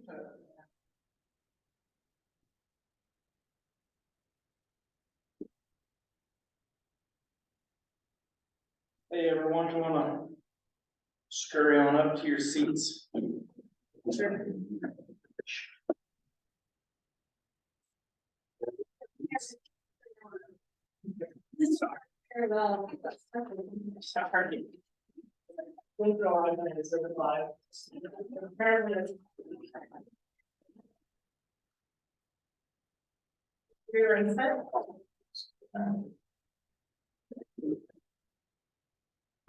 Hey everyone, you wanna scurry on up to your seats? Sure. Sorry.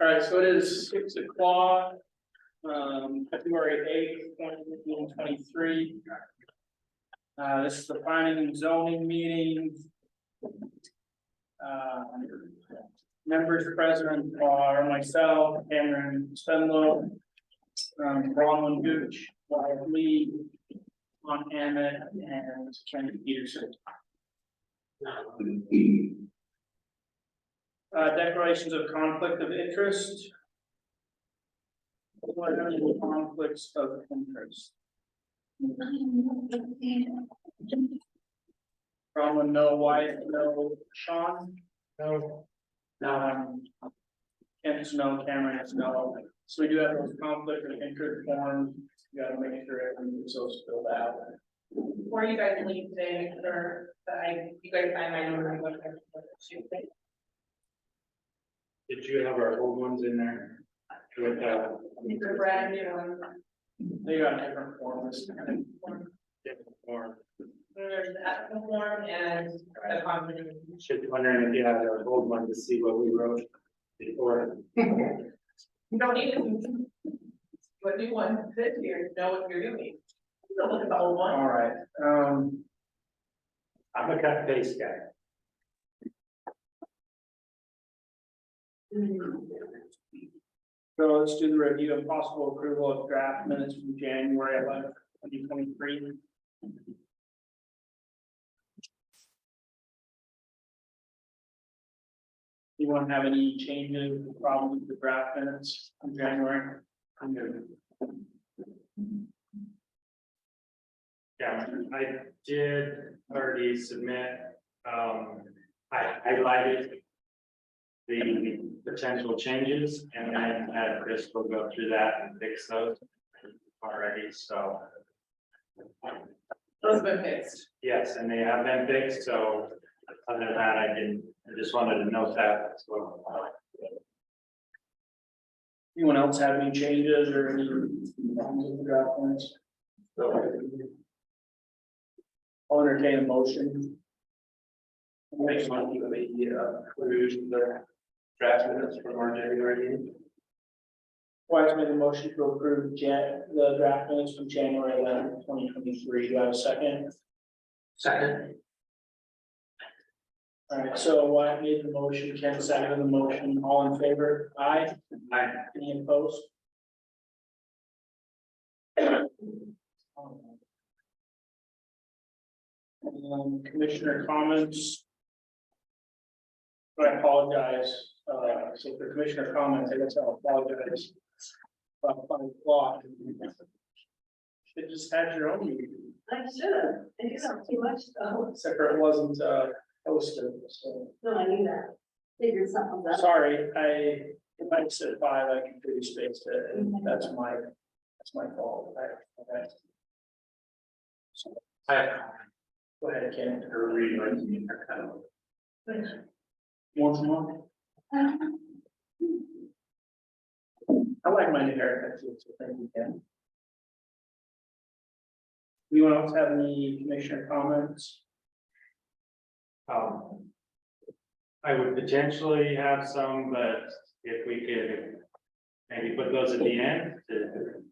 All right, so it is 6 o'clock, February 8th, 2023. This is the planning and zoning meeting. Members present are myself, Cameron Spenlow, Bronwyn Gooch, Wyatt Lee, Lon Hammett, and Kenny Peterson. Declarations of conflict of interest. What are any conflicts of interest? Bronwyn, no. Wyatt, no. Sean? No. Kent's no. Cameron is no. So we do have those conflict of interest forms. You gotta make sure everything's so filled out. Before you guys leave today, make sure that you guys find my number and what I Did you have our old ones in there? With These are brand new ones. They got different forms. or There's the ethical form and the confidence. should be wondering if you had our old one to see what we wrote before. You don't need to. What new one this year, know what you're doing. You don't look at the old one. All right, I'm a cut and paste guy. so let's do the review of possible approval of draft minutes from January 11th, 2023. You want to have any changes, problems with the draft minutes from January? Yeah, I did already submit, I highlighted the potential changes and then had Chris will go through that and fix those already, so. Those have been fixed. Yes, and they have been fixed, so other than that, I just wanted to note that as well. Anyone else have any changes or any problems with the draft minutes? I'll entertain a motion. Makes one of the draft minutes from our January meeting. Wise made the motion to approve the draft minutes from January 11th, 2023. Do I have a second? Second. All right, so Wyatt made the motion, Ken seconded the motion, all in favor? Aye. Aye. Any opposed? Commissioner comments. I apologize, so for commissioner comments, I guess I'll apologize. About 5 o'clock. Should just had your own meeting, I should, I do have too much though. except for it wasn't posted, so. No, I knew that. Figured something out. Sorry, if I said 5, I completely spaced it, and that's my fault. Okay. So, go ahead, Ken. Thanks. Once more. I like my new haircut too, so thank you, Ken. Anyone else have any commissioner comments? I would potentially have some, but if we could maybe put those at the end to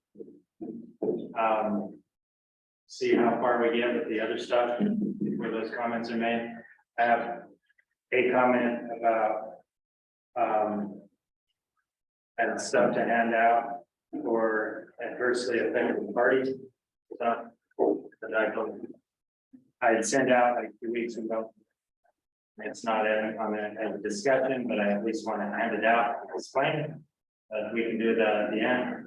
see how far we get with the other stuff before those comments are made. I have a comment about and stuff to hand out for adversely affected parties. Stuff that I had sent out like 2 weeks ago. It's not on a discussion, but I at least want to hand it out, explain it. We can do that at the end.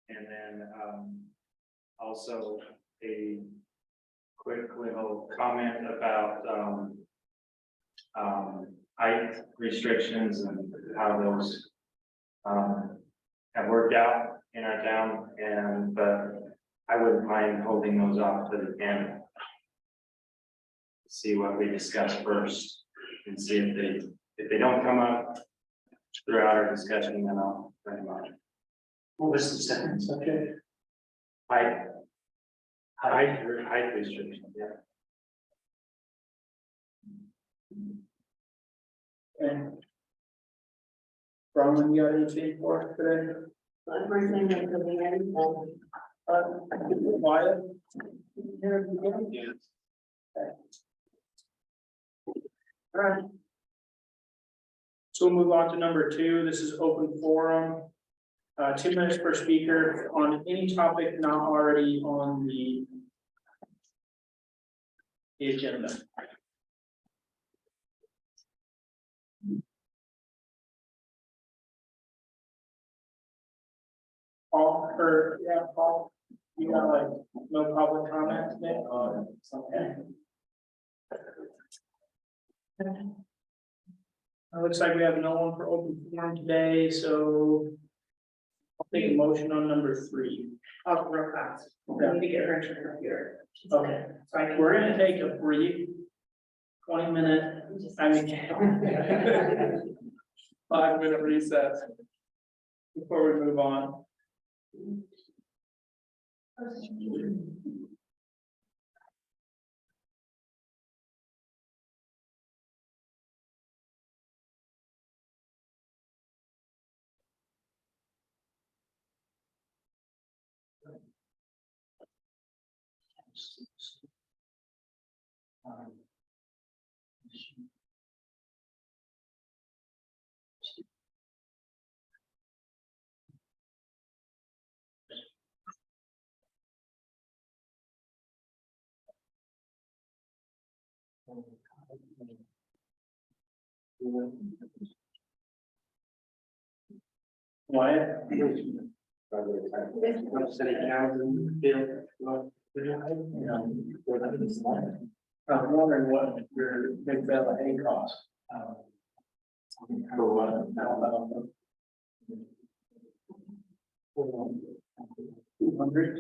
And then Also, a quick little comment about, height restrictions and how those, have worked out in our town, and, but I wouldn't mind holding those off to the end. See what we discuss first, and see if they don't come up throughout our discussion, then I'll bring them up. What was the second subject? Height restriction, yeah. And Bronwyn, you got anything for us today? But first thing I'm coming in, Wyatt? right, So we'll move on to number 2. This is open forum. 2 minutes per speaker on any topic not already on the agenda. Paul, Paul, you got like no public comment today? Okay. It looks like we have no one for open forum today, so I'll take a motion on number 3. Oh, real fast. I need to get her to her computer. Okay, So I can. we're gonna take a brief 20-minute, I mean, 5-minute recess before we move on. Wyatt? City council, Bill. I'm wondering what your big fella hay costs. For what? I don't know. 200.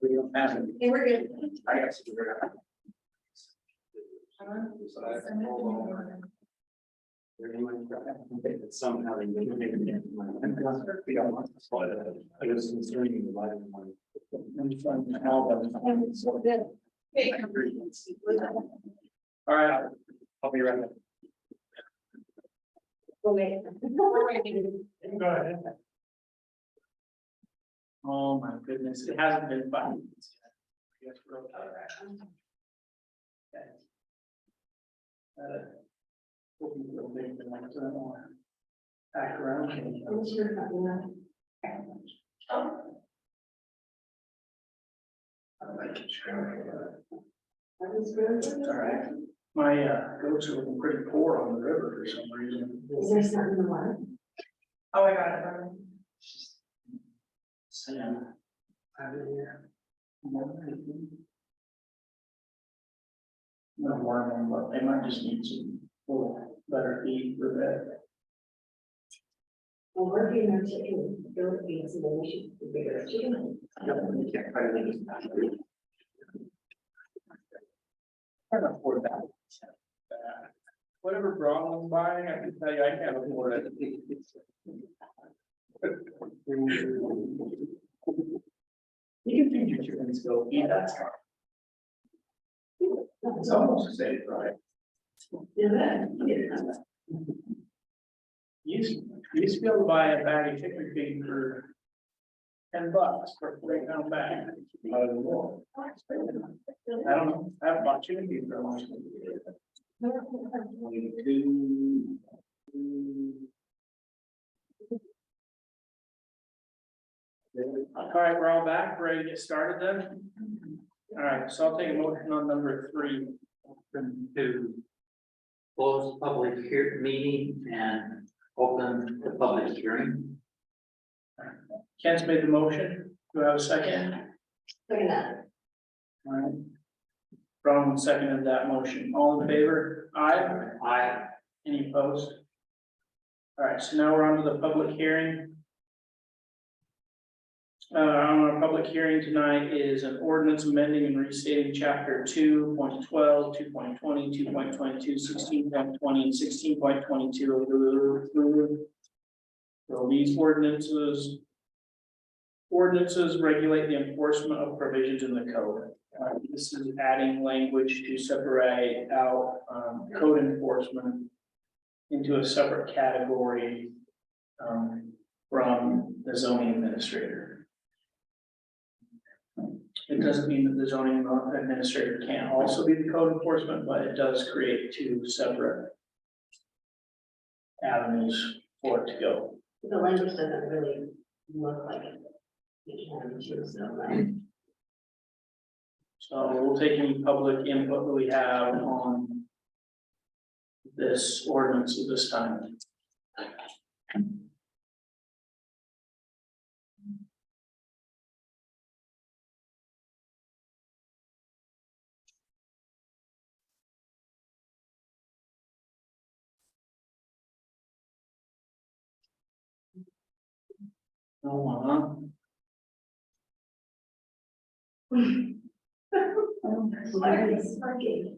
We don't have it. hey, we're good. I got some. Somehow they make it. I guess concerning the light of one. I'm trying to help them. So good. All right, I'll be right back. Okay. Go ahead. Oh, my goodness, it hasn't been 5 minutes yet. I guess we're okay. Okay. We'll be real big tonight, so I don't wanna act around. I'm sure it's not enough. I'm making sure. That was good. All right. My goats are looking pretty poor on the river for some reason. Is there something in the water? Oh, I got it. Sam. Out of here. No worm them, but they might just need some little better feed for that. Well, we're being our chicken, don't be so we should be bigger chicken. I can't afford that. Whatever Bronwyn's buying, I can tell you, I can't afford it. You can feed your chickens, go eat that stuff. It's almost safe, right? Yeah. You used to be able to buy a bag of chicken feed for $10 for a 40-pound bag. I don't know, I haven't bought chicken feed for a long time. 22. All right, we're all back, ready to get started then? All right, so I'll take a motion on number 3. To close public meeting and open the public hearing. Kent's made the motion. Do I have a second? Second that. All right. Bronwyn seconded that motion. All in favor? Aye. Aye. Any opposed? All right, so now we're on to the public hearing. On our public hearing tonight is an ordinance amending and restating chapter 2.12, 2.20, 2.22, 16.20, and 16.22. So these ordinances regulate the enforcement of provisions in the code. This is adding language to separate out code enforcement into a separate category from the zoning administrator. It doesn't mean that the zoning administrator can't also be the code enforcement, but it does create two separate avenues for it to go. The language doesn't really look like it. You can choose, so, right? So we'll take any public input that we have on this ordinance at this time. Why are they sparking?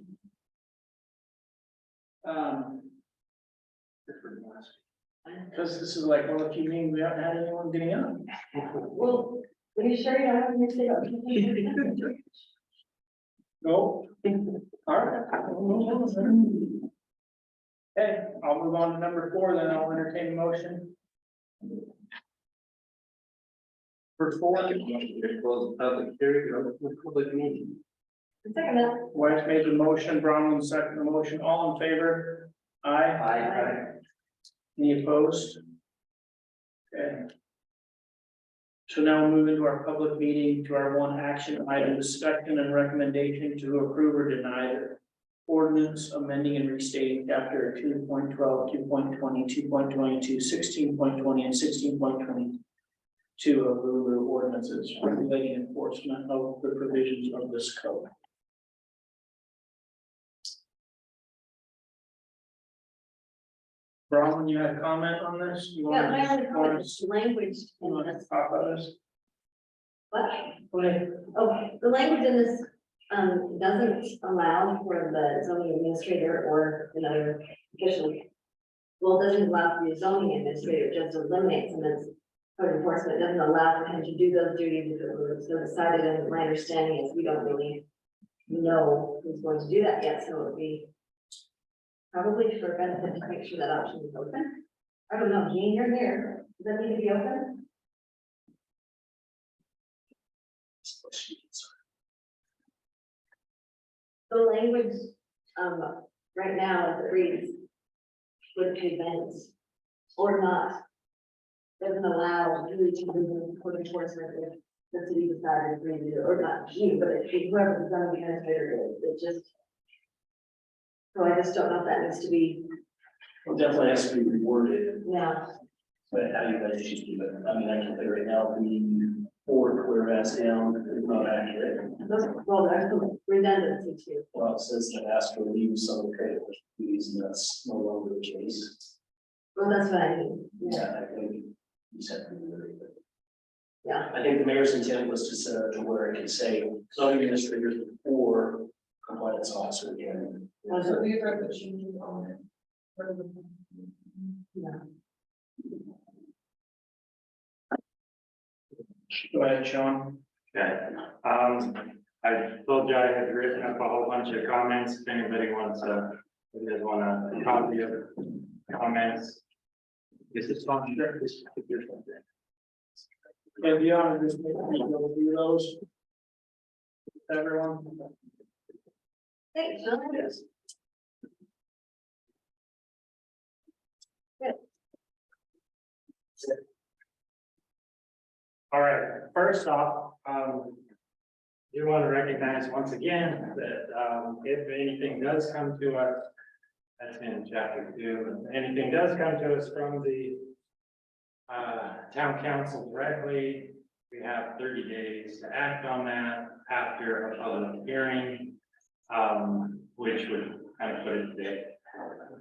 Because this is like one of the few meetings we haven't had anyone getting up. Well, are you sure you don't have anything to say? No. All right. Okay, I'll move on to number 4, then I'll entertain a motion. For 4, Close the public hearing, or the public meeting. Second that. White made the motion, Bronwyn seconded the motion, all in favor? Aye. Aye. Any opposed? Okay. So now we'll move into our public meeting to our one action item, discussion and recommendation to approve or deny the ordinance amending and restating chapter 2.12, 2.20, 2.22, 16.20, and 16.22 of Lulu ordinances regulating enforcement of the provisions of this code. Bronwyn, you had a comment on this? You Yeah, want my only to- comment is language you in want to this, talk about this? but, Go ahead. okay, the language in this, doesn't allow for the zoning administrator or another official. Well, it doesn't allow for the zoning administrator, it just eliminates them as code enforcement, it doesn't allow for him to do those duties if it were so decided, and my understanding is we don't really know who's going to do that yet, so it would be probably for benefit to make sure that option is open. I don't know, Jean, you're here, does that need to be open? The language, right now, as it reads, would prevent or not. Doesn't allow you to do code enforcement if the city decided to do, or not you, but if whoever the zoning administrator is, it just. So I just don't know if that needs to be, Well, definitely has to be reworded, now, but how you guys should do it. I mean, I can say right now, the forward whereas down is not accurate. well, there's some redundancy too. Well, it says that ask to relieve some of the credit duties, and that's no longer the case. Well, that's what I mean, Yeah, I think you said. Reworded it. yeah. I think the mayor's intent was to set up to where it could say zoning administrators or compliance officer again. So these are the changes on it. Yeah. Go ahead, Sean. Okay, I told you I had written up a whole bunch of comments, if anybody wants if you guys want a copy of comments. This is on there, this is your something. If you want to just review those. Everyone. Thanks, Sean. Yes. All right, first off, you want to recognize once again that if anything does come to us, that's in chapter 2, if anything does come to us from the town council directly. We have 30 days to act on that after a public hearing. Which would kind of put it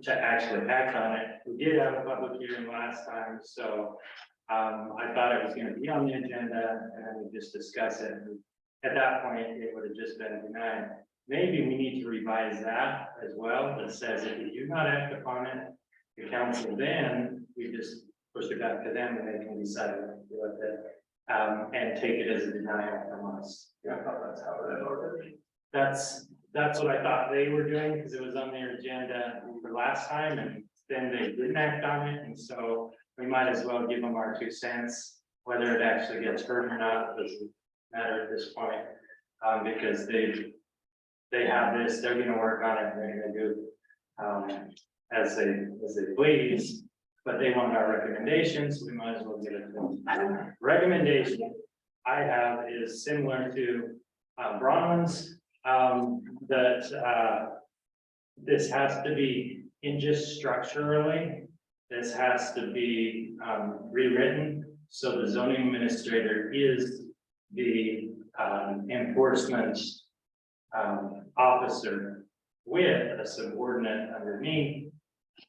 to actually act on it. We did have a public hearing last time, so I thought it was going to be on the agenda and we just discuss it. At that point, it would have just been denied. Maybe we need to revise that as well, that says if you do not act upon it, the council, then we just push it back to them and they can decide what to do with it. And take it as a denial from us. Yeah, I thought that's how that ordered. That's what I thought they were doing, because it was on their agenda for last time, and then they didn't act on it, and so we might as well give them our 2 cents. Whether it actually gets heard or not doesn't matter at this point, because they have this, they're gonna work on it, they're gonna do as they please, but they want our recommendations, we might as well give it to them. Recommendation I have is similar to Bronwyn's. This has to be in just structurally, this has to be rewritten. So the zoning administrator is the enforcement officer with a subordinate underneath,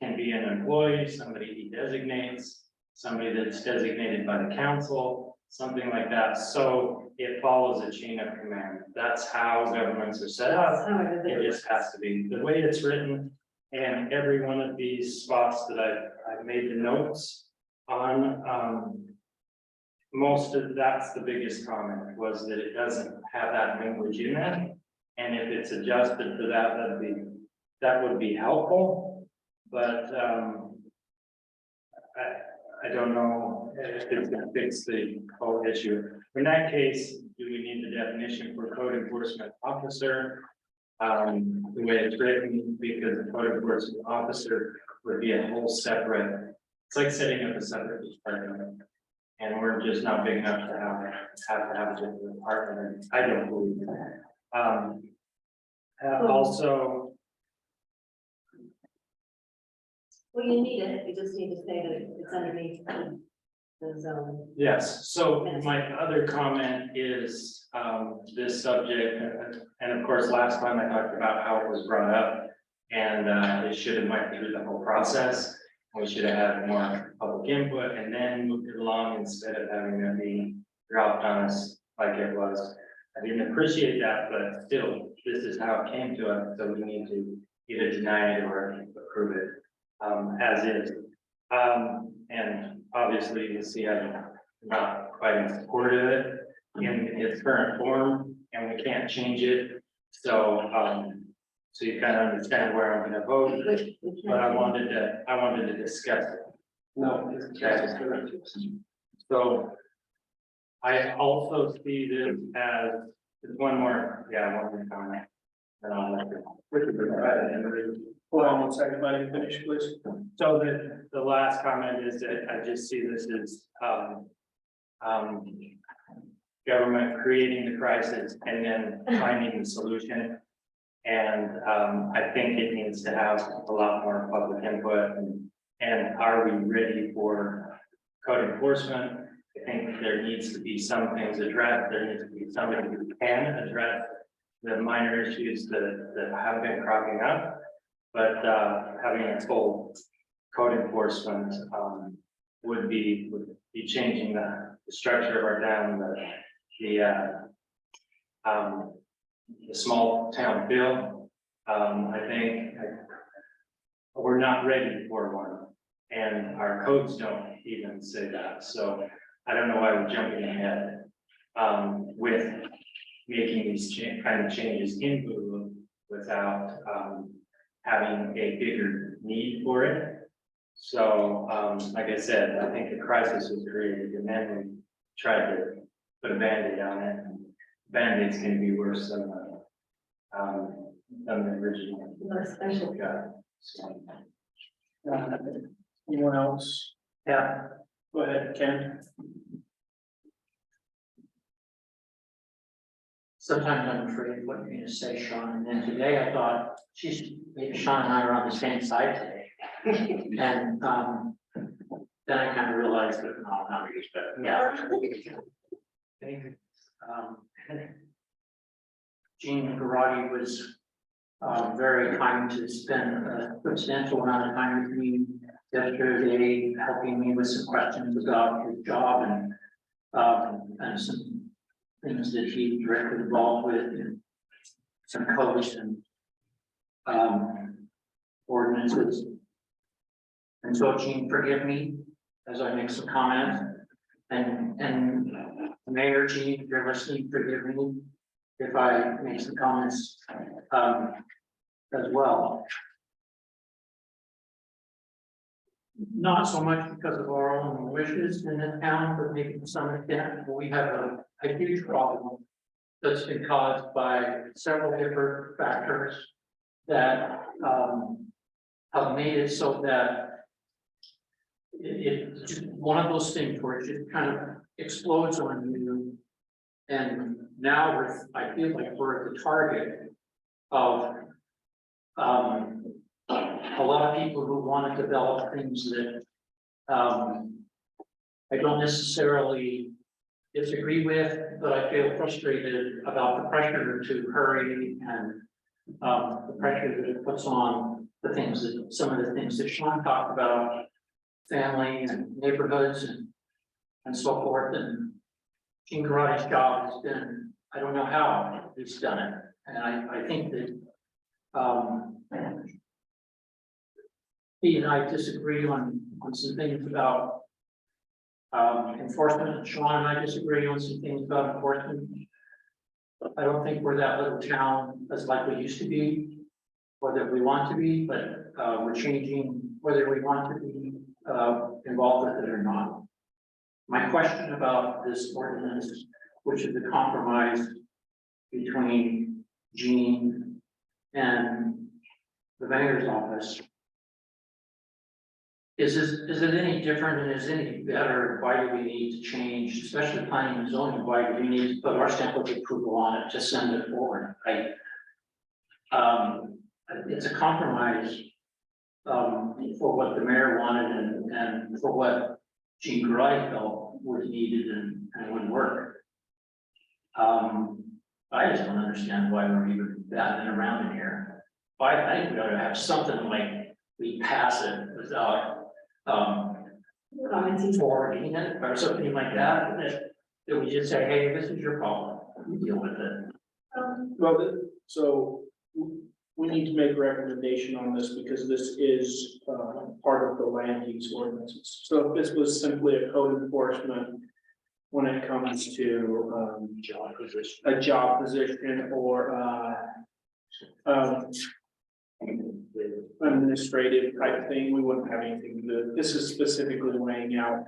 can be an employee, somebody he designates, somebody that's designated by the council, something like that. So it follows a chain of command. That's how governments are set up. That's how it is. It just has to be the way it's written. And every one of these spots that I've made the notes on, most of that's the biggest comment was that it doesn't have that language in it. And if it's adjusted for that, that would be helpful. But I don't know if it's gonna fix the whole issue. In that case, do we need the definition for code enforcement officer? The way it's written, because the code enforcement officer would be a whole separate, it's like setting up a separate department. And we're just not big enough to have a different department. I don't believe that. Also, Well, you need it, you just need to say that it's underneath the zone. yes, so my other comment is this subject, and of course, last time I talked about how it was brought up. And it should have went through the whole process. We should have had more public input and then moved it along instead of having it be dropped on us like it was. I didn't appreciate that, but still, this is how it came to us, so we need to either deny it or approve it as is. And obviously, you can see I'm not quite in support of it in its current form, and we can't change it. So, so you kind of understand where I'm gonna vote, but I wanted to discuss it. No. So I also see this as, there's one more comment. And I'll let you. Hold on 1 second, let me finish, please. So the last comment is that I just see this as government creating the crisis and then finding the solution. And I think it needs to have a lot more public input and are we ready for code enforcement? I think there needs to be some things addressed. There needs to be somebody who can address the minor issues that have been cropping up. But having a full code enforcement would be changing the structure of our town, the small town feel. I think we're not ready for one, and our codes don't even say that. So I don't know why we're jumping ahead with making these kind of changes in Google without having a bigger need for it. So like I said, I think the crisis was created and then we tried to put a Band-Aid on it. Band-Aids can be worse than the original. More special. So, Anyone else? yeah, Go ahead, Ken. Sometimes I'm afraid what you're gonna say, Sean, and then today I thought, geez, maybe Sean and I are on the same side today. And, Then I kind of realized that, no, not really, but yeah. Um, Gene Garage was very kind to spend a substantial amount of time with me yesterday, helping me with some questions about his job and some things that he directly involved with, and some codes and ordinances. And so, Gene, forgive me as I make some comments, and Mayor Gene, if you're listening, forgive me if I make some comments as well. Not so much because of our own wishes in this town, but maybe to some extent, we have a huge problem that's been caused by several different factors that have made it so that it's just one of those things where it just kind of explodes on you. And now I feel like we're at the target of a lot of people who want to develop things that I don't necessarily disagree with, but I feel frustrated about the pressure to hurry and the pressure that it puts on the things that, some of the things that Sean talked about, family and neighborhoods and so forth. And Gene Garage's job has been, I don't know how he's done it. And I think that he and I disagree on some things about enforcement. Sean and I disagree on some things about enforcement. I don't think we're that little town as like we used to be, or that we want to be, but we're changing whether we want to be involved with it or not. My question about this ordinance, which is a compromise between Gene and the mayor's office, is it any different and is it any better? Why do we need to change, especially planning and zoning? Why do we need to put our stamp of approval on it to send it forward? It's a compromise for what the mayor wanted and for what Gene Garage felt was needed and would work. I just don't understand why we're even batting around in here. I think we ought to have something like we pass it without forwarding it or something like that, that we just say, hey, this is your problem, you deal with it. Well, so we need to make a recommendation on this because this is part of the land use ordinances. So if this was simply a code enforcement when it comes to a job position or administrative type thing, we wouldn't have anything to do. This is specifically laying out.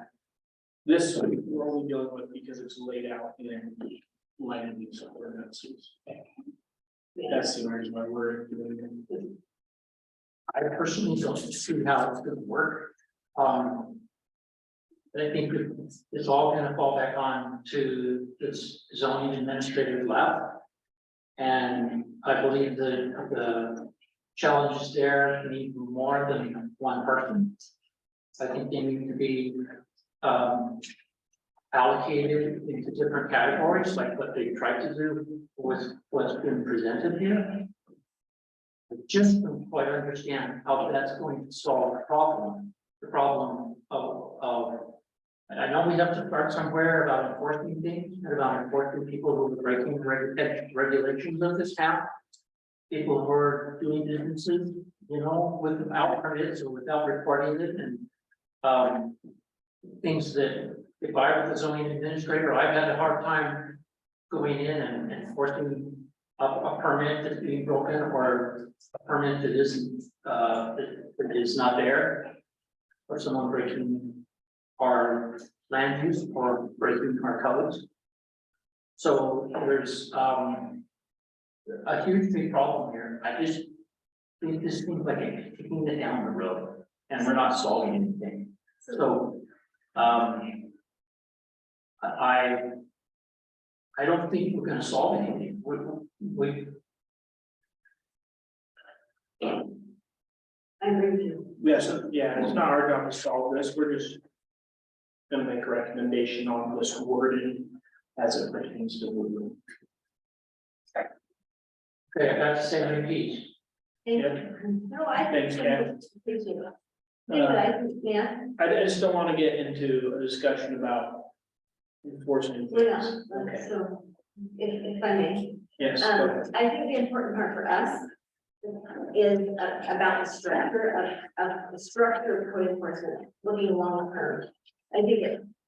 This we're only dealing with because it's laid out in land use ordinances. That's the reason why we're doing it. I personally don't see how it's gonna work. I think it's all gonna fall back on to this zoning administrative lab. And I believe that the challenges there need more than one person. I think they need to be allocated into different categories, like what they tried to do with what's been presented here. I just don't quite understand how that's going to solve the problem of I know we have to start somewhere about enforcing things and about enforcing people who are breaking the regulations of this town. People who are doing businesses, you know, without permits or without reporting it, and things that if I was a zoning administrator, I've had a hard time going in and enforcing a permit that's being broken or a permit that isn't that is not there, or someone breaking our land use or breaking our codes. So there's a huge big problem here. I just think this seems like a kicking it down the road and we're not solving anything. So I don't think we're gonna solve anything. I agree with you. Yes, yeah, it's not our job to solve this. We're just gonna make a recommendation on this wording as it pertains to the. Okay, I got the same repeat. Thank Yeah. you. No, I think. Thanks, Ken. Appreciate it. Uh, Anyway, yeah, I just don't wanna get into a discussion about enforcing we're not, things. Okay, so, if I may. yes, go ahead. I think the important part for us is about the structure of the structure of code enforcement, looking long term. I think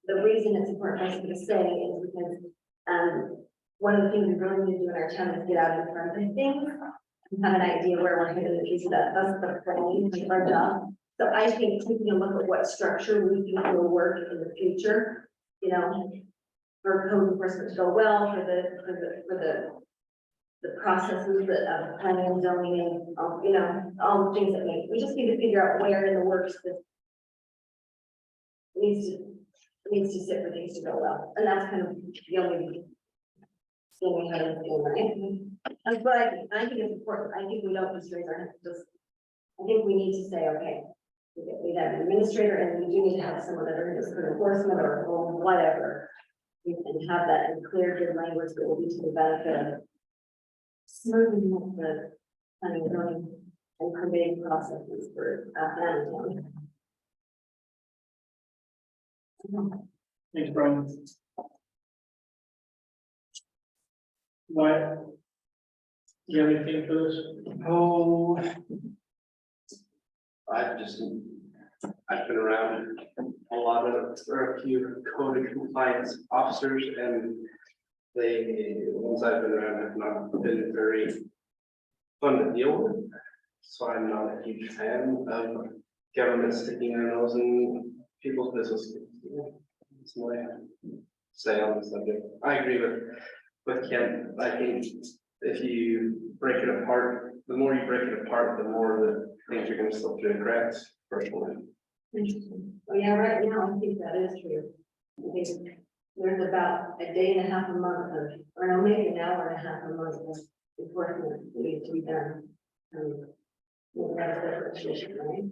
the reason it's important for us to say is because, one of the things we really need to do in our town is get out in front of things and have an idea where we're headed in the future. That's the point of our job. So I think taking a look at what structure we think will work in the future, you know, for code enforcement to go well, for the processes that planning and zoning and, you know, all the things that we just need to figure out where in the works this needs to sit for things to go well, and that's kind of the only thing we have to do, right? That's what I think it's important. I think we don't just raise our hands, I think we need to say, okay, we have an administrator and we do need to have someone that are just for enforcement or whatever. And have that in clear, good language that will be to the benefit of smoothing up the planning and zoning and permitting processes for Amazon. Thanks, Brian. Why? You have anything for this? Oh. I've been around a lot of, or a few code and compliance officers, and the ones I've been around have not been very fun to deal with. So I'm not a huge fan of government sticking their nose in people's business. That's my say on the subject. I agree with Ken. I think if you break it apart, the more you break it apart, the more the things are gonna slip through the cracks, personally. Interesting. Oh, yeah, right now, I think that is true. I think there's about a day and a half a month of, or no, maybe an hour and a half a month of enforcement that needs to be done. That's a separate issue, right?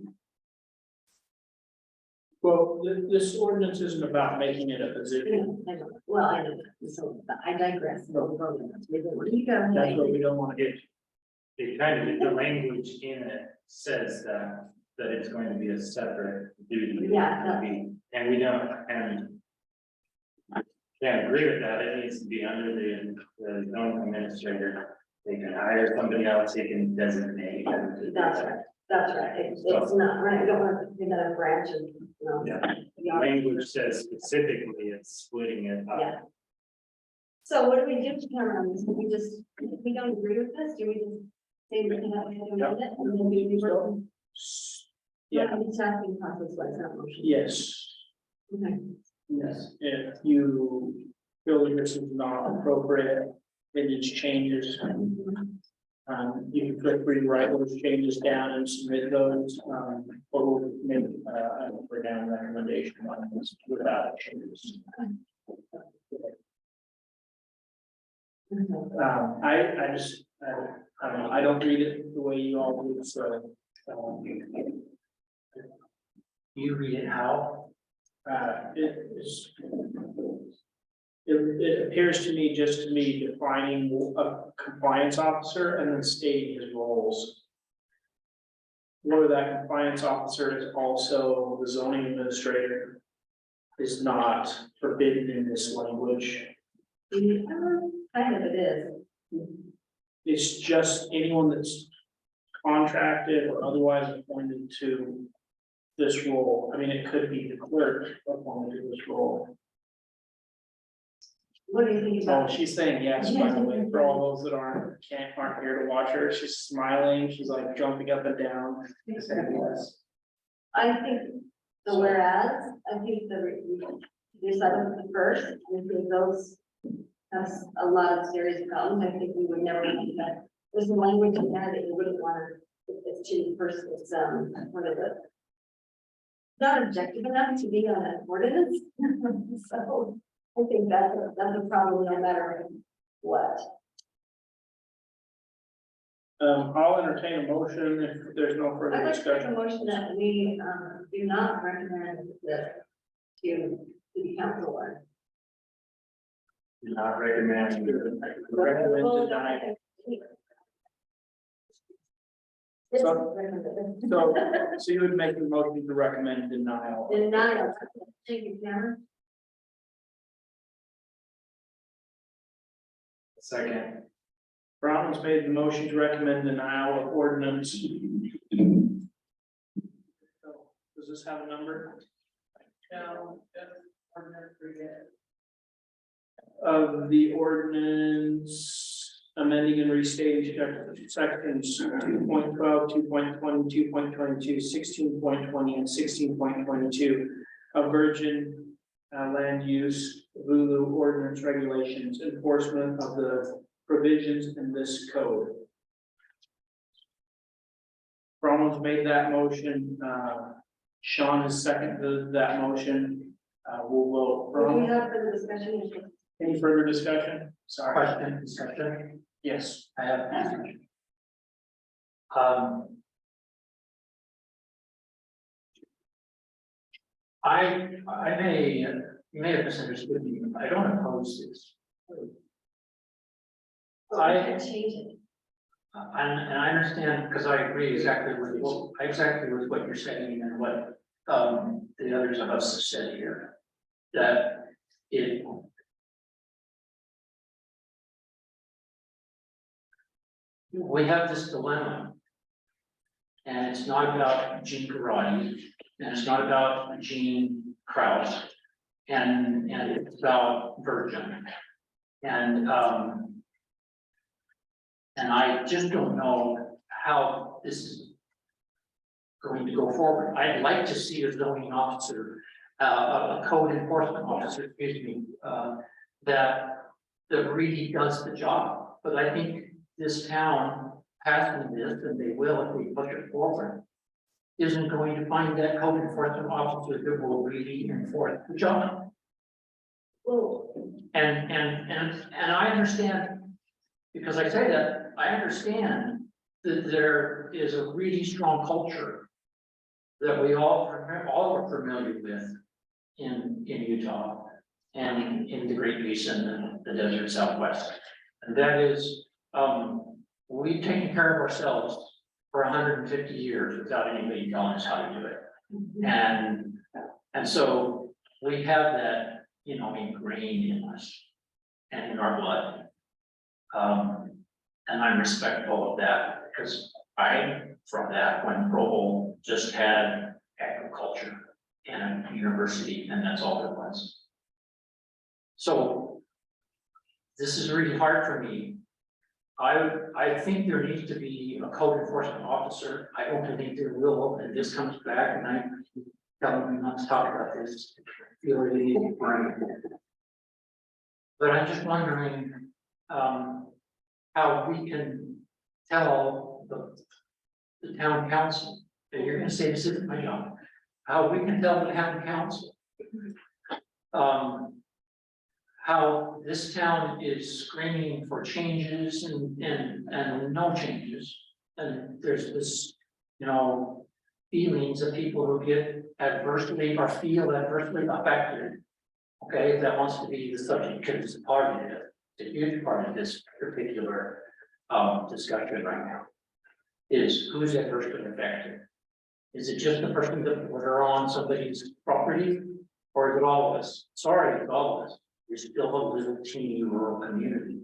Well, this ordinance isn't about making it a position. Yeah, I know. Well, I know, that. So I digress. We'll go with that. Where do you go? That's what we don't want to get. It kind of, the language in it says that it's going to be a separate duty. Yeah. And we don't, and I can't agree with that. It needs to be under the zoning administrator. They can hire somebody else, they can designate. That's right. That's right. It's not, right. I don't want to do another branch of, you know. Yeah. Yeah. Language says specifically it's splitting it up. Yeah. So what do we do to counter on this? If we don't agree with this, do we just say we can have a amend it and then we work? Yeah, I'm just asking process wise, not motion. yes, Okay. yes. If you feel that this is not appropriate, it needs changes. You can feel free to write those changes down and submit those, or we'll make a down recommendation on this without changes. I just, I don't know, I don't read it the way you all do, so. You read it how? It appears to me just to me defining a compliance officer and then stating his roles. Whether that compliance officer is also the zoning administrator is not forbidden in this language. Kind of it is. It's just anyone that's contracted or otherwise appointed to this role. I mean, it could be the clerk appointed to this role. What do you think Oh, about? she's saying yes, by the way, for all those that aren't here to watch her, she's smiling, she's like jumping up and down. She's saying yes. I think the whereas, I think the second, the first, I think those have a lot of serious problems. I think we would never do that. There's some language in there that you wouldn't want to, it's too first, it's, what is it? Not objective enough to be on an ordinance. So I think that's a problem no matter what. I'll entertain a motion if there's no further I'd like to make a discussion. motion that we, do not recommend this to city council or? Do not recommend. Recommend Well, denial. This is So- recommended. So you would make a motion to recommend denial. Denial, thank you, Cameron. Second. Brown's made the motion to recommend denial of ordinance. Does this have a number? No, just ordinance reading. Of the ordinance amending and restating sections 2.12, 2.20, 2.22, 16.20, and 16.22 of Virgin land use Hulu ordinance regulations, enforcement of the provisions in this code. Ronald's made that motion, Sean has seconded that motion, we'll vote. Do we Ronald, have further discussion? any further discussion? Sorry, Question, discussion, yes. I have a question. You may have misunderstood me, I don't oppose this. I can change it. And I understand, because I agree exactly with what you're saying and what, the others of us have said here. That it. We have this dilemma. And it's not about Gene Karate, and it's not about Gene Kraus, and it's about Virgin. And I just don't know how this is going to go forward. I'd like to see a zoning officer, a code enforcement officer, excuse me, that really does the job. But I think this town, passing this, and they will if we push it forward, isn't going to find that code enforcement officer that will really enforce the job. Well, And I understand, because I say that, I understand that there is a really strong culture that we all are familiar with in Utah and in the Great Basin and the desert Southwest. And that is, we've taken care of ourselves for 150 years without anybody telling us how to do it. And so we have that, ingrained in us and in our blood. And I'm respectful of that because I'm from that when Provo just had agriculture and a university, and that's all there was. So this is really hard for me. I think there needs to be a code enforcement officer. I don't think there will, and this comes back and I tell them not to talk about this. I feel really burning. But I'm just wondering, how we can tell the town council, and you're gonna say this isn't my job, how we can tell the town council how this town is screaming for changes and no changes. And there's this, feelings of people who get adversely or feel adversely affected. Okay, that wants to be the subject, because it's a part of it, it's a huge part of this particular discussion right now. Is who's adversely affected? Is it just the person that are on somebody's property, or is it all of us? Sorry, it's all of us. We're still a little teeny rural community.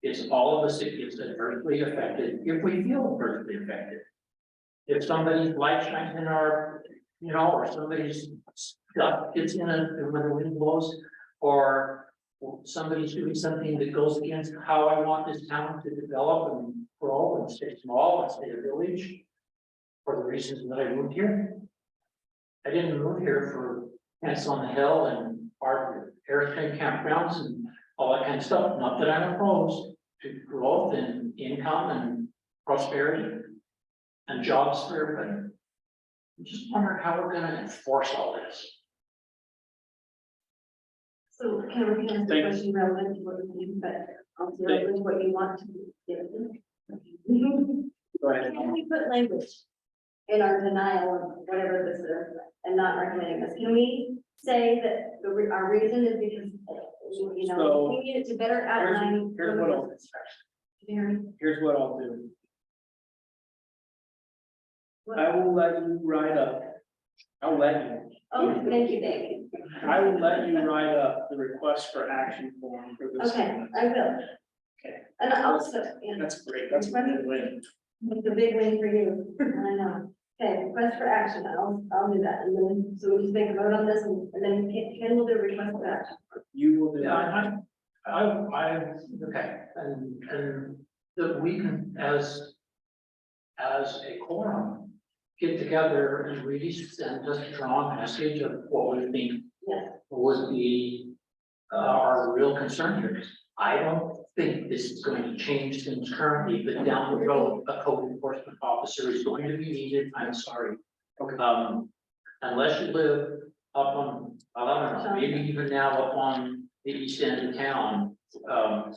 It's all of us that gets adversely affected if we feel adversely affected. If somebody's light shines in our, or somebody's stuff gets in it when the wind blows, or somebody's doing something that goes against how I want this town to develop and grow and stay small and stay a village. For the reasons that I moved here. I didn't move here for tents on the hill and our airplane campgrounds and all that kind of stuff. Not that I'm opposed to growth and income and prosperity and jobs for everybody. I just wonder how we're gonna enforce all this. so Cameron, can I ask a Thank you. question relevant to what you think, but also relevant to what you want to do? Go ahead. Can we put language in our denial of whatever this is and not recommending this? Can we say that our reason is because, you know, So- we needed to better outline. here's what I'll- Mary, Here's what I'll do. what- I will let you write up. I'll let you. Oh, thank you, Dave. I will let you write up the request for action form for this. Okay, I will. Okay. And also, you know, That's great. That's a good win. it's a big win for you, I know. Okay, request for action, I'll do that, and then, so we just make a vote on this, and then Ken will do a request for action. You will do Yeah, that. okay, and that we can, as a quorum, get together and really send just a strong message of what we think Yes, would be our real concern here. I don't think this is going to change things currently, but down the road, a code enforcement officer is going to be needed. I'm sorry. Unless you live up on, I don't know, maybe even now up on the east end of town,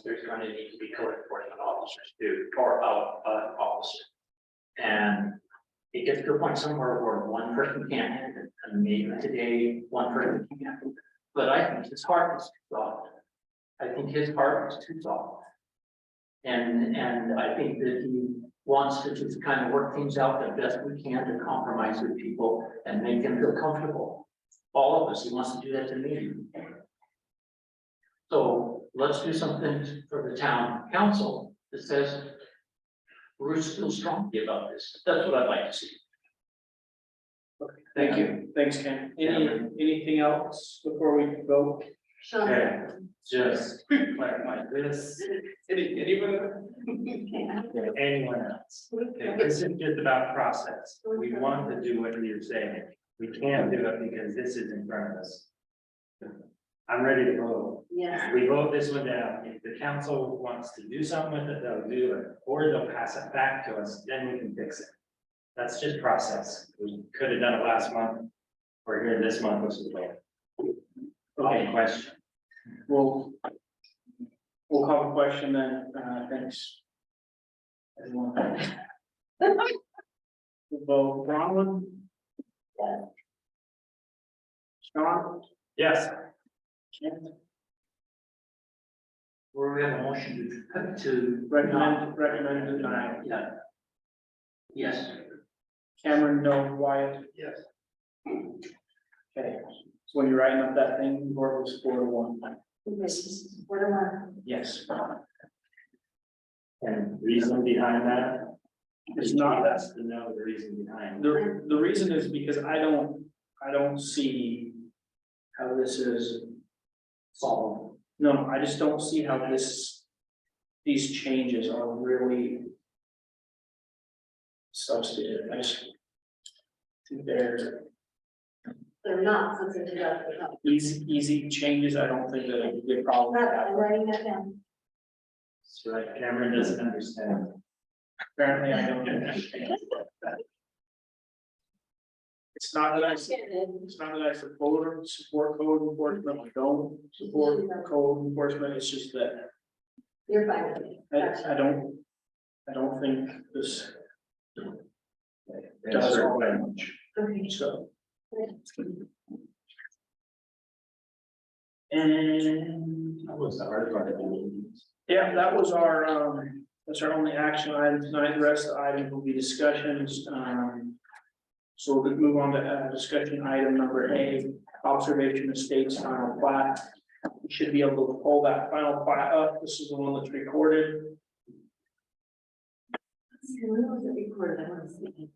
there's going to need to be code enforcement officers too, or officer. And it gets to a point somewhere where one person can't handle it, and maybe today, one person can't handle it. But I think his heart is too soft. I think his heart is too soft. And I think that he wants to just kind of work things out the best we can to compromise with people and make them feel comfortable. All of us, he wants to do that to me. So let's do something for the town council that says we're still strongly about this. That's what I'd like to see. Thank you. Thanks, Ken. Anything else before we go? Sean. Okay, just clarify this, Anyone? Okay, anyone else. Okay, this is just about process. We want to do what you're saying. We can't do it because this is in front of us. I'm ready to vote. yes, We vote this one down. If the council wants to do something with it, they'll do it, or they'll pass it back to us, then we can fix it. That's just process. We could have done it last month. We're here this month, was the vote. Okay, question. We'll call the question then, thanks. Everyone. We'll vote Bronwyn. Yes. Sean. Yes. Ken. Where we have a motion to Recommend denial. Yeah. Yes. Cameron, no. Wyatt. Yes. Okay, so when you're writing up that thing, the board was 4-1. what do I? Yes. And reason behind that? It's not- That's to know the reason behind. The reason is because I don't see how this is solved. No, I just don't see how these changes are really substantive. I just think they're They're not substantive, that's the easy changes. I don't think that it would be a problem. problem. I'm writing that down. That's right, Cameron doesn't understand. Apparently, I don't understand. It's not that I support code enforcement, I don't support code enforcement, it's just that You're fine with me. I don't think this does Answer. all that much, Okay. so. And, That was the hard part of it. yeah, that's our only action item tonight, the rest of the items will be discussions, so we'll move on to, discussion item number A, observation estates final plat. We should be able to pull that final plat up, this is the one that's recorded, When was it recorded? I want to see.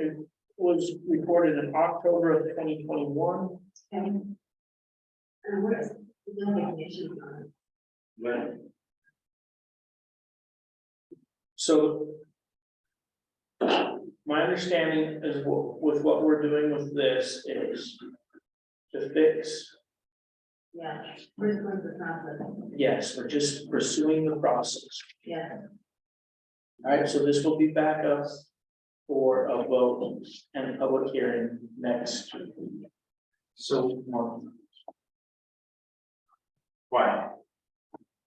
it was recorded in October of 2021. Okay. And what is the definition on it? But So my understanding is with what we're doing with this is to fix, Yeah, where's the process? yes, we're just pursuing the process. Yeah, All right, so this will be back up for a vote and a public hearing next so. Why?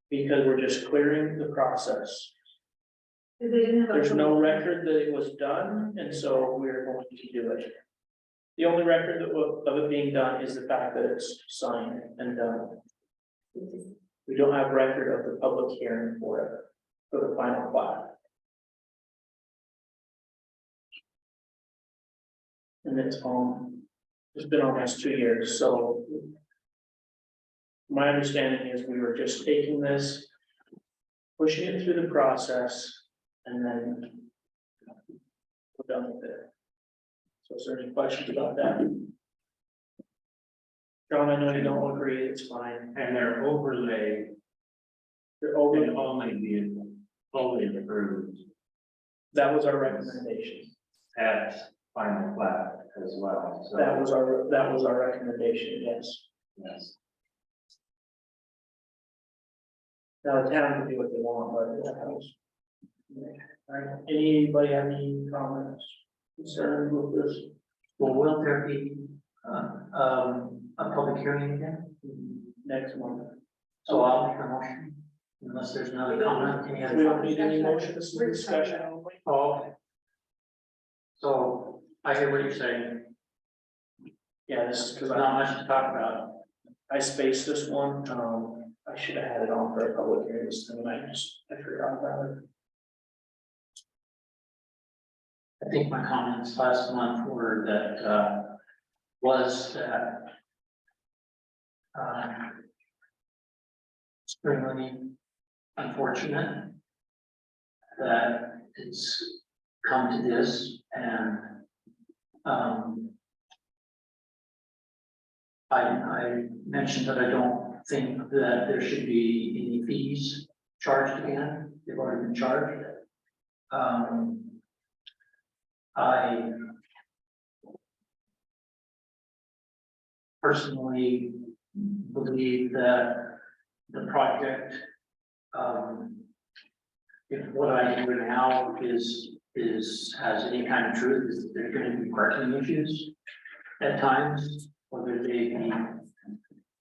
because we're just clearing the process. because they didn't have. a- There's no record that it was done, and so we're going to do it. The only record of it being done is the fact that it's signed and done. We don't have record of the public hearing for it, for the final plat. And it's been almost 2 years, so. My understanding is we were just taking this, pushing it through the process, and then. We're done with it. So is there any questions about that? John, I know you don't agree, it's fine. And their overlay You're over, will only be fully approved that was our recommendation. at final plat as well, so. That was our recommendation, yes. Yes. Now the town can do what they want, but the house. Alright, anybody have any comments, concerns with this? Well, will there be, a public hearing again? Next one. So I'll make a motion, unless there's another comment, any other We don't comments? need any motion, this is a discussion only. Oh, okay. So I hear what you're saying, Yeah, this is because there's not much to talk about. I spaced this one, I should have had it on for a public hearing this time, I forgot about it. I think my comments last month were that, was that. Extremely unfortunate that it's come to this and, I mentioned that I don't think that there should be any fees charged again, they've already been charged. I personally believe that the project, if what I hear now has any kind of truth, is that there's gonna be parking issues at times, whether they be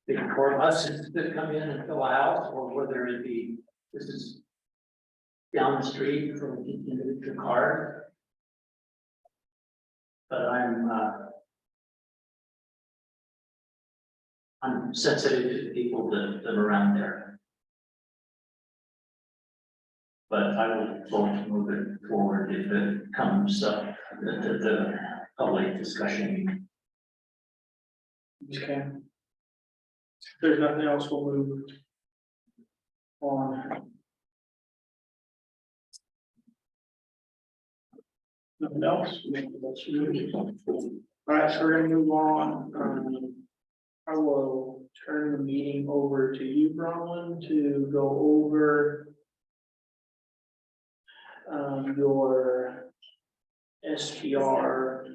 big tour buses that come in and fill a house, or whether it be, this is down the street from individual cars. But I'm sensitive to the people that live around there. But I will vote to move it forward if it comes up at the public discussion. Okay. If there's nothing else, we'll move on. Nothing else? All right, so we're gonna move on. I will turn the meeting over to you, Bronwyn, to go over your STR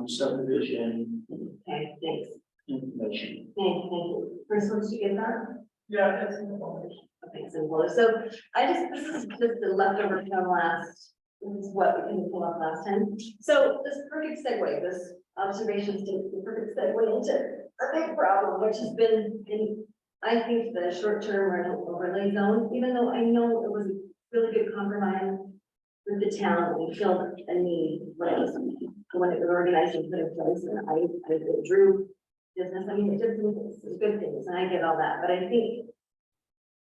subdivision Okay, thanks. information. Thank you. First, once you get that? Yeah, that's in the folder. Okay, so this is just the leftover from last, this is what we can pull up last time. So this perfect segue, this observation statement, the perfect segue into a big problem, which has been in, I think, the short-term rental overlay zone, even though I know it was a really good compromise with the town, we filled a need when it was organized and put in place, and I drew business, I mean, it did some good things, and I get all that, but I think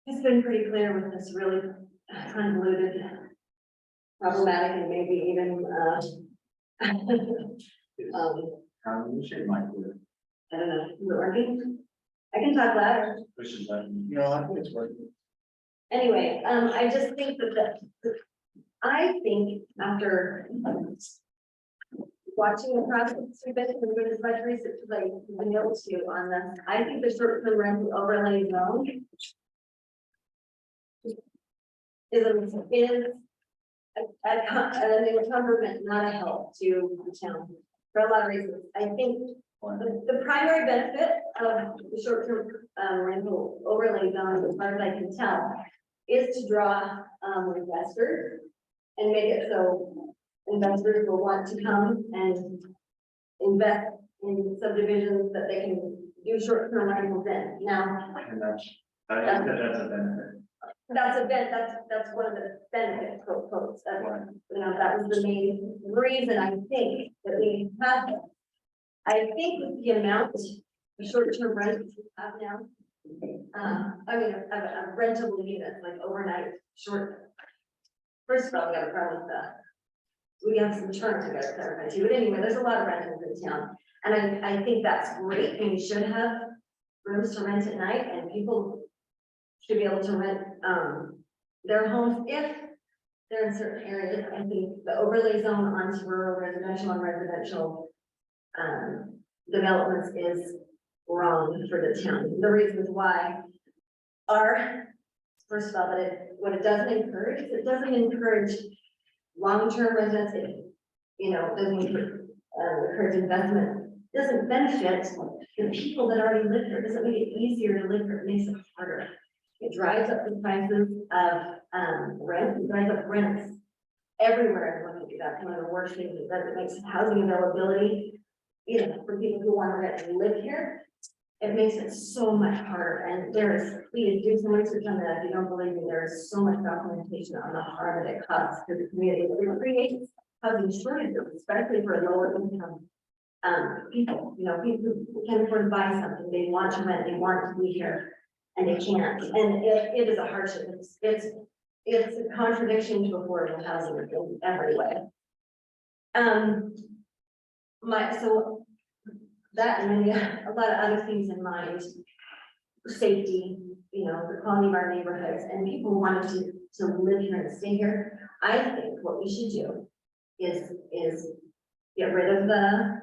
it's been pretty clear with this really convoluted, problematic, and maybe even, You should might do I don't know, is it working? I can talk louder. push the button. No, I think it's working. Anyway, I just think I think after watching the process, we've been doing as much research as I've been able to on this. I think the short-term rental overlay zone is a government, not a help to the town for a lot of reasons. I think the primary benefit of the short-term rental overlay zone, as far as I can tell, is to draw investors and make it so investors will want to come and invest in subdivisions that they can do short-term rentals in. Now, And I think that's a benefit. that's one of the benefits, quotes. You know, that was the main reason I think that we have I think with the amount of short-term rentals we have now, I mean, a rentable unit, like overnight, short. First of all, we got a problem with that. We have some terms we gotta clarify too, but anyway, there's a lot of rentals in town, and I think that's great, and we should have rooms to rent at night, and people should be able to rent, their homes if they're in certain areas. I think the overlay zone onto rural residential and residential developments is wrong for the town. The reasons why are, first of all, that what it doesn't encourage, is it doesn't encourage long-term residents, doesn't encourage investment, doesn't benefit the people that already live here, doesn't make it easier to live here, it makes it harder. It drives up the prices of rent, it drives up rents everywhere. And look at that's one of the worst things it does. It makes housing availability, for people who want to rent and live here. It makes it so much harder. And please do some research on that. If you don't believe me, there is so much documentation on the harm that it causes to the community. It creates housing shortages, especially for lower income people. People who can't afford to buy something, they want to rent, they want to be here. And they can't, and it is a hardship, it's a contradiction to affordable housing in every way. So that and then a lot of other things in mind, safety, the quality of our neighborhoods, and people wanting to live here and stay here. I think what we should do is get rid of the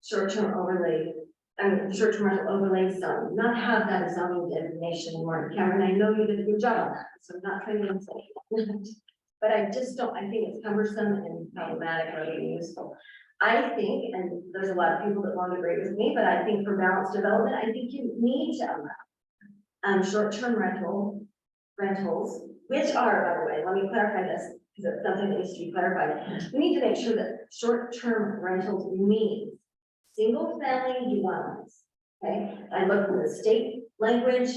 short-term overlay. Short-term rental overlay zone, not have that as zoning designation anymore. Cameron, I know you did a good job on that, so I'm not trying to insult you. But I just don't, I think it's cumbersome and problematic rather than useful. I think, and there's a lot of people that won't agree with me, but I think for balanced development, I think you need to allow short-term rentals, which are, by the way, let me clarify this, because it's something that needs to be clarified. We need to make sure that short-term rentals means single family dwellings, okay? I look for the state language,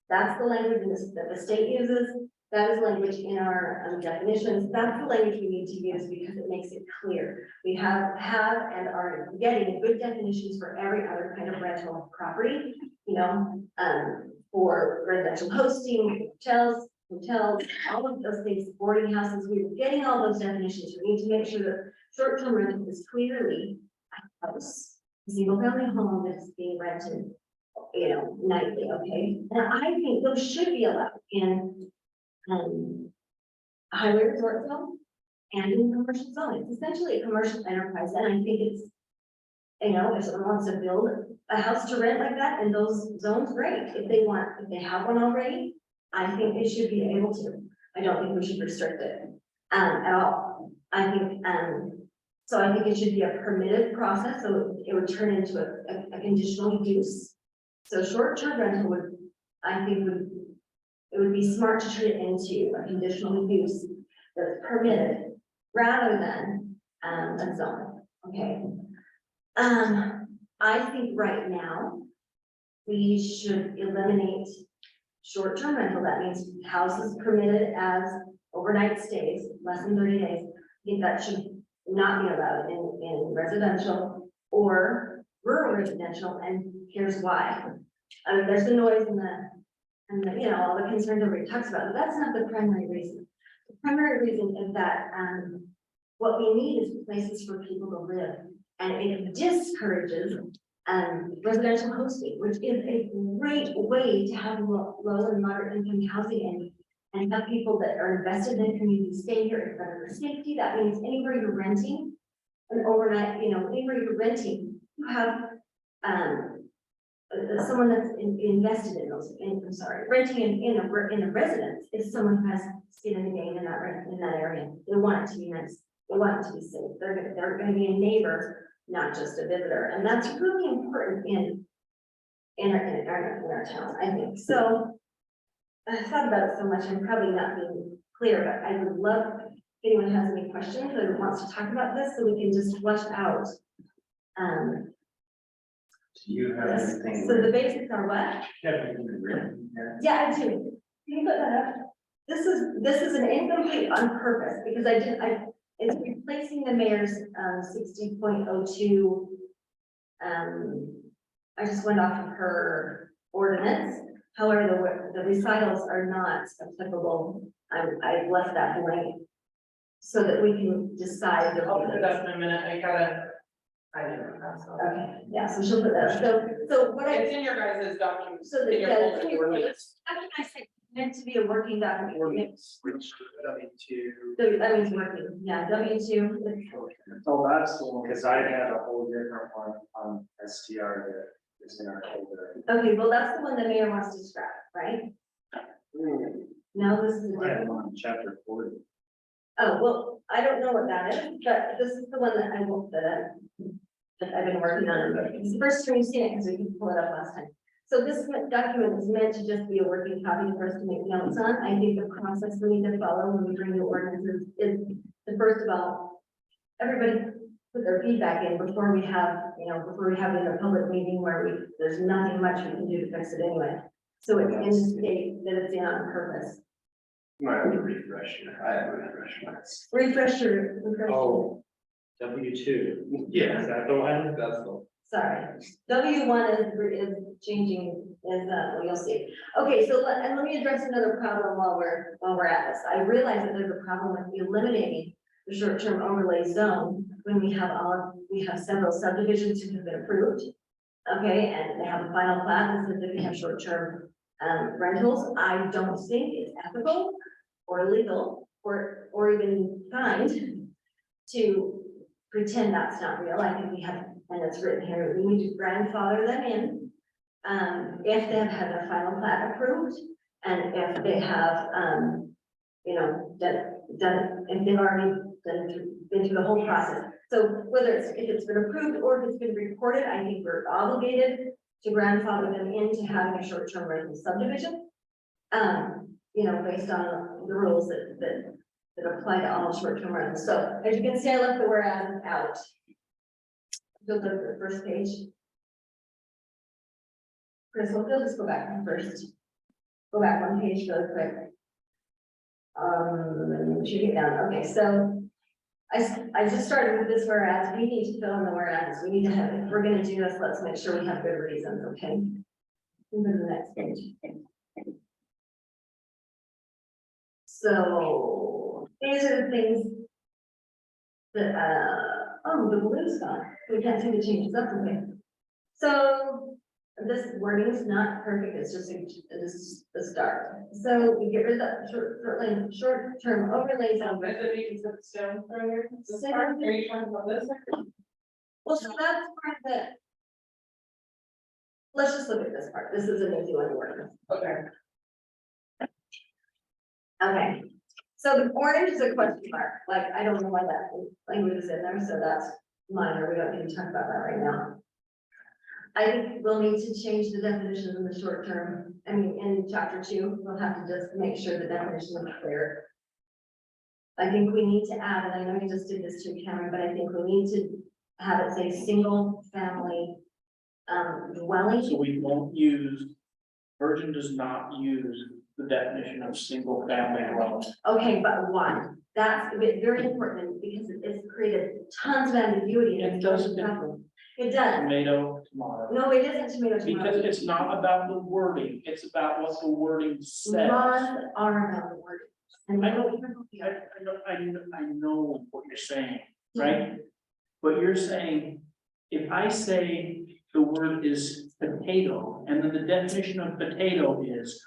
that's the language that the state uses, that is language in our definitions, that's the language we need to use because it makes it clear. We have and are getting good definitions for every other kind of rental property, for residential hosting, hotels, all of those things, boarding houses, we were getting all those definitions. We need to make sure that short-term rental is clearly a house. Single family home that's being rented, nightly, okay? And I think those should be allowed in highway resort zone and in commercial zone. It's essentially a commercial enterprise, and I think it's, if someone wants to build a house to rent like that in those zones, great. If they have one already, I think they should be able to. I don't think we should restrict it at all. I think so I think it should be a permitted process, so it would turn into a conditional use. So short-term rental it would be smart to turn it into a conditional use that's permitted rather than a zone, okay? I think right now we should eliminate short-term rental. That means houses permitted as overnight stays, less than 30 days. I think that should not be allowed in residential or rural residential, and here's why. I mean, there's the noise and all the concerns everybody talks about, but that's not the primary reason. The primary reason is that what we need is places for people to live, and it discourages residential hosting, which is a great way to have low and moderate income housing and have people that are invested in the community stay here. It's better for safety. That means anywhere you're renting an overnight, anywhere you're renting, you have someone that's invested in those. Renting in a residence is someone who has skin in the game in that area. They want it to be nice. They want it to be safe. They're going to be a neighbor, not just a visitor, and that's really important in our town, I think. So I thought about it so much, I'm probably not being clear, but I would love if anyone has any questions or wants to talk about this, so we can just flush out. Do you have This. anything? So the basics are what? Everything written here? Yeah, I do. Can you put that up? This is an incomplete on purpose, because it's replacing the mayor's 60.02 I just went off of her ordinance. However, the recitals are not applicable. I've left that blank so that we can decide. I'll put that in a minute, I gotta. I don't know. Okay, yeah, so she'll put that, so what It's I, in your guys' documents. so that, in your yeah, folder. it's in your ordinance. I mean, I said, meant to be a working document. Ordinance, which, W2. That means working, yeah, W2. Oh, that's the one, because I had a whole different one on STR that is in our folder. Okay, well, that's the one the mayor wants to scrap, right? No, this is a I have different. one on chapter 40. Oh, well, I don't know what that is, but this is the one that I will, that I've been working on. It's the first time you've seen it, because we can pull it up last time. So this document is meant to just be a working copy for us to make notes on. I think the process we need to follow when we bring the ordinances is the first of all, everybody put their feedback in before we have, before we have it in a public meeting where there's nothing much we can do to fix it anyway. So it's in the state that it's in on purpose. Might have to refresh your, I have to refresh mine. Refresh your. Oh, W2. Yeah. Is that the one? That's the. Sorry, W1 is changing, well, you'll see. Okay, so let me address another problem while we're at this. I realize that there's a problem with eliminating the short-term overlay zone when we have several subdivisions who have been approved. Okay, and they have a final plat that says that we have short-term rentals. I don't think it's ethical or legal or even kind to pretend that's not real. I think we have, and it's written here, we need to grandfather them in. If they have had their final plat approved, and if they have, if they've already been through the whole process. So whether if it's been approved or if it's been reported, I think we're obligated to grandfather them into having a short-term rental subdivision. Based on the rules that apply to all short-term rentals. So as you can see, I left the whereas out. Go to the first page. Chris, we'll just go back one first. Go back one page really quick. Should get down. Okay, so I just started with this whereas. We need to fill in the whereas. We need to have, if we're gonna do this, let's make sure we have good reasons, okay? Move to the next page. So these are the things that, the balloon's gone. We can't seem to change this up, okay? So this wording is not perfect, it's just the start. So we get rid of that short-term overlays on. Is it because it's down further? This part, are you talking about this? Well, so that's part that. Let's just look at this part. This is an easy one to work with. Okay. Okay, so the orange is a question mark, like, I don't know why that language is in there, so that's minor, we don't need to talk about that right now. I think we'll need to change the definition in the short term, in chapter 2, we'll have to just make sure the definition is clear. I think we need to add, and I know you just did this too, Cameron, but I think we need to have it say single family dwelling. So we won't use, Virgin does not use the definition of single family dwelling. Okay, but why? That's very important because it's created tons of ambiguity. It doesn't. It does. Tomato, tomato. No, it isn't tomato. Because it's not about the wording, it's about what the wording says. Laws are about the word. And I know what you're saying, right? But you're saying, if I say the word is potato, and then the definition of potato is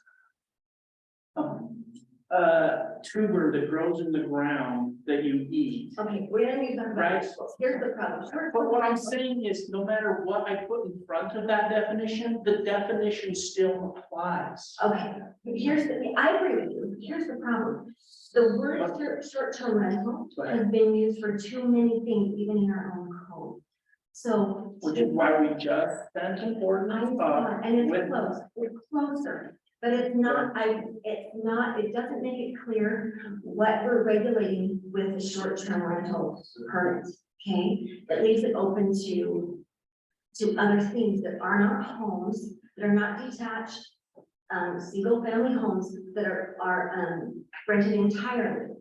tuber that grows in the ground that you eat. Okay, we're gonna talk about Right. vegetables. Here's the problem. But what I'm saying is, no matter what I put in front of that definition, the definition still applies. Okay, I agree with you. Here's the problem. The word short-term rental has been used for too many things, even in our own code. So. Which is why we just sent an ordinance up And it's with, close, it's closer, but it's not, it doesn't make it clear what we're regulating with the short-term rental permit, okay? It leaves it open to other things that are not homes, that are not detached, single-family homes that are rented entirely.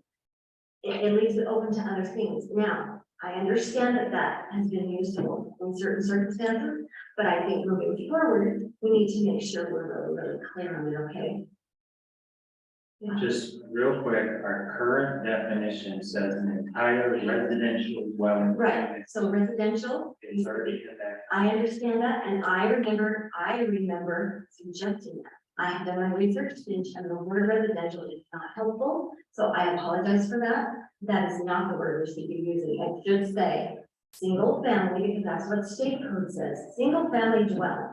It leaves it open to other things. Now, I understand that that has been useful in certain circumstances, but I think moving forward, we need to make sure we're really, really clear on it, okay? Yeah. Just real quick, our current definition says an entire residential dwelling. Right, so residential, It's already in there. I understand that, and I remember suggesting that. I have done my research, and the word residential is not helpful, so I apologize for that. That is not the word we should be using. It should say single family, because that's what state code says, single family dwelling,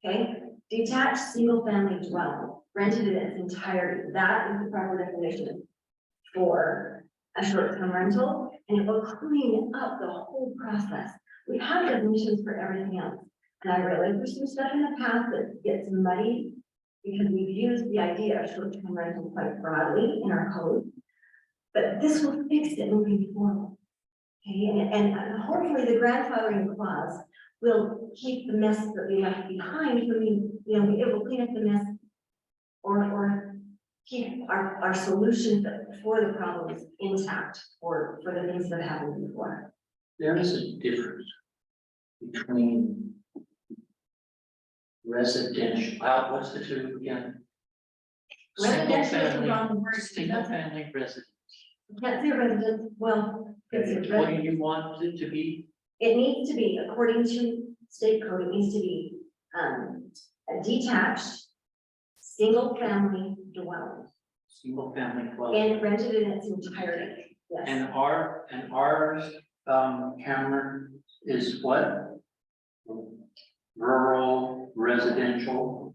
okay? Detached, single family dwelling, rented in its entirety, that is the proper definition for a short-term rental, and it will clean up the whole process. We have definitions for everything else, and I realize there's some stuff in the past that gets muddy because we've used the idea of short-term rental quite broadly in our code. But this will fix it moving forward. Okay, and hopefully the grandfathering clause will keep the mess that we left behind from being, it will clean up the mess or keep our solution for the problems intact for the things that happened before. There is a difference between residential, what's the term again? Residential is the Single-family- wrong word. Single-family residence. Can't say resident, well, it's a What do resident. you want it to be? It needs to be, according to state code, it needs to be, a detached, single-family dwelling, Single-family dwelling. and rented in its entirety, yes. And ours, Cameron, is what? Rural, residential.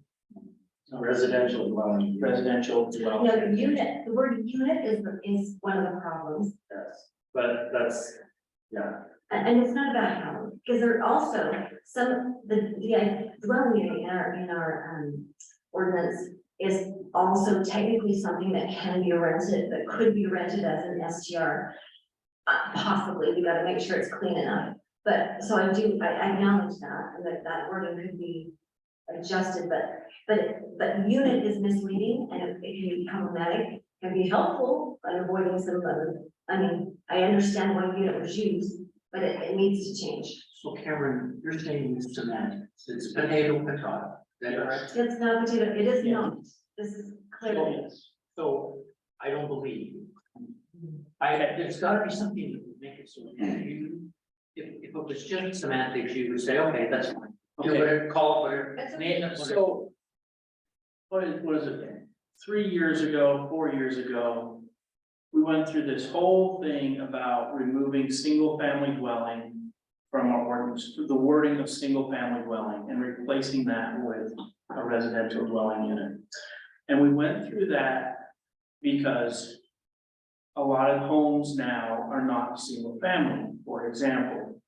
Residential dwelling. Residential No, development. the unit, the word unit is one of the problems, Yes, but that's, yeah, and it's not a bad problem, because there are also the dwelling unit in our ordinance is also technically something that can be rented, that could be rented as an STR. Possibly, we gotta make sure it's clean enough, but, so I acknowledge that, and that wording could be adjusted, but unit is misleading, and it can be problematic, can be helpful by avoiding some of the, I understand why unit was used, but it needs to change. So Cameron, you're saying it's semantics, it's potato. Is that correct? It's not potato, it is not, this is clearly. So I don't believe you. There's gotta be something that would make it so if it was just semantics, you would say, okay, that's fine. Do Okay. whatever, call it whatever. That's okay. name it whatever. So. What is it, 3 years ago, 4 years ago? We went through this whole thing about removing single-family dwelling from our ordinance, the wording of single-family dwelling and replacing that with a residential dwelling unit. And we went through that because a lot of homes now are not single-family. For example,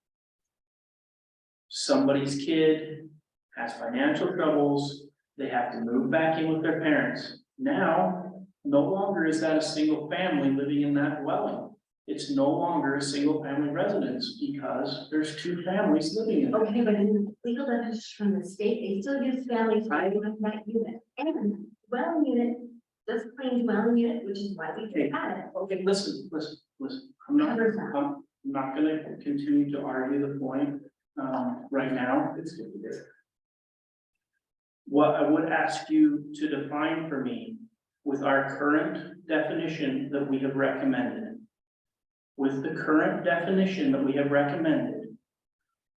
somebody's kid has financial troubles, they have to move back in with their parents. Now, no longer is that a single family living in that dwelling. It's no longer a single family residence because there's two families living in it. Okay, but in the legal definition from the state, they still use family time with that unit, and dwelling unit, just plain dwelling unit, which is why we had it. Okay, listen. Covers that. I'm not gonna continue to argue the point, right now. What I would ask you to define for me with our current definition that we have recommended. With the current definition that we have recommended,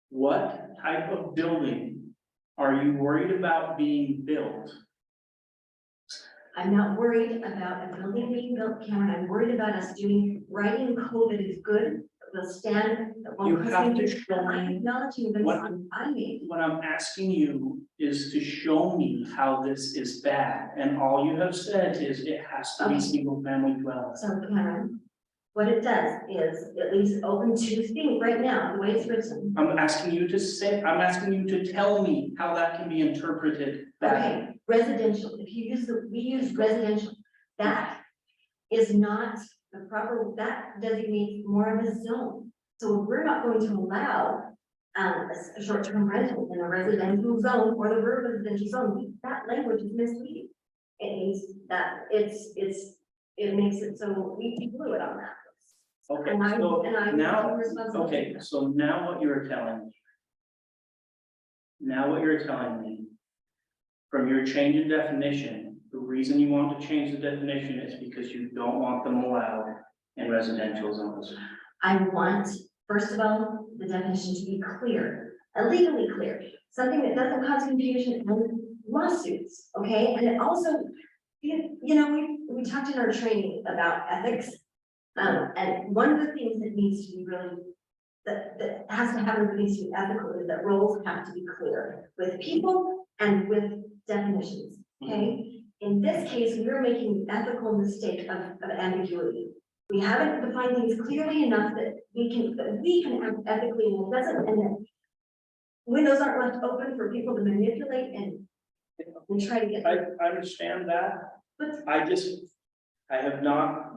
what type of building are you worried about being built? I'm not worried about a building being built, Cameron, I'm worried about us writing code that is good, that will stand. that will- You have to show I'm me acknowledging the what- mistake I made. What I'm asking you is to show me how this is bad, and all you have said is it has to be Okay. single family dwelling. So Cameron, what it does is at least open two things right now, the way it's written. I'm asking you to tell me how that can be interpreted badly. Okay, residential, if you use we use residential, that is not the proper, that designates more of a zone. So we're not going to allow a short-term rental in a residential zone or the rural residential zone, that language is misleading. It means that it makes it so we blew it on that. Okay, And I, so and I. now, take responsibility okay, for that. so now what you're telling me. Now what you're telling me. From your change in definition, the reason you want to change the definition is because you don't want them allowed in residential zones. I want, first of all, the definition to be clear, legally clear, something that doesn't cause confusion and lawsuits, okay? And it also, you know, we talked in our training about ethics. And one of the things that needs to be really, that has to happen, that needs to be ethical, is that roles have to be clear with people and with definitions, okay? In this case, we're making the ethical mistake of ambiguity. We haven't defined things clearly enough that we can act ethically, and it doesn't, and that windows aren't left open for people to manipulate and try to get. I understand that, But I have not,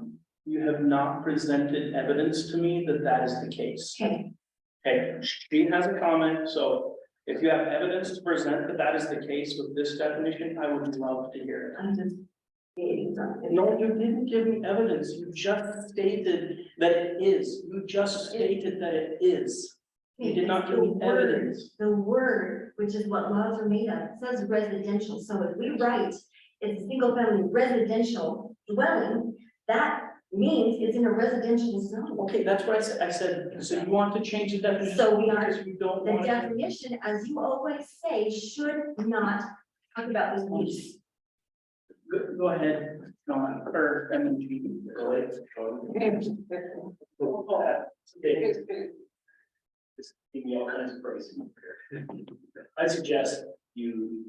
you have not presented evidence to me that that is the case. okay, Okay, she has a comment, so if you have evidence to present that that is the case with this definition, I would love to hear I'm just stating something. it. No, you didn't give me evidence, you just stated that it is, you just stated that it is. You did not give me evidence. The word, which is what laws are made of, says residential, so if we write it's a single family residential dwelling, that means it's in a residential zone. Okay, that's what I said, so you want to change the definition. So we are- Because you don't The want. definition, as you always say, should not talk about the use. Go ahead, John, or M&G. Go ahead. Just give me all kinds of praise. I suggest you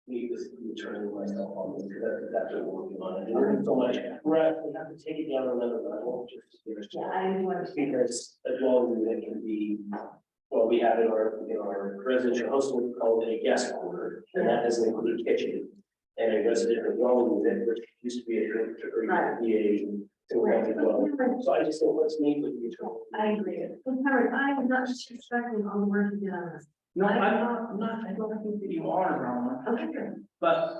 meet with the attorney and myself on this, because that's what we're working on. And there's so much, right, we have to take it down another level, just to Yeah, I understand. because a dwelling unit can be, well, we have in our residential hostel, we call it a guest quarter, and that doesn't include a kitchen. And a residential dwelling unit, which used to be a, or be a single family dwelling. So I just think let's meet with the attorney. I agree. Howard, I am not disrespecting all the work you did on this. No, I'm not, I don't think that you are, Roma, Okay, good. but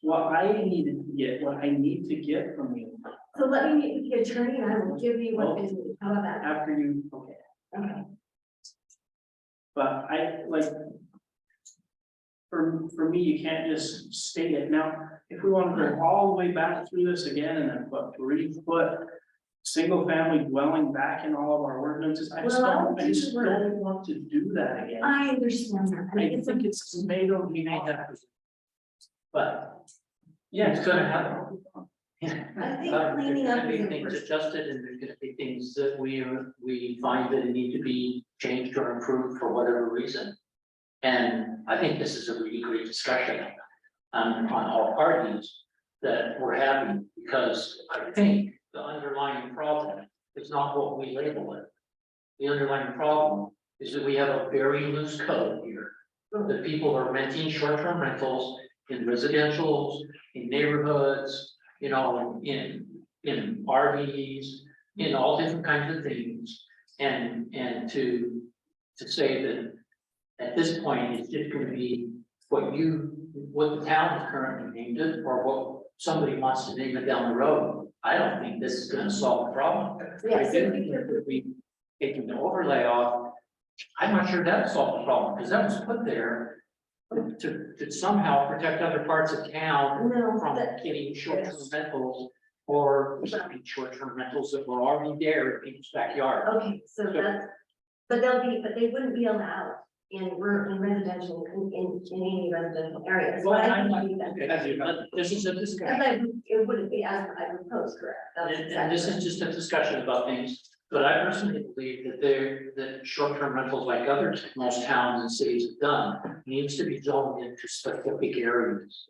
what I needed to get, what I need to get from you So let me meet with the attorney and I will give you what is needed. How about that? after you, okay, Okay. but I like. For me, you can't just state it. Now, if we want to go all the way back through this again and then put single family dwelling back in all of our ordinances, I just Well, don't, I just don't want to do that again. I understand that. I It's a- think it's made over, we made that. But Yeah, it's gonna happen. I think There's cleaning up gonna is be the things first. adjusted and there's gonna be things that we find that need to be changed or improved for whatever reason. And I think this is a really great discussion on all parties that we're having, because I think the underlying problem is not what we label it. The underlying problem is that we have a very loose code here. That people are renting short-term rentals in residentials, in neighborhoods, you know, in RVs, in all different kinds of things. And to say that at this point, it's just gonna be what the town has currently named it, or what somebody wants to name it down the road. I don't think this is gonna solve the problem. I Yes, do think that we taking the overlay off, I'm not sure that solved the problem, because that was put there to somehow protect other parts of town no, from that, getting short-term rentals, or short-term rentals that were already there in people's backyard. okay, so that's, but they wouldn't be allowed in residential, in any residential areas. Well, But I I'm think not, that- okay, but this is a discussion. It wouldn't be as I proposed, correct? That's And this exactly is just a discussion about things, but I personally believe that short-term rentals, like other, most towns and cities have done, needs to be zoned into specific areas.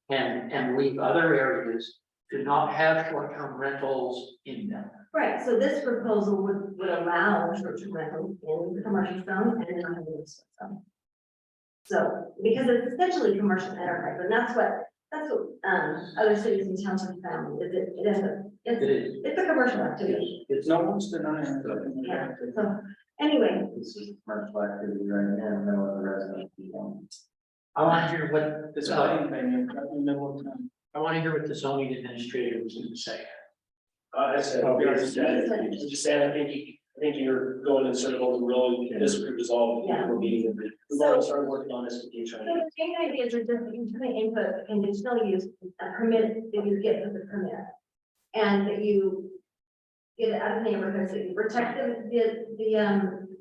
And leave other areas to not have short-term rentals in them. right. So this proposal would allow short-term rentals in the commercial zone and in the residential zone. So, because it's essentially commercial enterprise, and that's what other cities and towns have found, is It is, it's a commercial activity. No one's denying Yeah, it. so, anyway, This is commercial activity right now, no other residential. I want to hear what, This lighting thing, you're right in the middle of town. I want to hear what the zoning administrator was going to say. I said, Oh, I'm we just saying, I think you're going in circles and really this could resolve Yeah. the meeting. We've already started working on this with you So trying. the main ideas are just including input conditional use, a permit that you get with the permit. And that you get it out of neighborhoods, that you protect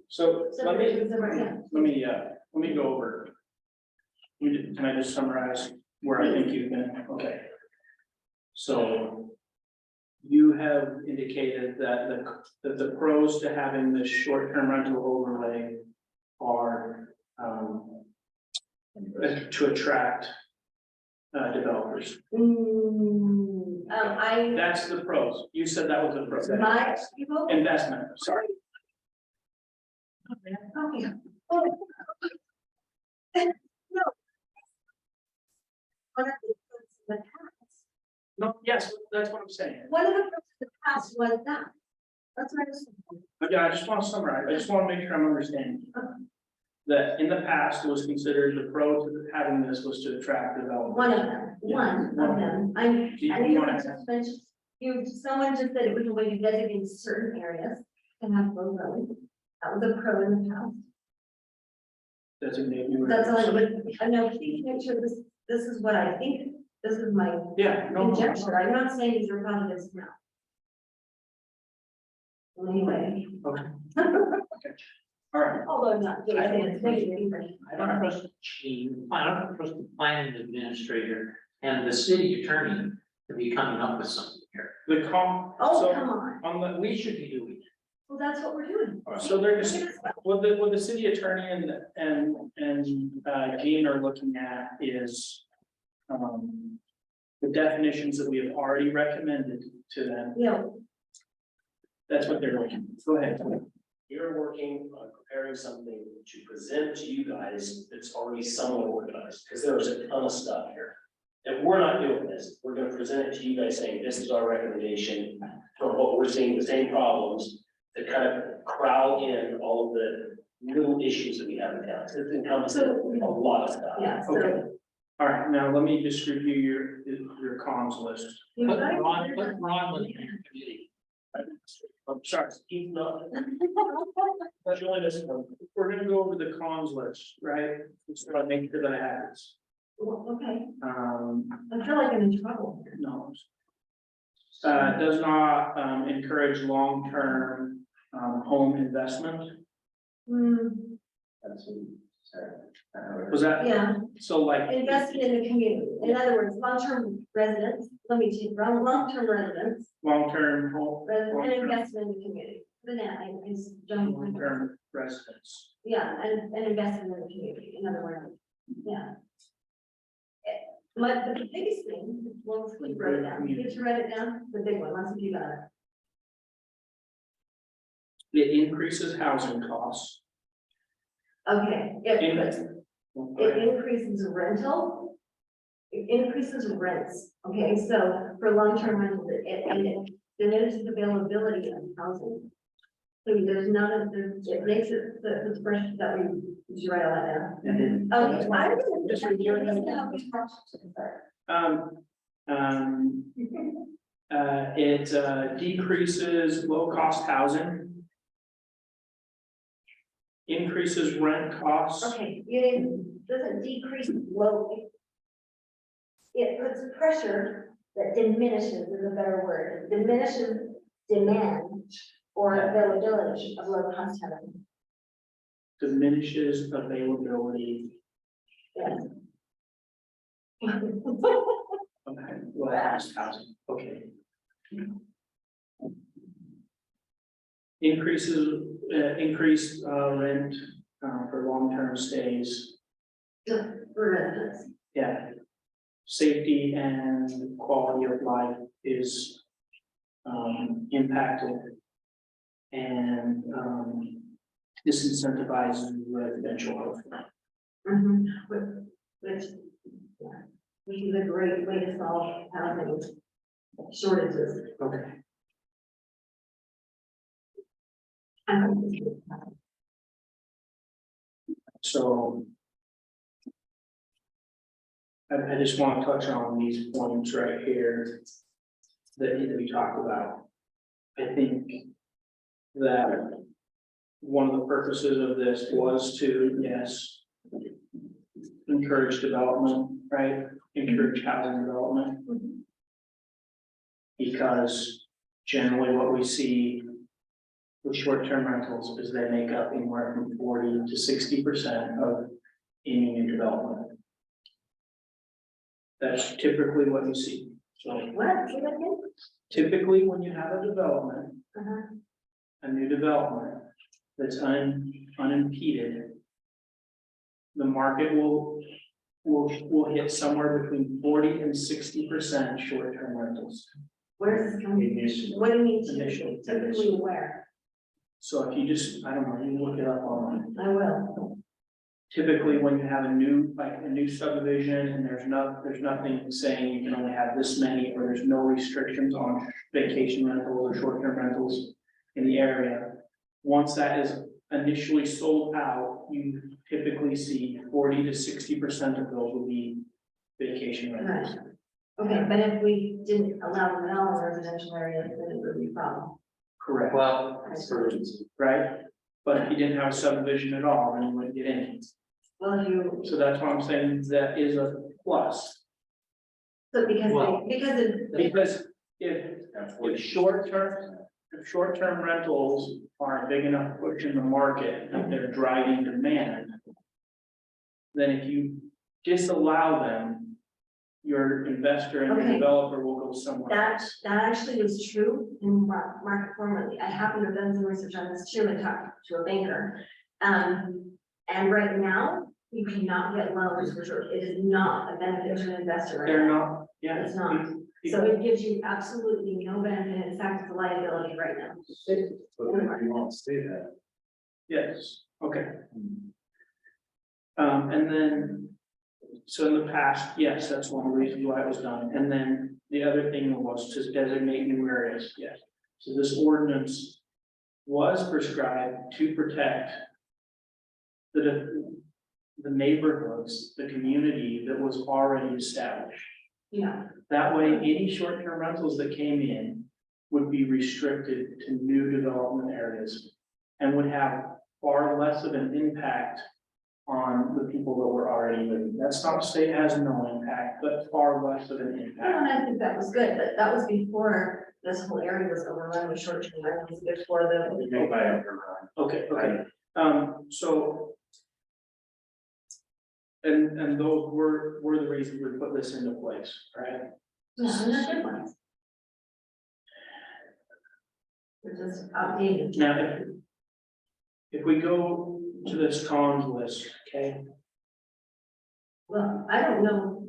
So let me, subdivisions of our town. let me go over. Can I just summarize where I think you've been? Okay. So you have indicated that the pros to having this short-term rental overlay are to attract developers. That's the pros. You said that was the pros. My people. Investment, sorry. Okay. Oh. No. One of the pros in the past. No, yes, that's what I'm saying. One of the pros in the past was that. That's what I was saying. But yeah, I just want to summarize. I just want to make sure I'm understanding. That in the past, it was considered the pro to having this was to attract developers. One of them, one of them. I You want to, just mentioned, someone just said it was a way to designate certain areas and have low growing. That was a pro in the past. designate new That's all I areas. would, I know, please make sure this is what I think, this is my Yeah, no, conjecture. I'm not saying these are positives now. Anyway. okay. All right. Although I'm not doing it, I don't trust the chief, I don't trust the planning administrator and the city attorney to be coming up with something here. The Oh, so come on. on the, We should be doing it. Well, that's what we're doing. so there's, what the city attorney and Dean are looking at is the definitions that we have already recommended to them. You know, That's what they're looking. Go ahead. You're working on preparing something to present to you guys that's already somewhat organized, because there's a ton of stuff here. And we're not doing this, we're gonna present it to you guys saying, this is our recommendation for what we're seeing, the same problems. That kind of crowd in all of the little issues that we have in town. It encompasses a lot of stuff. yeah, Okay. so. All right, now let me just review your cons list. you Put guys- Ron with the committee. I'm sorry, he's not. Join us. We're gonna go over the cons list, right? Just to make sure that I have this. Okay, Um, I feel like I'm in trouble. no. Does not encourage long-term home investment. Hmm, Was that, yeah, so like, invested in the community. In other words, long-term residents, let me change, long-term residents, long-term home, and investment in the community. The net is jumping. long-term residents? Yeah, and investment in the community, in other words, yeah. But the biggest thing, well, we wrote it down, did you write it down? The big one, let's see about it. It increases housing costs. Okay, it increases rental. It increases rents, okay, so for long-term rental, it diminishes availability of housing. So there's none of, it makes it, the expression that we, did you write all that down? Okay, I don't. Just reviewing them. It decreases low-cost housing. Increases rent costs. Okay, it doesn't decrease low. It puts pressure that diminishes, is a better word, diminishes demand or availability of low cost housing. Diminishes availability Yes. of low-cost housing, okay. Increased rent for long-term stays, For residents. yeah. Safety and quality of life is impacted. And disincentivizes residential housing. Mhm, which, yeah, which is a great way to solve housing shortages. Okay. So. I just want to touch on these points right here. That need to be talked about. I think that one of the purposes of this was to, yes, encourage development, right? Encourage housing development. Because generally what we see with short-term rentals is they make up anywhere from 40 to 60% of any new development. That's typically what you see. So What? Say that again? typically, when you have a development, Uh-huh. a new development that's unimpeded, the market will hit somewhere between 40 and 60% short-term rentals. Where is this coming? Initially. What do you mean Initial. typically where? So if you just, I don't know, you look it up online. I will. Typically, when you have a new subdivision and there's nothing saying you can only have this many, or there's no restrictions on vacation rentals or short-term rentals in the area. Once that is initially sold out, you typically see 40 to 60% of those will be vacation rentals. Right. Okay, but if we didn't allow them in all residential areas, then it would be a problem. Correct, Well, right? But if you didn't have a subdivision at all, then you wouldn't get in. Well, if you, So that's why I'm saying that is a plus. so because Well- Because if short-term rentals are big enough push in the market, if they're driving demand. Then if you disallow them, your investor and your Okay. developer will go somewhere that, else. that actually is true in market formerly. I happen to have done some research on this too and talked to a banker. And right now, you cannot get loans for short, it is not a benefit to an investor right They're now. not, yeah. It's not. So it gives you absolutely no benefit, in fact, it's a liability right now. you won't say that. Yes, okay. And then, so in the past, yes, that's one of the reasons why it was done. And then the other thing was to designate new areas, yes. So this ordinance was prescribed to protect the neighborhoods, the community that was already established. Yeah, That way, any short-term rentals that came in would be restricted to new development areas and would have far less of an impact on the people that were already living. That's not to say it has no impact, but far less of an impact. and I think that was good, but that was before this whole area was overrun with short-term rentals, before the. Okay, so. And those were the reasons we put this into place, right? Yeah, and that's good ones. It's just outdated. Now, if we go to this cons list, okay, Well, I don't know.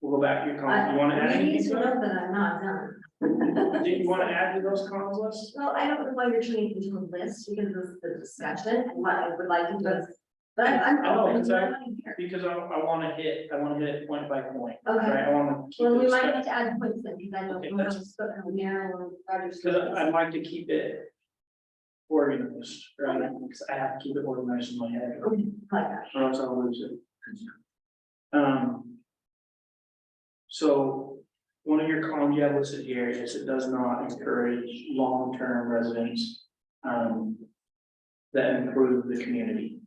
we'll go back to your cons. You wanna add You need anything to to that? know that I'm not done. Do you wanna add to those cons lists? Well, I don't know why you're turning it into a list, because this is the discussion, and what I would like to do is, but I'm. Oh, open, exactly. I'm here. Because I wanna hit it point by point, Okay, right? I wanna keep well, we it, might have to add points then, because I Okay, don't know how that's- to put narrow or Roger's. because I'd like to keep it organized, right? Because I have to keep it organized in my head, or Okay, like that. else I'll lose it. So one of your cons you have listed here is it does not encourage long-term residents that improve the community.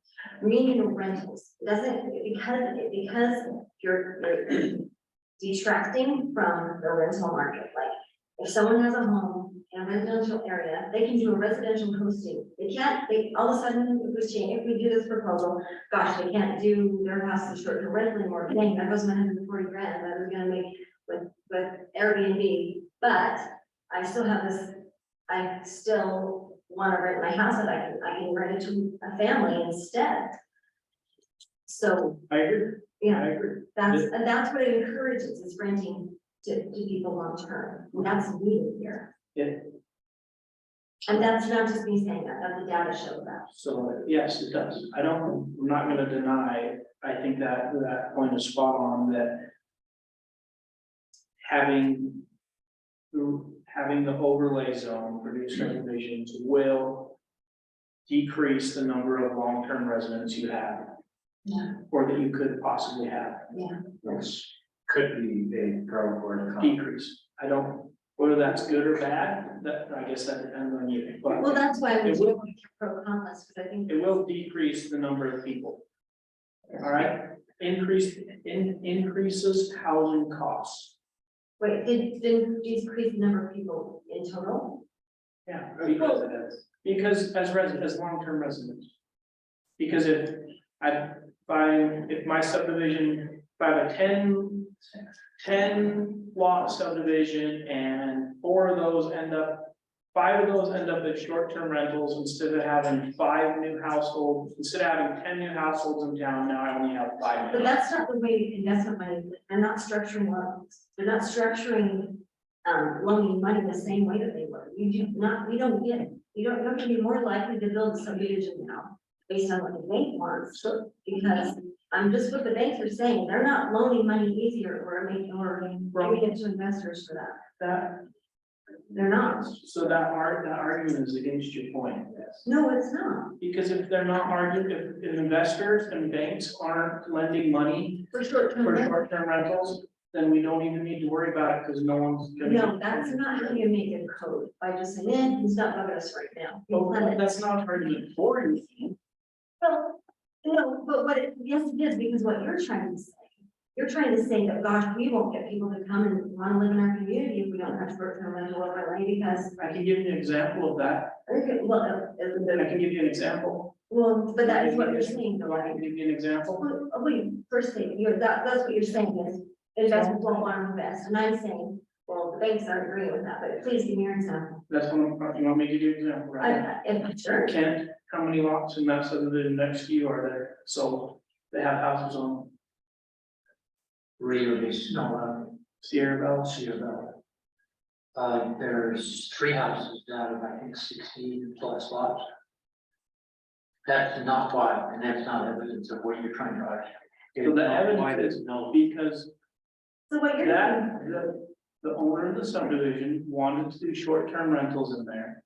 Meaning of rentals, doesn't, because you're detracting from the rental market, like, if someone has a home in a residential area, they can do a residential hosting. They all of a sudden, if we do this proposal, gosh, they can't do their house in short-term rental anymore, dang, that goes 140 grand, that was gonna make with Airbnb, but I still have this, I still wanna rent my house, and I can rent it to a family instead. So, I agree, yeah. I agree. That's what it encourages, is renting to people long term, and that's needed here. Yeah. And that's not just me saying that, that's the data show that. So, yes, it does. I'm not gonna deny, I think that point is spot on, that having the overlay zone for new subdivisions will decrease the number of long-term residents you have. Yeah. Or that you could possibly have. Yeah. Yes, Could be a pro or a con. decrease. I don't, what Whether that's good or bad, that, I guess that depends on you, Well, but that's why I'm It will- pro compass, because I think. it will decrease the number of people. All right, increases housing costs. Wait, didn't decrease the number of people in total? Yeah, because as residents, as long-term residents. Because if my subdivision, if I have a 10 lot subdivision and 5 of those end up as short-term rentals, instead of having 5 new households, instead of having 10 new households in town, now I only have 5. But that's not the way investment money, they're not structuring loans, they're not structuring, loaning money the same way that they were. You don't have to be more likely to build a subdivision now, based on what the bank wants, because just what the banks are saying, they're not loaning money easier or giving it to investors for that. They're not. So that argument is against your point. No, it's not. Because if they're not arguing, if investors and banks aren't lending money For short-term for rentals. short-term rentals, then we don't even need to worry about it because no one's. gonna- No, that's not how you make a code, by just saying, he's not bugging us right now. Oh, that's not an argument for you. Well, no, but yes, it is, because what you're trying to say, you're trying to say that, gosh, we won't get people to come and want to live in our community if we don't have short-term rental overlay, because, I can give you an example of that. okay, well, I can give you an example. but that is what you're saying, though, I right? can give you an example. Wait, first thing, that's what you're saying is, investors don't want to invest, and I'm saying, well, the banks aren't agreeing with that, but please give me your example. That's what you want me to give you an example, right? Sure. Kent, how many lots in that subdivision next to you are there? So they have houses on Really, Sierra Bell. there's 3 houses out of, I think, 16 plus lots. That's not why, and that's not evidence of what you're trying to argue. So the Why evidence there's is no, because So what you're that, doing, the owner of the subdivision wanted to do short-term rentals in there.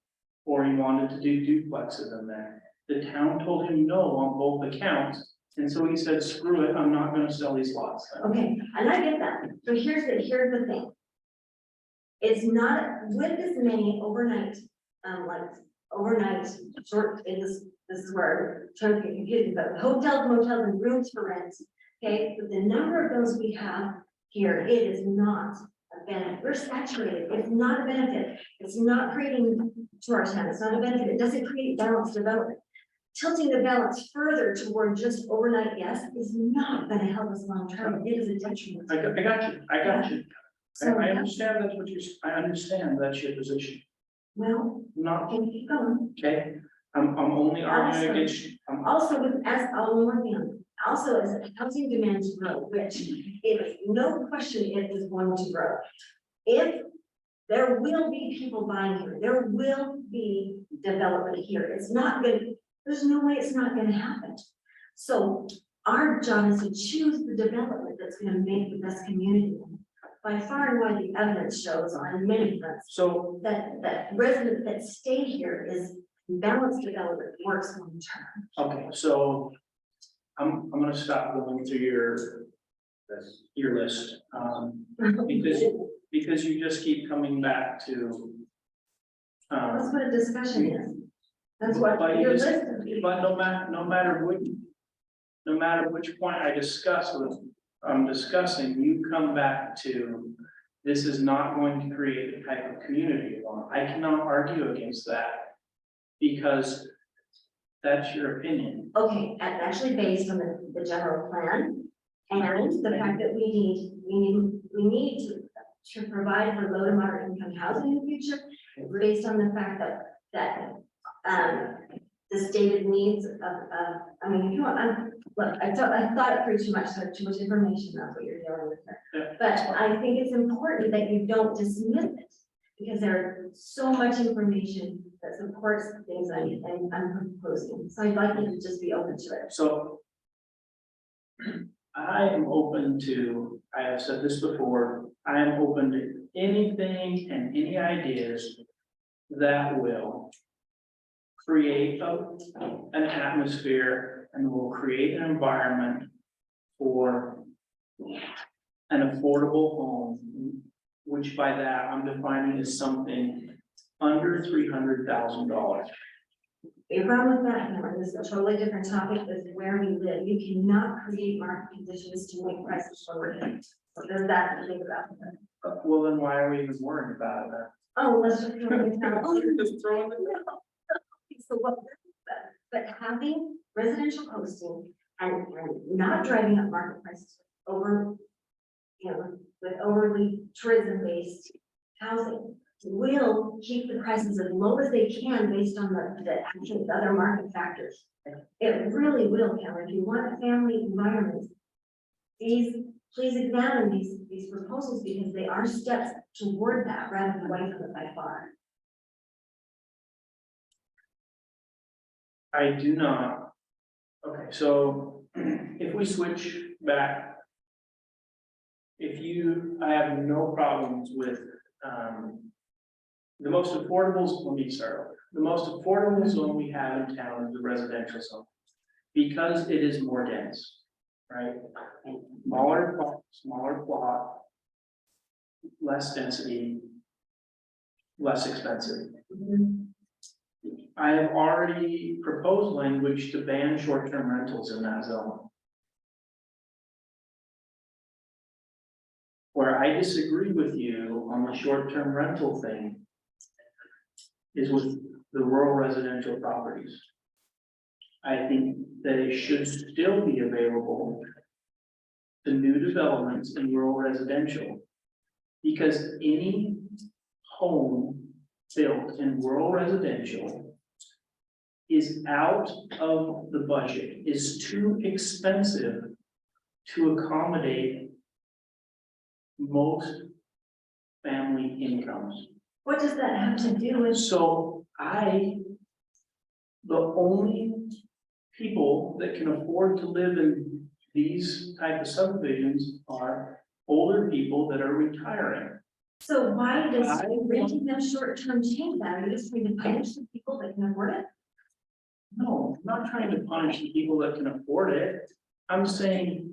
Or he wanted to do duplexes in there. The town told him no on both accounts, and so he said, screw it, I'm not gonna sell these lots. okay, and I get that, so here's the thing. It's not, with this many overnight, short, this is where I'm trying to get confused, but hotels, motels, and rooms for rent. Okay, but the number of those we have here, it is not a benefit, we're saturated, it's not a benefit, it's not creating tourist town, it's not a benefit, it doesn't create balanced development. Tilting the balance further toward just overnight guests is not gonna help us long term, it is a detriment. I got you. So, I understand I understand that's your position. well, Not, can you keep going? okay, I'm only arguing against, Also, as housing demands grow, which is no question it is going to grow. If there will be people buying here, there will be development here, it's not gonna, there's no way it's not gonna happen. So our job is to choose the development that's gonna make the best community. By far and wide, the evidence shows on many fronts so, that residents that stay here is balanced development works long term. okay, so. I'm gonna stop going through your list, because you just keep coming back to. That's what a discussion is. That's what But you your just- list of. But no matter which point I'm discussing, you come back to, this is not going to create the type of community you want. I cannot argue against that, because that's your opinion. Okay, and actually based on the general plan and the fact that we need to provide for low to moderate income housing in the future, based on the fact that the stated needs of, I mean, if you want, look, I thought it through too much information, that's what you're dealing with Yeah. here. But I think it's important that you don't dismiss it, because there's so much information that supports things I'm proposing, so I'd like you to just be open to it. So. I am open to, I have said this before, I am open to anything and any ideas that will create an atmosphere and will create an environment for an affordable home which by that I'm defining as something under $300,000. The problem with that, Cameron, this is a totally different topic, is where we live. You cannot create market conditions to make prices lower. So there's that to think about. Well, then why are we even worried about it then? Oh, let's just throw it down. Just throw it in. So what, but having residential hosting and not driving up market prices over, you know, with overly tourism-based housing will keep the prices as low as they can based on the other market factors. It really will, Cameron. If you want a family environment, please examine these proposals because they are steps toward that rather than away from it by far. I do not. Okay, so if we switch back. I have no problems with, the most affordable, let me start over. The most affordable zone we have in town is the residential zone. Because it is more dense, right? Smaller plot. Less density. Less expensive. I have already proposed language to ban short-term rentals in that zone. Where I disagree with you on the short-term rental thing is with the rural residential properties. I think that it should still be available to new developments in rural residential. Because any home built in rural residential is out of the budget, is too expensive to accommodate most family incomes. What does that have to do with? So the only people that can afford to live in these type of subdivisions are older people that are retiring. So why does renting them short-term change that? Are you just trying to punish the people that can afford it? No, I'm not trying to punish the people that can afford it. I'm saying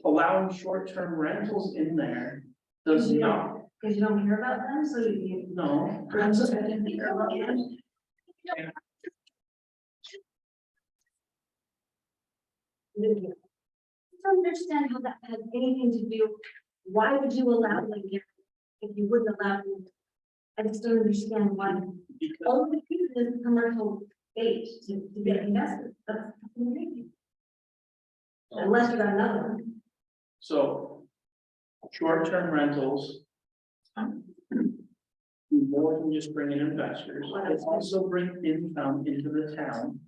allowing short-term rentals in there does not, Because you don't care about them, so you. no. I didn't care about them. I don't understand how that has anything to do. Why would you allow them here if you wouldn't allow them? I just don't understand why. Because Only people is commercial bait to get investment. That's amazing. Unless you got another one. So, short-term rentals. More than just bringing investors, it also brings income into the town.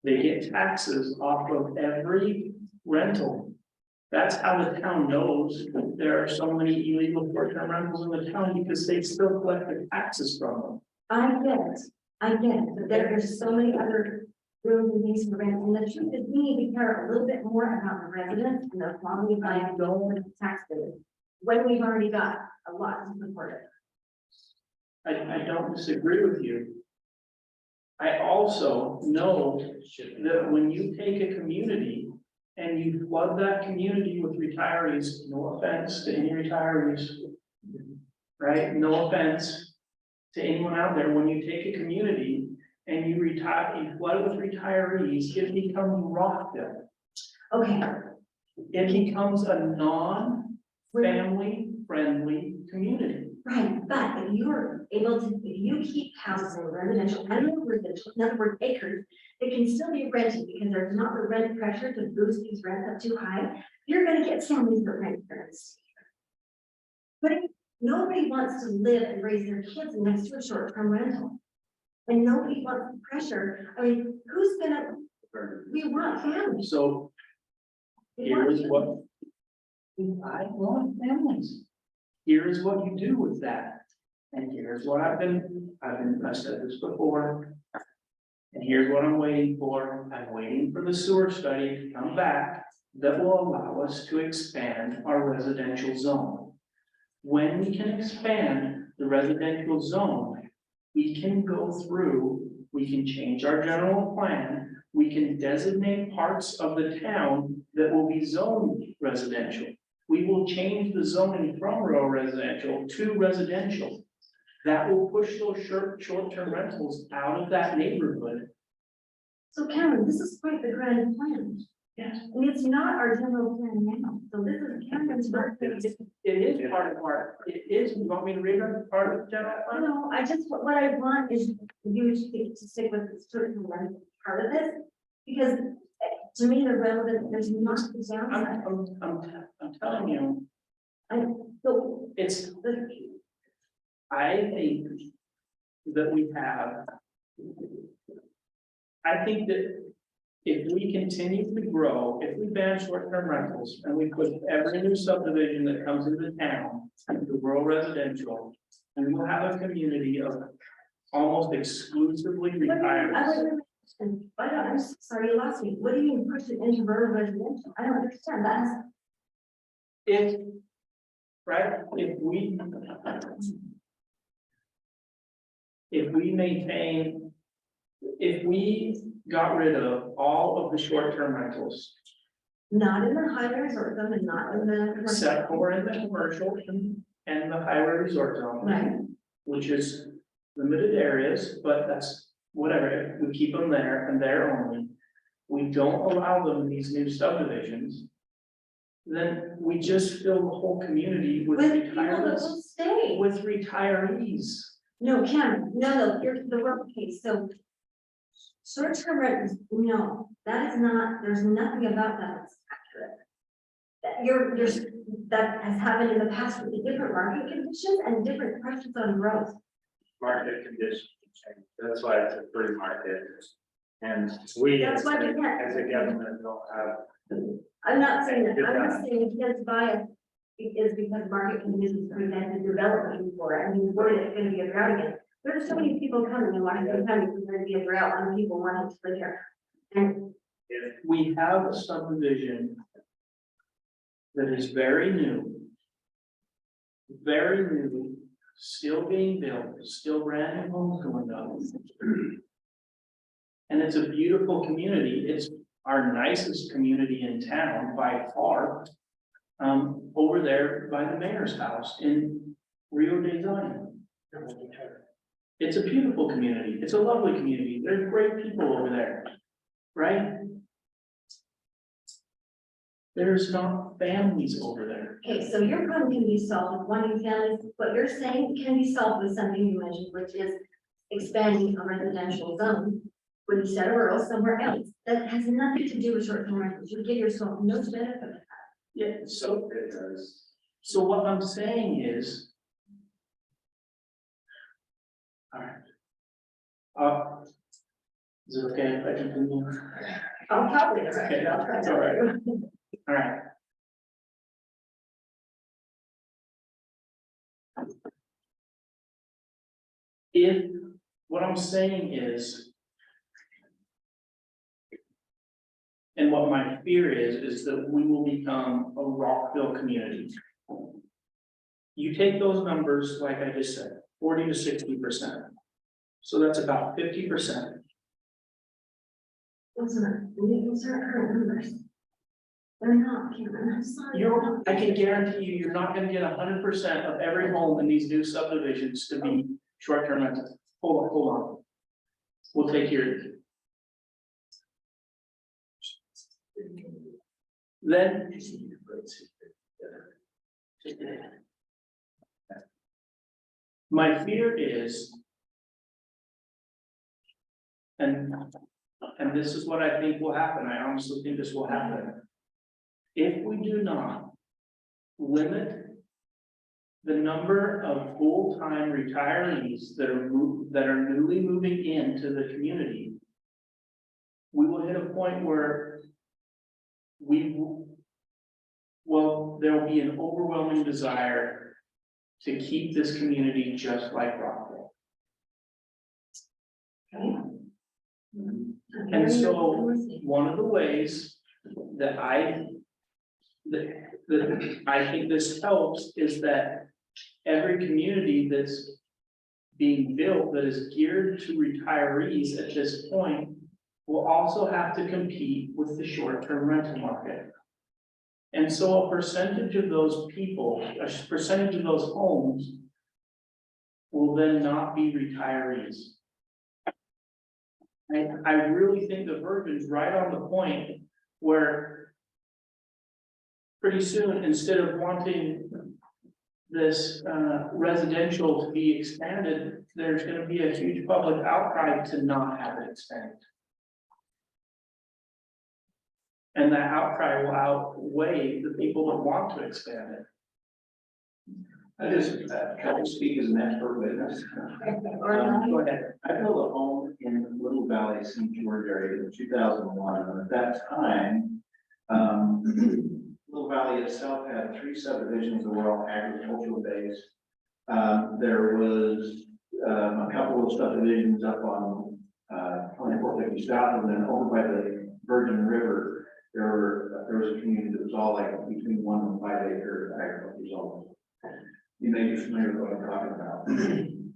They get taxes off of every rental. That's how the town knows there are so many illegal short-term rentals in the town because they still collect the taxes from them. I get it, but there are so many other rooms and things for rent, and the truth is, we need to care a little bit more about the residents and the quality of life, and the tax bill. When we've already got a lot to support it. I don't disagree with you. I also know that when you take a community and you flood that community with retirees, no offense to any retirees. Right, no offense to anyone out there, when you take a community and you flood it with retirees, it becomes Rockville. Okay, It becomes a non-family friendly community. right, but if you're able to, if you keep houses in residential, and residential, in other words, acres, they can still be rented because there's not the rent pressure to boost these rents up too high, you're gonna get families that rent rents. But nobody wants to live and raise their kids next to a short-term rental. And nobody wants the pressure, I mean, who's gonna, we want families. So We here want is what I want families. Here is what you do with that. And here's what I said this before. And here's what I'm waiting for. I'm waiting for the sewer study to come back that will allow us to expand our residential zone. When we can expand the residential zone, we can go through, we can change our general plan, we can designate parts of the town that will be zoned residential. we will change the zoning from rural residential to residential. That will push those short-term rentals out of that neighborhood. So Cameron, this is quite the grand plan. Yes. And it's not our general plan now, so this is Cameron's birthday. It is part of our, it is, you want me to read it, part of the general plan? No, I just, what I want is you to stick with the certain one part of this, because to me, the relevant, there's not the downside. I'm telling you, So, it's, the, I think that we have. I think that if we continue to grow, if we ban short-term rentals and we put every new subdivision that comes into town into rural residential, and we'll have a community of almost exclusively retirees. I don't, I'm sorry, you lost me. What do you mean push it into rural residential? I don't understand that. If, right, if we maintain, if we got rid of all of the short-term rentals, Not in the high resort zone and not in the. except for in the commercial and the highway resort zone. Right. Which is limited areas, but that's whatever, we keep them there and there only. We don't allow them in these new subdivisions. Then we just fill the whole community with With people that retirees, will stay. with retirees. No, Cameron, no, you're the wrong case, so. Short-term rentals, no, that is not, there's nothing about that that's accurate. That you're, that has happened in the past with the different market conditions and different pressures on growth. Market conditions change, that's why it's a free market. And we, That's as why we can't- a government, don't have. I'm not saying that, I'm not saying against bias, is because market conditions prevented development before, I mean, worried it's gonna be a drought again. There's so many people coming in Washington County, there's gonna be a drought on people wanting to live here. And If we have a subdivision that is very new, still being built, still brand new homes going up. And it's a beautiful community. It's our nicest community in town by far. Over there by the mayor's house in Rio de Janeiro. It's a beautiful community. It's a lovely community. There's great people over there, right? There's not families over there. okay, so your problem can be solved with wanting families, what you're saying can be solved with something you mentioned, which is expanding a residential zone. When you set a rural somewhere else, that has nothing to do with short-term rentals, you give yourself no benefit of that. Yeah, so what I'm saying is. All right. Is it okay if I continue? I'll probably, Okay, I'll try that's all right. to. All right. If, what I'm saying is. And what my fear is that we will become a Rockville community. You take those numbers, like I just said, 40 to 60%. So that's about 50%. Those are current numbers. They're not, Cameron, I'm sorry. I can guarantee you're not gonna get 100% of every home in these new subdivisions to be short-term rental. Hold on. We'll take your. Then. My fear is. And this is what I think will happen. I honestly think this will happen. If we do not limit the number of full-time retirees that are newly moving into the community, we will hit a point where there will be an overwhelming desire to keep this community just like Rockville. Okay. And so one of the ways that I think this helps is that every community that's being built that is geared to retirees at this point will also have to compete with the short-term rental market. And so a percentage of those people, a percentage of those homes will then not be retirees. I really think the verbiage right on the point where pretty soon, instead of wanting this residential to be expanded, there's gonna be a huge public outcry to not have it expanded. And that outcry will outweigh the people that want to expand it. I just, can I speak as an expert witness? Go ahead. I built a home in Little Valley, St. George area in 2001, and at that time, Little Valley itself had 3 subdivisions that were all agricultural based. There was a couple of subdivisions up on 2450 South, and then over by the Virgin River, there was a community that was all like between 1 and 5 acre agricultural zones. You may be familiar with what I'm talking about.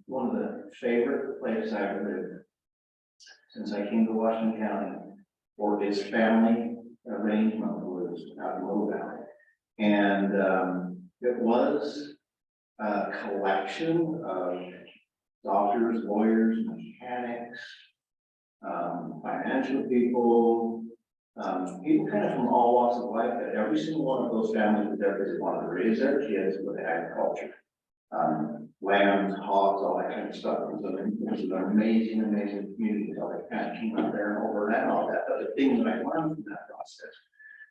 One of the favorite places I've lived since I came to Washington County for its family arrangement was out in Little Valley. And it was a collection of doctors, lawyers, mechanics, financial people, people kind of from all walks of life, that every single one of those families was there because they wanted to raise their kids with agriculture. Lambs, hogs, all that kind of stuff. It was an amazing, amazing community. So I kind of came out there and over and all that. But the thing that I learned from that process,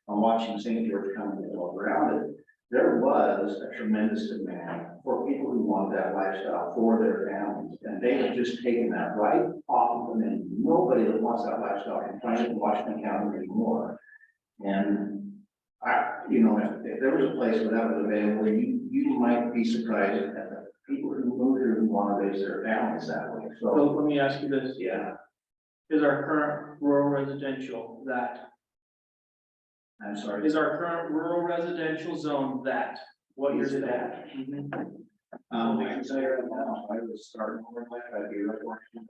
I'm watching St. George come and all around it, there was a tremendous demand for people who want that lifestyle for their families. And they have just taken that right off of them, and nobody that wants that lifestyle can find it in Washington County anymore. And if there was a place where that was available, you might be surprised at the people who move here who want to raise their families that way. So So, let me ask you this, yeah, is our current rural residential that? I'm sorry. Is our current rural residential zone that? What year is it at? I can say right now, if I was starting over life, I'd be right working with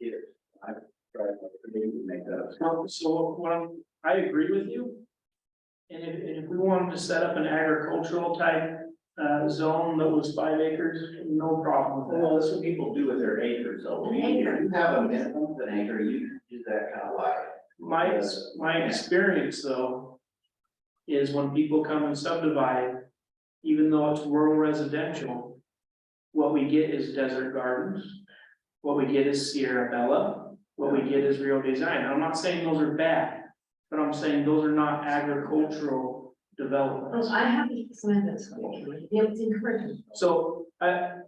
kids. I tried to make that. So I agree with you. And if we wanted to set up an agricultural type zone that was 5 acres, no problem with that. Well, that's what people do with their acres, though. If you have a minimum of an acre, you can do that kind of life. My experience though, is when people come and subdivide, even though it's rural residential, what we get is desert gardens. What we get is Sierra Bella, what we get is Rio Design. I'm not saying those are bad, but I'm saying those are not agricultural developments. Oh, I have some evidence. It's encouraging. So I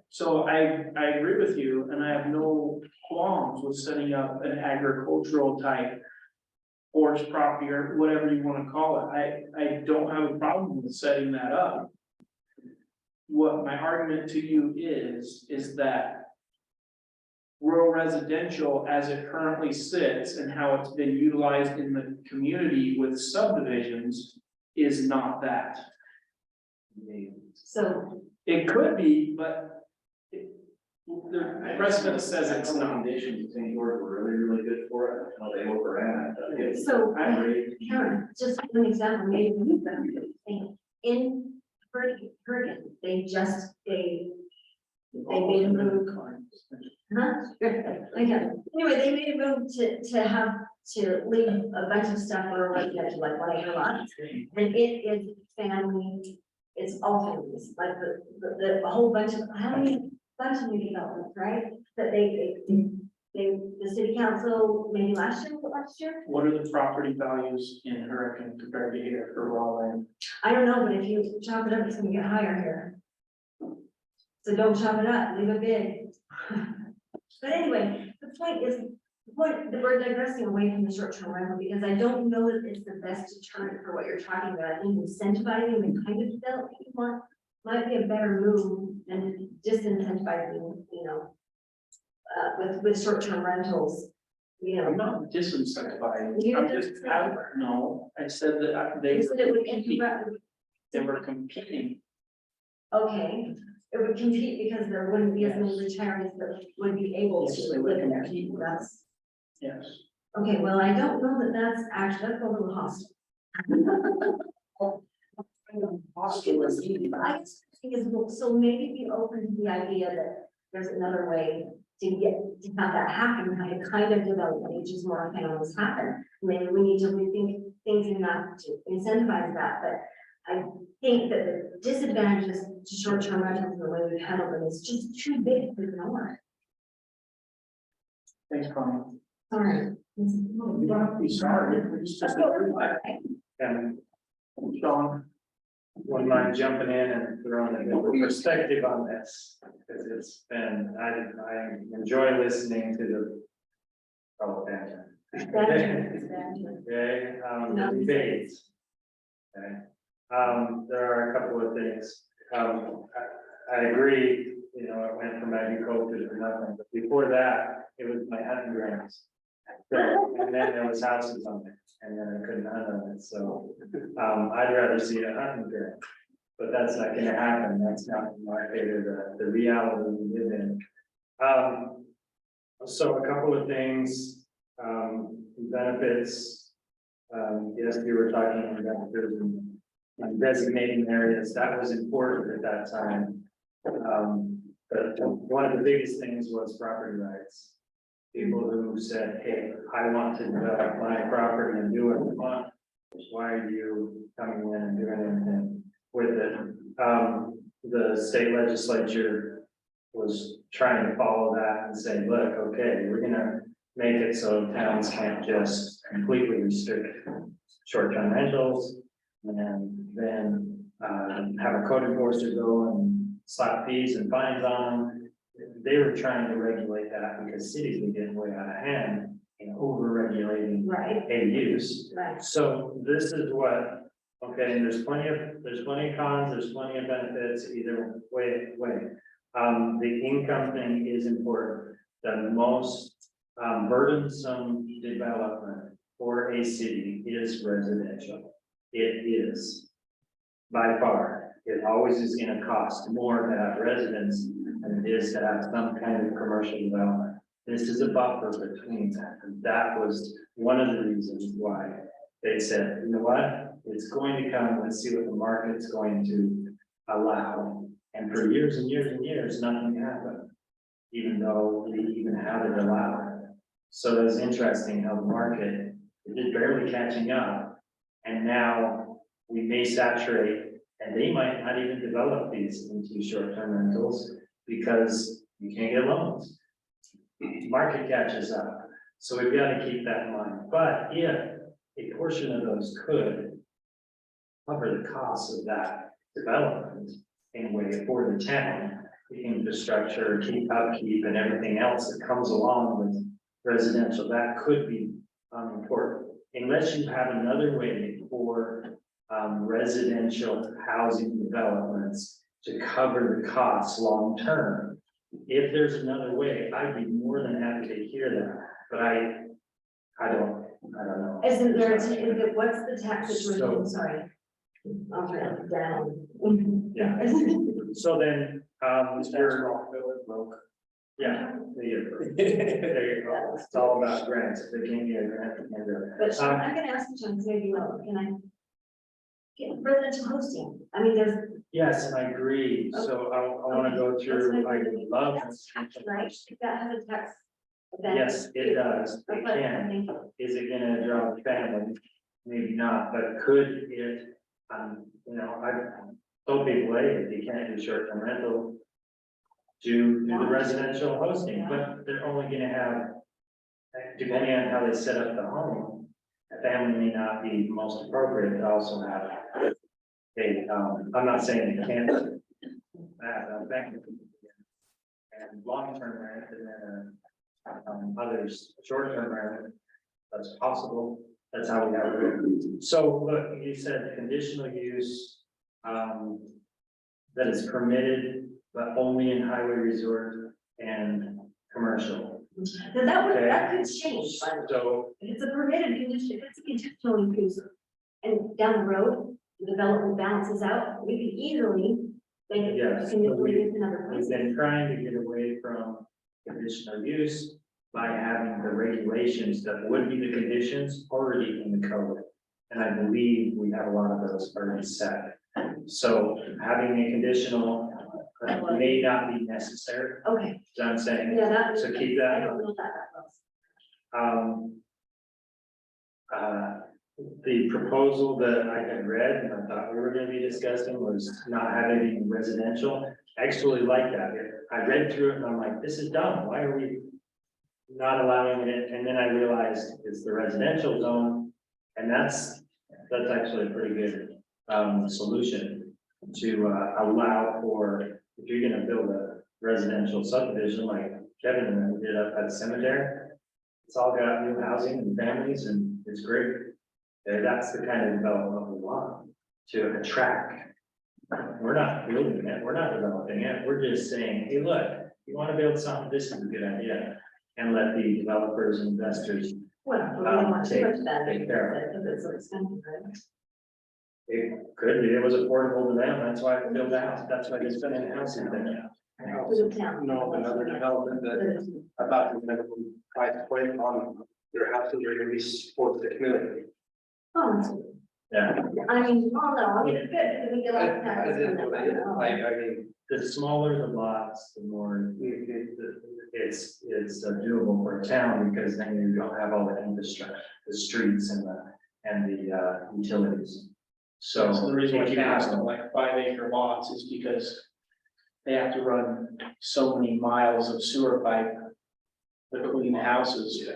agree with you, and I have no qualms with setting up an agricultural type forest property or whatever you want to call it. I don't have a problem with setting that up. What my argument to you is that rural residential as it currently sits and how it's been utilized in the community with subdivisions is not that. So, It could be, but the precedent says it's not. Conditions in St. George were really, really good for it. How they overran it. so, I agree. Karen, just one example, maybe you've done it. In Bergen, they made a move. Huh? Okay. Anyway, they made a move to leave a bunch of stuff for residential, like 1 acre lots. And it is family, it's all families, like the whole bunch of, how many, bunch of new developments, right? That the city council, maybe last year? What are the property values in Hurricane compared to here for raw land? I don't know, but if you chop it up, it's gonna get higher here. So don't chop it up, leave it big. But anyway, the point is, we're digressing away from the short-term rental, because I don't know that it's the best deterrent for what you're talking about. I think incentivizing the kind of development you want might be a better move than disincentivizing, with short-term rentals, I'm not disincentivizing, You I'm just just, said- no, I said that they You said it would competing. interrupt. They were competing. Okay, it would compete because there wouldn't be as many retirees that would be able Yes, to they would live there. compete. That's, Yes. okay, well, I don't know that that's a little hostile. But I guess the thing is, well, so maybe be open to the idea that there's another way to have that happen, kind of development, which is more families happen. Maybe we need to rethink things enough to incentivize that, but I think that the disadvantages to short-term rentals and the way we've handled them is just too big to ignore. Thanks, Connie. Sorry. You don't have to be sorry. It's just And Sean. wouldn't mind jumping in and throwing a different perspective on this, because it's been, I enjoy listening to the. Oh, thank you. Okay, the debates. Okay, there are a couple of things, I agree, you know, it went from agriculture to nothing, but before that, it was my hunting grounds. So, and then there was houses on it, and then I couldn't hunt on it, so, I'd rather see a hunting ground. But that's not gonna happen, that's not in my favor, the reality we live in. So a couple of things, benefits. Yes, we were talking about benefits and designating areas, that was important at that time. But one of the biggest things was property rights. People who said, hey, I want to develop my property and do what I want. Why are you coming in and doing anything with it? The state legislature was trying to follow that and say, look, okay, we're gonna make it so towns can't just completely restrict short-term rentals and then have a code enforcer go and slap fees and fines on them. They were trying to regulate that because cities were getting way out of hand in over-regulating Right, AUs. right. So this is what, okay, and there's plenty of cons, there's plenty of benefits either way. The income thing is important. The most burdensome development for a city is residential. It is by far. It always is gonna cost more to have residents than it is to have some kind of commercial development. This is a buffer between that, and that was one of the reasons why they said, you know what, it's going to come, let's see what the market's going to allow. And for years and years and years, nothing happened, even though we even had it allowed. So it was interesting how the market is barely catching up, and now we may saturate, and they might not even develop these into short-term rentals because you can't get loans. Market catches up, so we've got to keep that in mind. But if a portion of those could cover the costs of that development in a way for the town, the infrastructure, keep upkeep, and everything else that comes along with residential, that could be important. Unless you have another way for residential housing developments to cover the costs long term. If there's another way, I'd be more than happy to hear that, but I don't know. Isn't there, what's the tax situation, So- sorry? I'll write it down. Yeah. So then, yeah, there you go. It's all about grants. If they can't get a grant, they can't do it. But Sean, I'm gonna ask you, John, maybe you will, can I? Get residential hosting, I mean, there's. Yes, I agree. So I want to go through, I love. That's tax, right, that has a tax. event. Yes, it does. It Okay, can. thank you. Is it gonna draw the family? Maybe not, but could it, you know, I've told people, hey, if you can't do short-term rental, do the residential hosting, but they're only gonna have, depending on how they set up the home, a family may not be most appropriate to also have I'm not saying they can't. I'm thinking. And long-term rent and then others, short-term rent, that's possible. That's how we have it. So look, you said conditional use, that is permitted, but only in highway resort and commercial. Now that Okay. could change, but So, if it's a permitted condition, if it's a conditional use. And down the road, the development balances out, we could easily make it Yes, conditional use in other we've places. been trying to get away from conditional use by having the regulations that would be the conditions already in the code. And I believe we have a lot of those already set. So having a conditional may not be necessary, Okay, is what I'm saying. yeah, that. So keep I that. don't know that well. The proposal that I had read and I thought we were gonna be discussing was not having any residential. I actually like that. I read through it and I'm like, this is dumb. Why are we not allowing it? And then I realized it's the residential zone. And that's actually a pretty good, solution to, allow for, if you're gonna build a residential subdivision like Kevin and I did up at the cemetery. It's all got new housing and families and it's great. And that's the kind of development we want to attract. We're not building it, we're not developing it, we're just saying, hey, look, you wanna build something, this is a good idea. And let the developers and investors, Well, we don't want too much of that, take care because it's so expensive, right? it could be, it was affordable to them, that's why they built the house, that's why they spent in housing thing. To the town. No, another development that about the minimum price point on their houses are gonna be support the community. Oh, Yeah, I mean, oh no, I mean, it's good, because we get a lot of I taxes. didn't from know that, that, I know. I mean, the smaller the lots, the more it's doable for a town, because then you don't have all the infrastructure, the streets and the utilities. So. So the reason why if you towns have- don't like 5 acre lots is because they have to run so many miles of sewer pipe between houses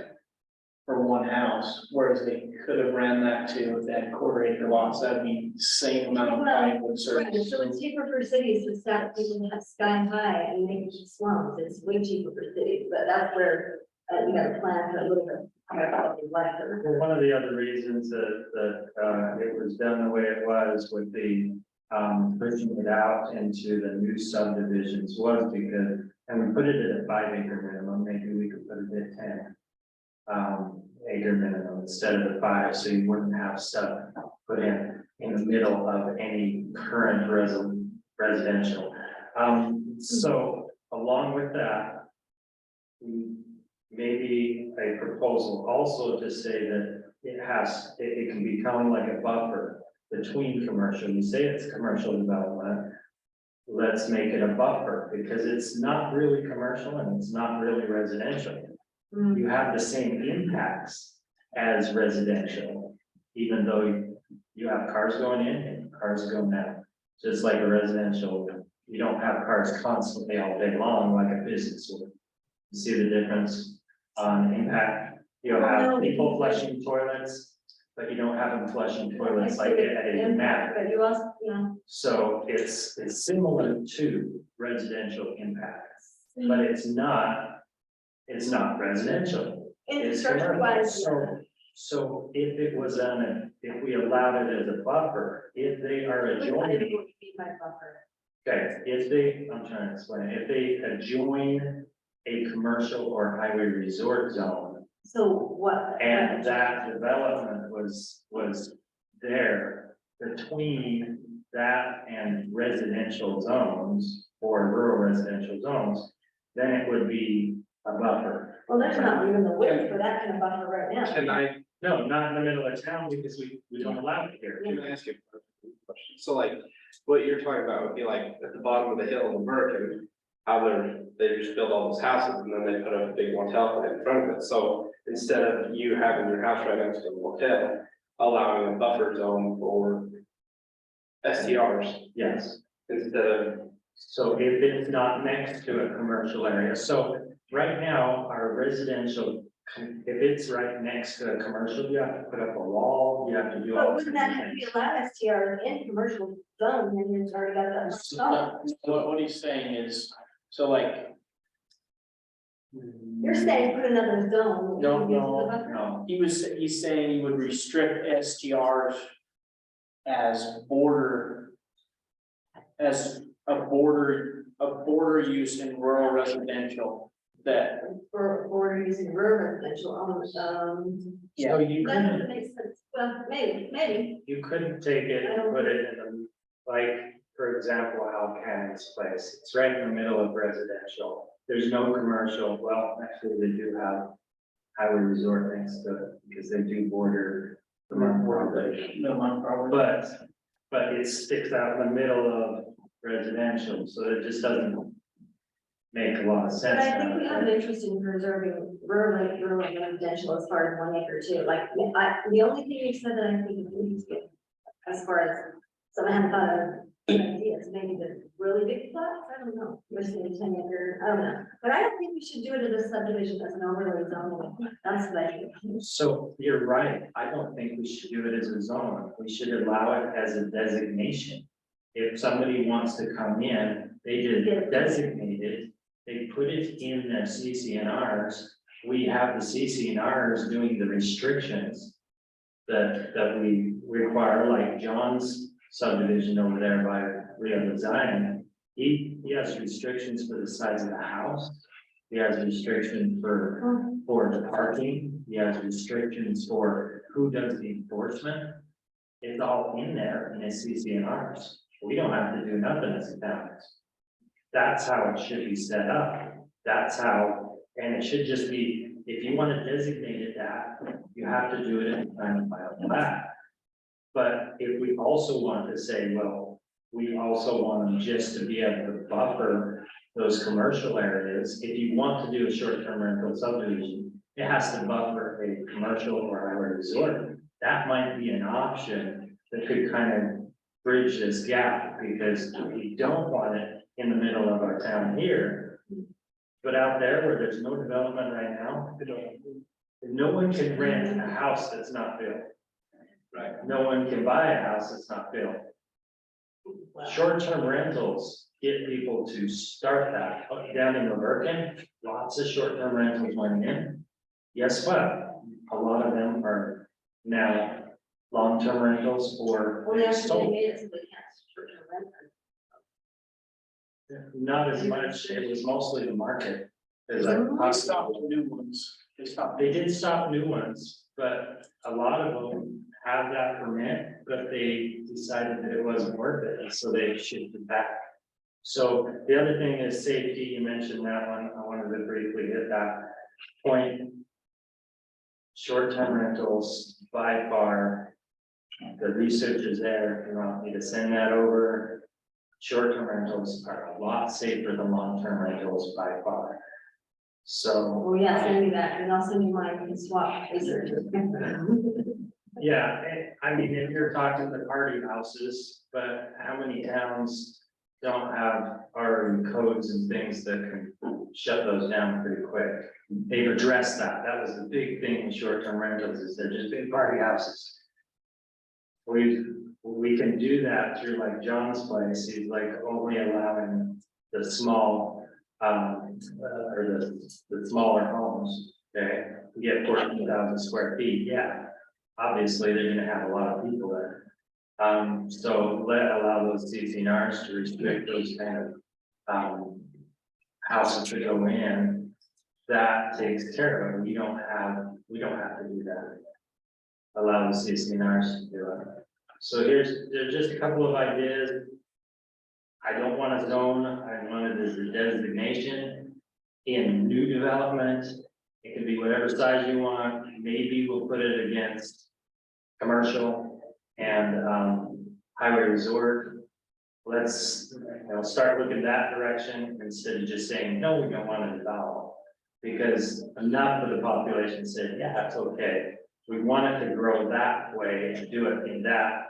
for one house, whereas they could have ran that to if they had 1/4 acre lots, that'd be the same amount of pipe and Right, service. so it's cheaper for cities to stack people that have sky high and make slums, it's way cheaper for cities, but that's where, you gotta plan for a little bit. higher quality of life. One of the other reasons that it was done the way it was with the pushing it out into the new subdivisions was because, and we put it at a 5 acre minimum, maybe we could put it at 10. Acre minimum instead of the 5, so you wouldn't have stuff put in the middle of any current residential. So along with that, maybe a proposal also to say that it can become like a buffer between commercial. You say it's commercial development. Let's make it a buffer because it's not really commercial and it's not really residential. Mm. You have the same impacts as residential, even though you have cars going in and cars going out. Just like a residential, you don't have cars constantly all day long like a business would. You see the difference on impact? You'll have people flushing toilets, but you don't have them flushing toilets like at a mat. But you also, So it's similar to residential impacts, but it's not residential. It's infrastructure wise. commercial. So if it was if we allowed it as a buffer, if they are adjoining, okay, I'm trying to explain, if they adjoin a commercial or highway resort zone, So what? and that development was there between that and residential zones or rural residential zones, then it would be a buffer. Well, there's not even the width for that kind of buffer right now. can No, not in the middle of town because we don't allow it here. I ask you a question? So like, what you're talking about would be like at the bottom of the hill in American, how they just build all those houses and then they put a big motel right in front of it. So instead of you having your house right next to the motel, allowing a buffer zone for STRs Yes. instead of, So if it's not next to a commercial area, so right now, our residential, if it's right next to a commercial, you have to put up a wall, you have to do all. But wouldn't that have to be allowed STR in commercial zone, and it's already got that. So what he's saying is, so like. You're saying put another zone. No, Use no, the buffer? No, He's saying he would restrict STRs as a border use in rural residential that, For border using rural residential, so you that couldn't, doesn't make sense, well, maybe, you couldn't take it and put it in the, like, for example, Al Cannon's place, it's right in the middle of residential. There's no commercial, well, actually, they do have highway resort next to it, because they do border the Monk property. no one problem. but it sticks out in the middle of residential, so it just doesn't make a lot of But sense. I think we have an interest in preserving rural residential as far as 1 acre too, like, the only thing you said that I think is good, as far as, so I haven't thought of ideas, maybe the really big plots, I don't know, we're saying 10 acre, I don't know. But I don't think we should do it as a subdivision as an overlay zone, that's what I think. So you're right, I don't think we should do it as a zone, we should allow it as a designation. If somebody wants to come in, they just designate it, they put it in their CCNRs. We have the CCNRs doing the restrictions that we require, like John's subdivision over there by Rio de Zion. He has restrictions for the size of the house. He has restrictions for the parking. He has restrictions for who does the enforcement. It's all in there in his CCNRs. We don't have to do nothing as a town. That's how it should be set up. That's how, and it should just be, if you want to designate it that, you have to do it in the time of file back. But if we also want to say, well, we also want them just to be able to buffer those commercial areas. If you want to do a short-term rental subdivision, it has to buffer a commercial or highway resort. That might be an option that could kind of bridge this gap, because we don't want it in the middle of our town here. But out there where there's no development right now, no one can rent a house that's not built. Right. No one can buy a house that's not built. Short-term rentals get people to start that. Down in Merkin, lots of short-term rentals went in. Guess what? A lot of them are now long-term rentals or Well, they actually sold. made it so they can't short-term rent. Not as much, it was mostly the market. There's They like, stopped the new ones. they did stop new ones, but a lot of them have that permit, but they decided that it wasn't worth it, and so they shifted back. So the other thing is safety, you mentioned that one, I wanted to briefly hit that point. Short-term rentals, by far, the research is there, if you want me to send that over. Short-term rentals are a lot safer than long-term rentals by far. So, Oh, yeah, send me that, and I'll send you mine, we can swap research. yeah, I mean, if you're talking the party houses, but how many towns don't have already codes and things that can shut those down pretty quick? They've addressed that. That was the big thing in short-term rentals, is they're just big party houses. We can do that through like John's place. He's like only allowing the small, or the smaller homes, okay? We get 14,000 square feet, yeah. Obviously, they're gonna have a lot of people there. So allow those CCNRs to restrict those kind of, houses to go in. That takes care of it. We don't have to do that. Allow the CCNRs to do it. So there's just a couple of ideas. I don't want a zone, I want it as a designation in new development. It can be whatever size you want, maybe we'll put it against commercial and highway resort. Let's, start looking that direction instead of just saying, no, we don't want to develop. Because enough of the population said, yeah, that's okay. We want it to grow that way and do it in that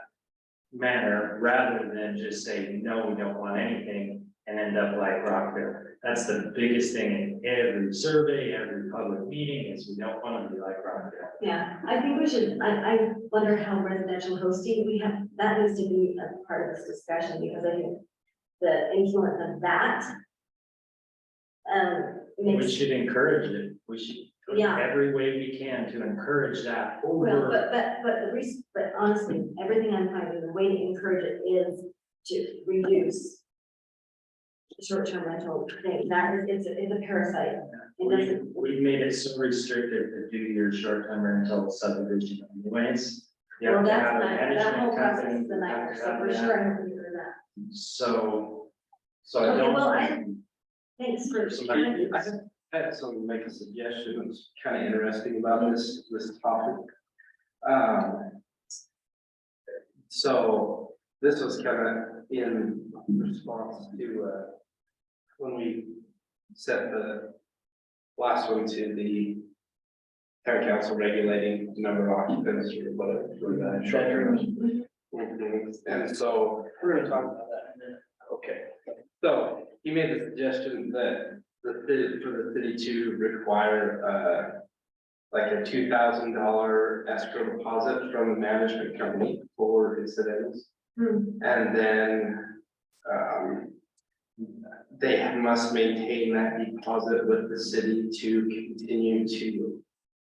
manner, rather than just say, no, we don't want anything and end up like Rockville. That's the biggest thing in every survey, every public meeting, is we don't want to be like Rockville. Yeah, I think we should, I wonder how residential hosting, we have, that needs to be a part of this discussion, because I think the influence of that We makes, should encourage it. We should, Yeah. every way we can to encourage that well, over. but honestly, everything I'm finding, the way to encourage it is to reduce short-term rental thing, that is, it's a parasite. It doesn't, We made it so restricted to do your short-term rental subdivision anyways. You have well, to that's have a not, that management whole process company, is the you nightmare, have to so have for that. sure, I hope you heard that. So I Okay, don't. well, thanks for. I had someone make a suggestion, it was kind of interesting about this topic. So this was kind of in response to, when we set the last one to the town council regulating the number of occupants or whatever for the short term. And so, We're gonna talk about that in a minute. okay, so he made the suggestion that the city, for the city to require, like a $2,000 escrow deposit from the management company for incidents. And then, they must maintain that deposit with the city to continue to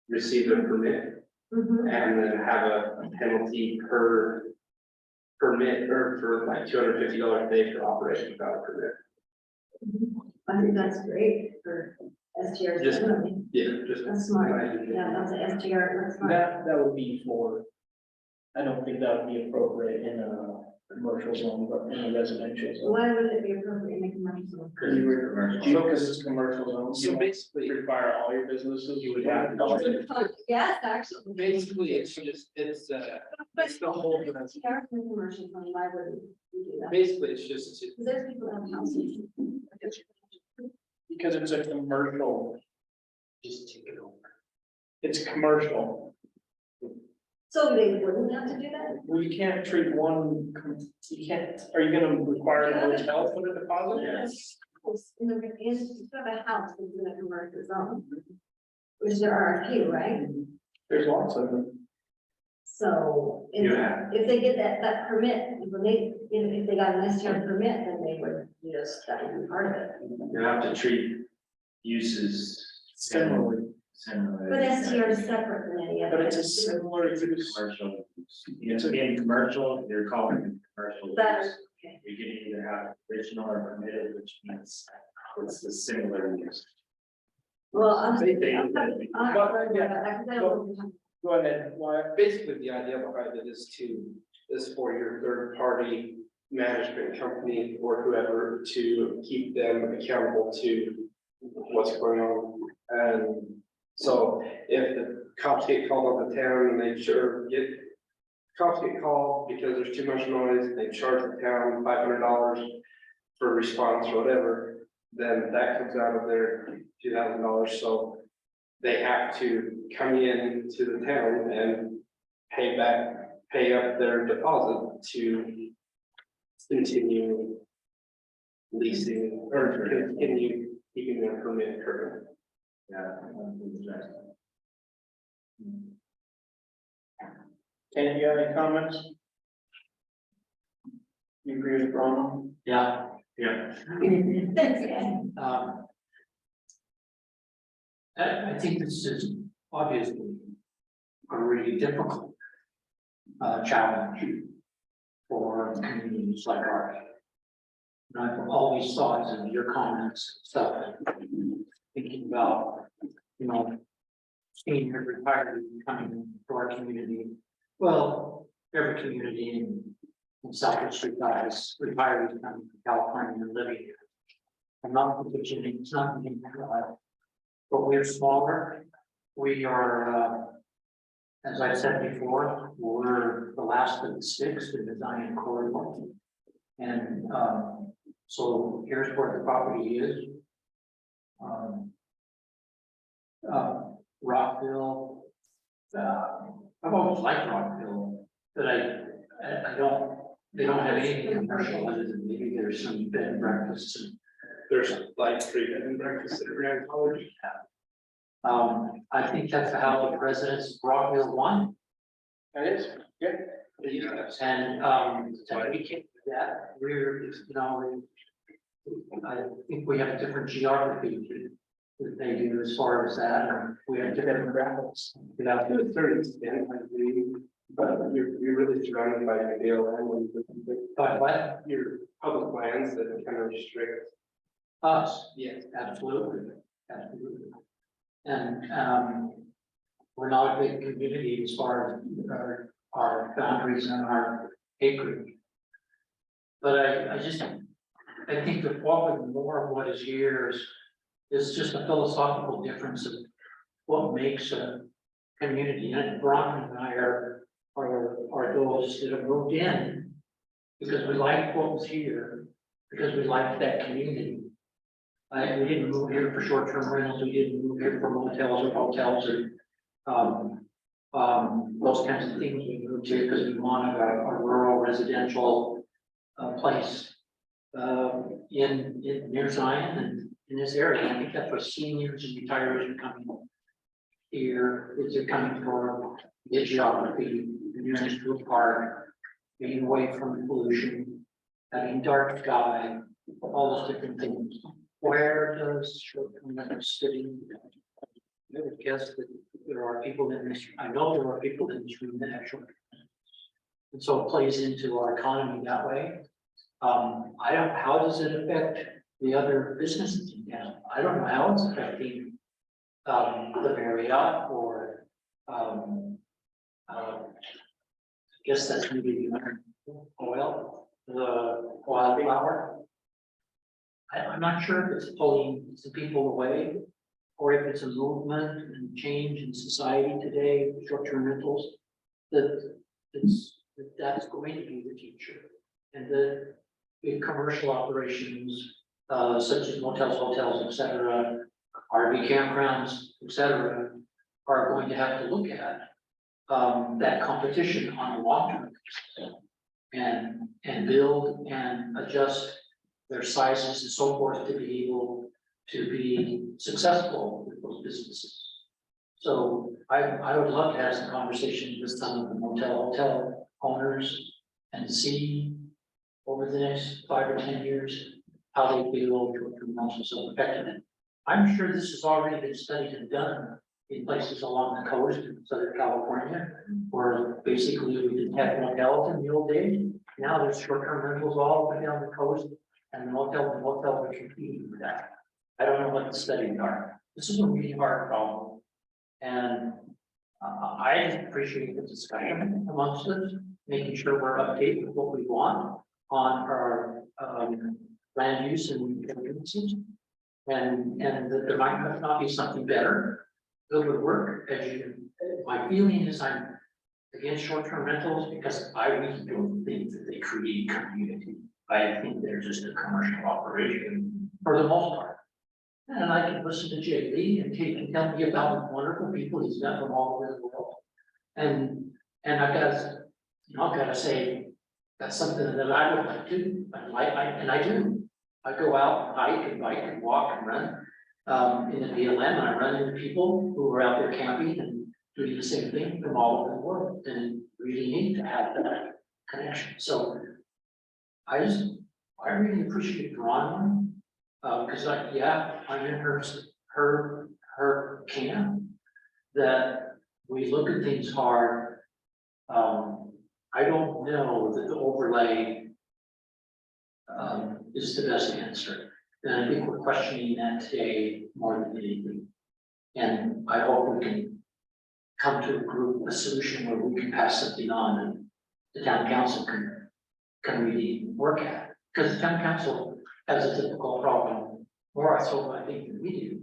receive a permit. And then have a penalty per permit, or for like $250 a day for operation without a permit. I think that's great for STR. Just- Yeah, just. That's smart. Yeah, that's a STR, that's smart. That would be for, I don't think that would be appropriate in a commercial zone, but in a residential zone. Why would it be appropriate in a commercial zone? Because it's commercial zone. So basically, Require all your businesses. You would have to- Yes, actually. basically, it's just, it's the whole, STR in a commercial zone, why would we do that? basically, it's just, Because there's people that have houses. Because it's a commercial, just take it over. it's commercial. So they wouldn't have to do that? Well, you can't treat one, you can't, are you gonna require a hotel for the deposit? Yes. In the, in, a house that's in a commercial zone. Which there are a few, right? There's lots of them. So if, Yeah. if they get that permit, when they, if they got an STR permit, then they would just, that would be part of it. You have to treat uses Similarly, But STR is separate than any other. but it's a similar use. commercial. You know, being commercial, you're calling it commercial. That use. is, okay. You can either have original or permitted, which means it's the similar use. Well, I'm. They- I'm not worried about that, 'cause I don't- Go ahead, Wyatt. Basically, the idea behind it is for your third party management company or whoever to keep them accountable to what's going on. And so if the cops get called on the town and they cops get called because there's too much noise, they charge the town $500 for response or whatever, then that comes out of their $2,000. So they have to come in to the town and pay up their deposit to continue leasing or continue keeping their permit current. Yeah. Ken, you have any comments? You agree with Ron? Yeah, Yeah. Thanks, Ken. I think this is obviously a really difficult challenge for communities like ours. And I've always thought in your comments, stuff, thinking about, you know, senior retirees coming to our community. Well, every community in Southwest guys, retirees coming from California and living here. I'm not pitching, it's not being but we're smaller. We are, as I said before, we're the last of the six in the Zion corridor. And so here's where the property is. Rockville, I've always liked Rockville, but I don't, they don't have anything commercial other than maybe there's some bed and breakfasts and There's like 3 bed and breakfasts at Grand College. I think that's how the residents of Rockville want. That is, yeah. And so we can't do that. We're, you know, I think we have a different geography that they do as far as that, and we have different graphics. Yeah, to a certain extent, I agree, but you're really surrounded by BLM and But what? your public lands that kind of restrict. Us, Yes. absolutely, absolutely. And we're not a big community as far as our boundaries and our acreage. But I think that probably more of what is here is just a philosophical difference of what makes a community. And Brian and I are those that have moved in because we liked what was here, because we liked that community. We didn't move here for short-term rentals, we didn't move here for motels or hotels or, those kinds of things. We moved here because we wanted a rural residential, place, in near Zion and in this area. I think that's where seniors and retirees are coming here, is they're coming for the geography, the nearest to a park, being away from pollution, having dark sky, all those different things. Where does short-term rentals fit in? I would guess that there are people in this, I know there are people in this room that have short-term rentals. And so it plays into our economy that way. How does it affect the other businesses in town? I don't know how it's affecting the Marriott or I guess that's maybe the oil, the wildflower. I'm not sure if it's pulling some people away or if it's a movement and change in society today, short-term rentals, that's going to be the future. And the big commercial operations, such as motels, hotels, etc., RV campgrounds, etc., are going to have to look at that competition on a long term and build and adjust their sizes and so forth to be able to be successful with those businesses. So I would love to have some conversations with some of the hotel owners and see over the next 5 or 10 years how they feel short-term rentals are affected. I'm sure this has already been studied and done in places along the coast in Southern California, where basically we didn't have motels in the old days. Now there's short-term rentals all the way down the coast, and the motels are competing with that. I don't know what the studies are. This is a really hard problem. And I just appreciate the discussion amongst us, making sure we're up to date with what we want on our land use and agencies. And that there might not be something better that would work. My feeling is I'm against short-term rentals because I really don't think that they create community. I think they're just a commercial operation for the most part. And I can listen to Jay Lee and he can tell me about the wonderful people he's met from all over the world. And I've got to say that's something that I would like to. I do. I go out and hike and bike and walk and run in the BLM, and I run into people who are out there camping and doing the same thing from all over the world, and really need to have that connection. So I really appreciate Ron, because I'm in her camp that we look at things hard. I don't know that the overlay is the best answer. And I think we're questioning that today more than anything. And I hope we can come to a solution where we can pass something on and the town council can really work at. Because the town council has a difficult problem, more so I think than we do,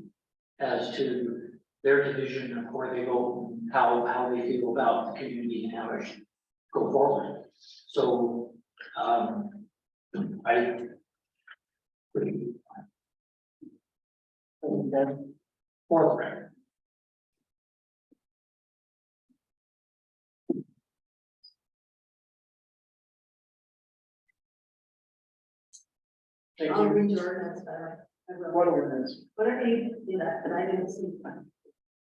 as to their division of where they go, and how they feel about the community and how it should go forward. So forthright. I'll read your ordinance better. I will. What ordinance? Whatever you do that, but I didn't see.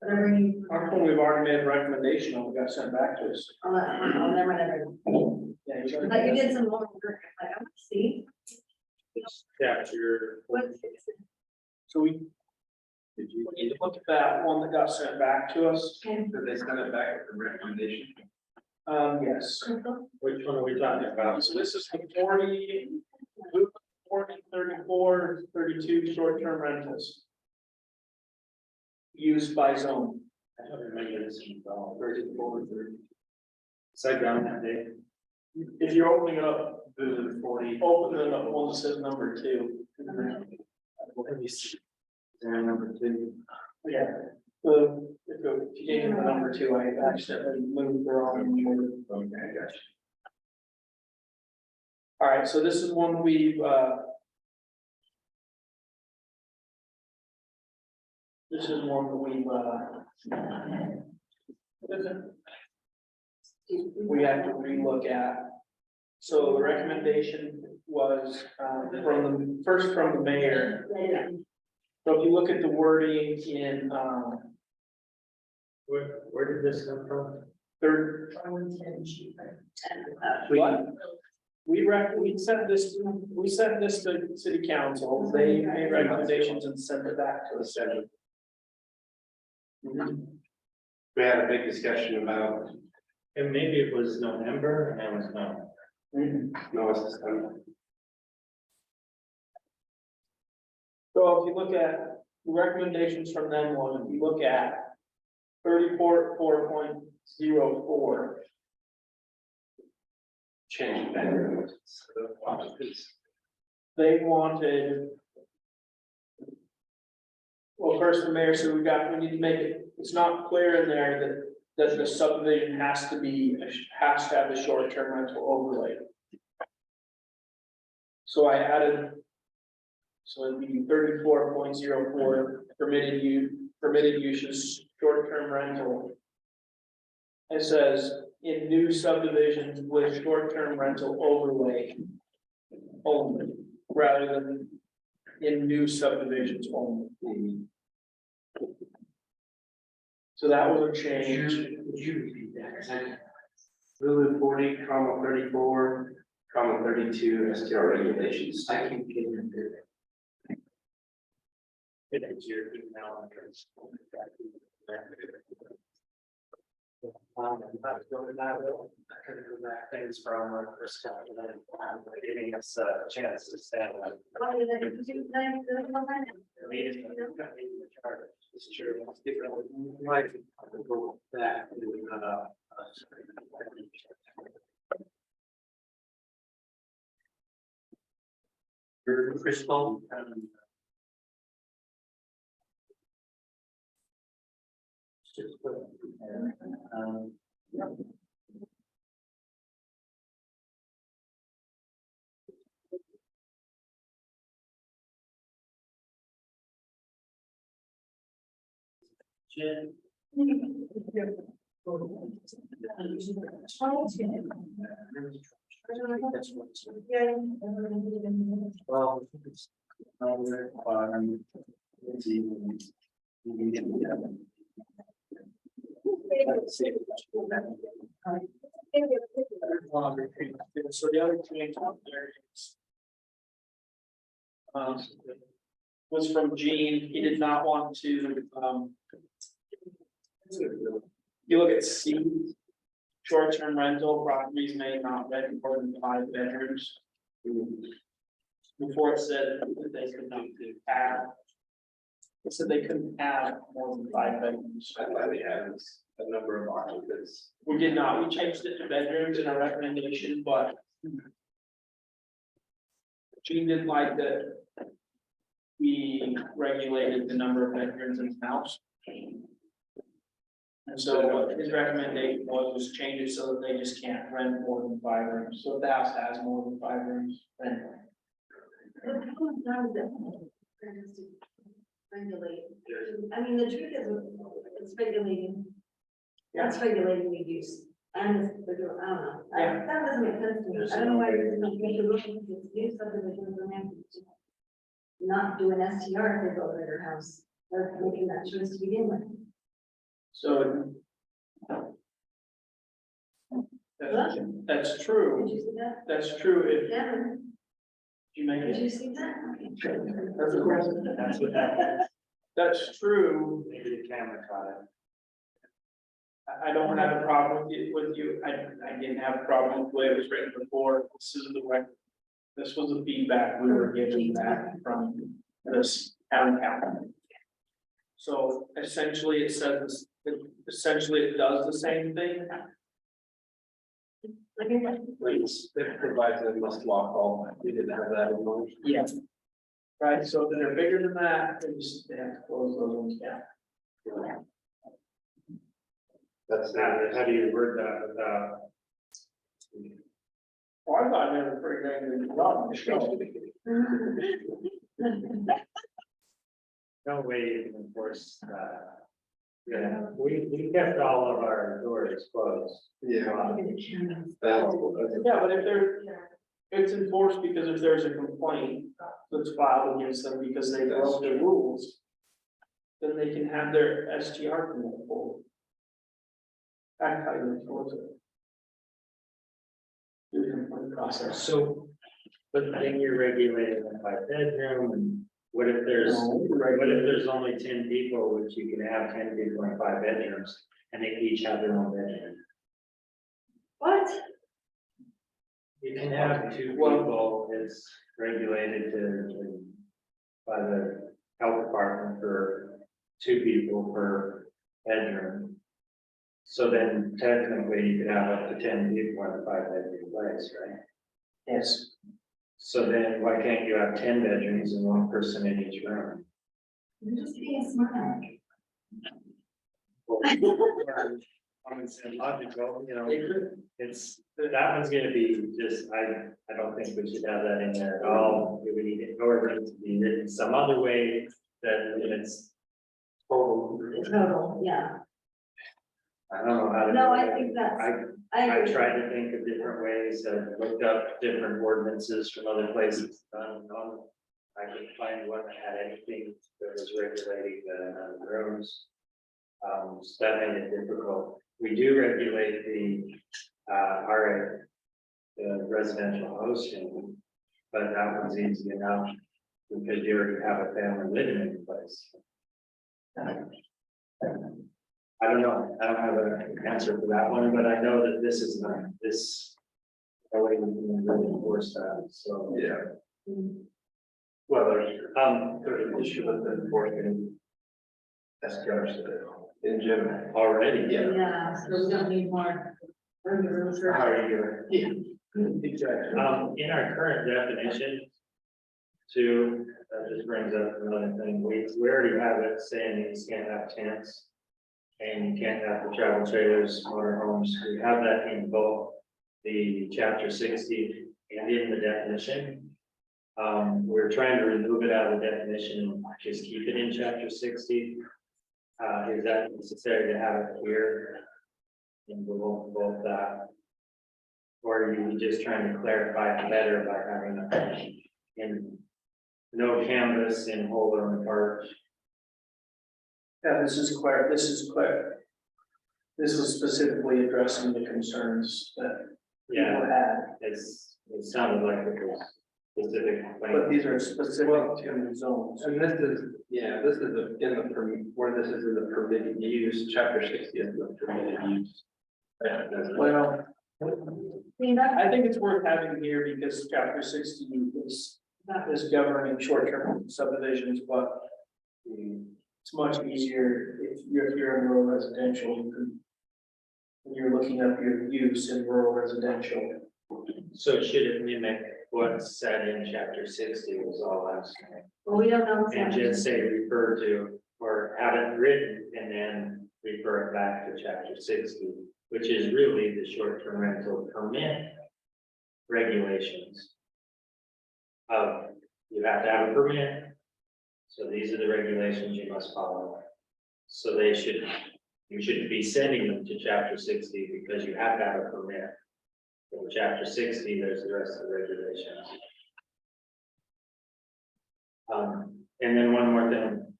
Whatever you. How come we've already made a recommendation and we got sent back to us? I'll never. Yeah, you gotta- But you did some more work. Like, I want to see. Capture. What's. So we need to look at that one that got sent back to us. Okay. Did they send it back with the recommendation? Yes. Which one are we talking about? So this is the 40, 34, 32 short-term rentals. Used by zone. I don't remember this one. 34, 30. Side down that day. If you're opening it up, 40. open it up, one that says number 2. Let me see. Is there a number 2? Yeah. If you gave me the number 2, I accidentally moved the wrong number. Okay, I got you. All right, so this is one we've, this is one that we've, we have to relook at. So the recommendation was, from the mayor. So if you look at the wording in, Where did this come from? third. We sent this to city council, they made recommendations and sent it back to the city. We had a big discussion about And maybe it was November and it was no. noise system. So if you look at the recommendations from them, one, if you look at 34.04. Change bedrooms. They wanted. Well, first the mayor said we need to make it, it's not clear in there that the subdivision has to have the short-term rental overlay. So I added. So it'd be 34.04 permitted uses, short-term rental. It says in new subdivisions with short-term rental overlay only, rather than in new subdivisions only. So that was a change. Would you repeat that? Rule 40, 34, 32 STR regulations. I can get into it. It's your email address. I'm about to go to that. I could go back things from our first time, and then giving us a chance to stand up. Meeting the charter. It's true. It's different. Like, go back to, Crystal, Jen. Well. So the other change out there is. Was from Gene, he did not want to, you look at C. Short-term rental properties may not rent more than 5 bedrooms. Before it said that they could not have. It said they couldn't have more than 5 bedrooms. I thought we had a number of occupants. We did not, we changed it to bedrooms in our recommendation, but. Gene didn't like that. We regulated the number of bedrooms in the house. And so what his recommendation was change it so that they just can't rent more than 5 rooms, so if the house has more than 5 rooms, then. Regulate, I mean, the truth is, it's regulating. That's regulating the use, and I don't know, that doesn't make sense to me, I don't know why you're not making a look at this new subdivisions and then. Not do an STR if they build a bigger house, or making that choice to begin with. So. That's true, Did you see that? that's true, if Devin, you make did it, you see that? That's what happened. that's true. Maybe the camera caught it. I don't have a problem with you, I didn't have a problem with the way it was written before, this is the way. This was the feedback we were getting back from this town council. So essentially it says, essentially it does the same thing. Please, it provides a must walk all. We didn't have that in mind. Yeah. Right, so if they're bigger than that, they have to close those ones down. That's not, how do you word that without? Oh, I thought they were pretty dang good job on the show. No way you can enforce that. Yeah, we kept all of our doors closed. Yeah. Yeah, but if it's enforced because if there's a complaint that's filed against them because they broke the rules, then they can have their STR permit pulled. That's how you enforce it. Through the complaint process. So, but then you're regulating them by bedroom, and what if there's only 10 people, which you can have 10 people in 5 bedrooms, and they each have their own bedroom? What? You can have 2 people, it's regulated by the health department for 2 people per bedroom. So then technically you could have up to 10 people in a 5-bedroom place, right? Yes. So then why can't you have 10 bedrooms and 1 person in each room? You're just being smart. Common sense, logical, you know, it's, that one's gonna be just, I don't think we should have that in there at all. We would need an ordinance to be written some other way that it's total. Total, yeah. I don't know how to. No, do I it. think that's, I I agree. tried to think of different ways, I looked up different ordinances from other places, none, I couldn't find one that had anything that was regulating the rooms. So that made it difficult. We do regulate the residential hosting, but that one's easy enough because you already have a family living in the place. I don't know, I don't have an answer for that one, but I know that this is not, this. I wouldn't even really enforce that, so. Yeah. Well, there's an issue with the enforcement. STRs In general. already, Yeah, so we don't need more. How are you doing? Exactly. In our current definition. Too, that just brings up another thing, we already have it saying that you can't have tents. And you can't have the travel trailers, motorhomes, we have that in both the chapter 60 and in the definition. We're trying to remove it out of the definition, and just keep it in chapter 60. Is that necessary to have it here? In both that? Or are you just trying to clarify it better by having it in no canvas in Holden Park? Yeah, this is clear. This is specifically addressing the concerns that Yeah, people had, it sounded like it was specific. but these are specific to the zones. And this is, this is where this is in the permitted use, chapter 60 is the permitted use. Well, See, that's, I think it's worth having here because chapter 60 is governing short-term subdivisions, but it's much easier if you're in rural residential, when you're looking up your use in rural residential. So should it mimic what's said in chapter 60 was all I was saying. well, we don't know. And just say refer to, or have it written and then refer it back to chapter 60, which is really the short-term rental permit regulations. You have to have a permit. So these are the regulations you must follow. So you shouldn't be sending them to chapter 60 because you have to have a permit. In chapter 60, there's the rest of the regulations. And then one more thing,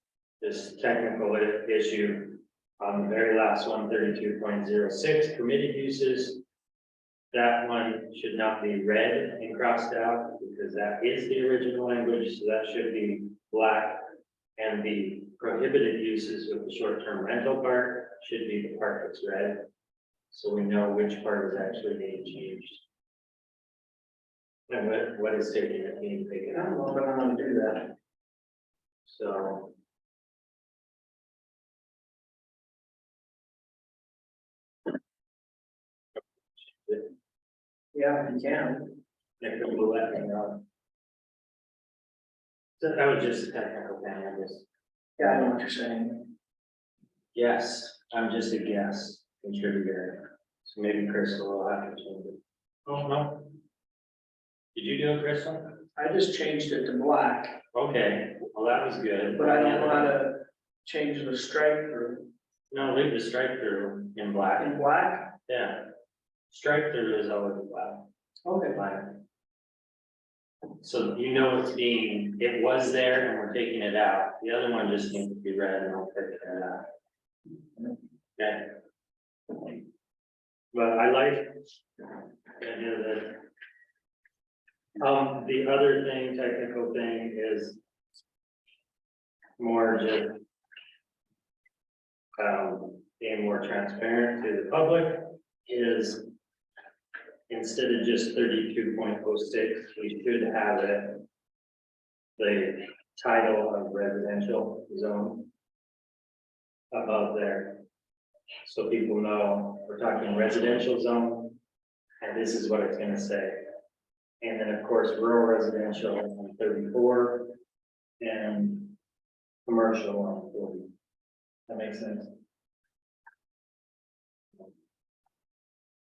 this technical issue on the very last one, 32.06, permitted uses. That one should not be red and crossed out because that is the original language, so that should be black. And the prohibited uses with the short-term rental part should be the part that's red. So we know which part is actually being changed. And what is taking it being taken I out. don't know if I want to do that. So. Yeah, you can. If it will let me know. So that was just a technical thing, I guess. Yeah, I know what you're saying. Yes, I'm just a guess contributor. So maybe Crystal will have to change it. Oh, no, Did you do it, Crystal? I just changed it to black, Okay, well, that was good. but I don't know how to change the stripe or No, leave the strike through in black, in black. yeah. Strike through is always black. Okay. Black. So you know it's being, it was there and we're taking it out, the other one just needs to be red and I'll take it out. Okay. But I like the idea that. The other thing, technical thing is more just being more transparent to the public is instead of just 32.06, we should have it the title of residential zone above there. So people know we're talking residential zone, and this is what it's gonna say. And then, of course, rural residential on 34 and commercial on 40. That makes sense.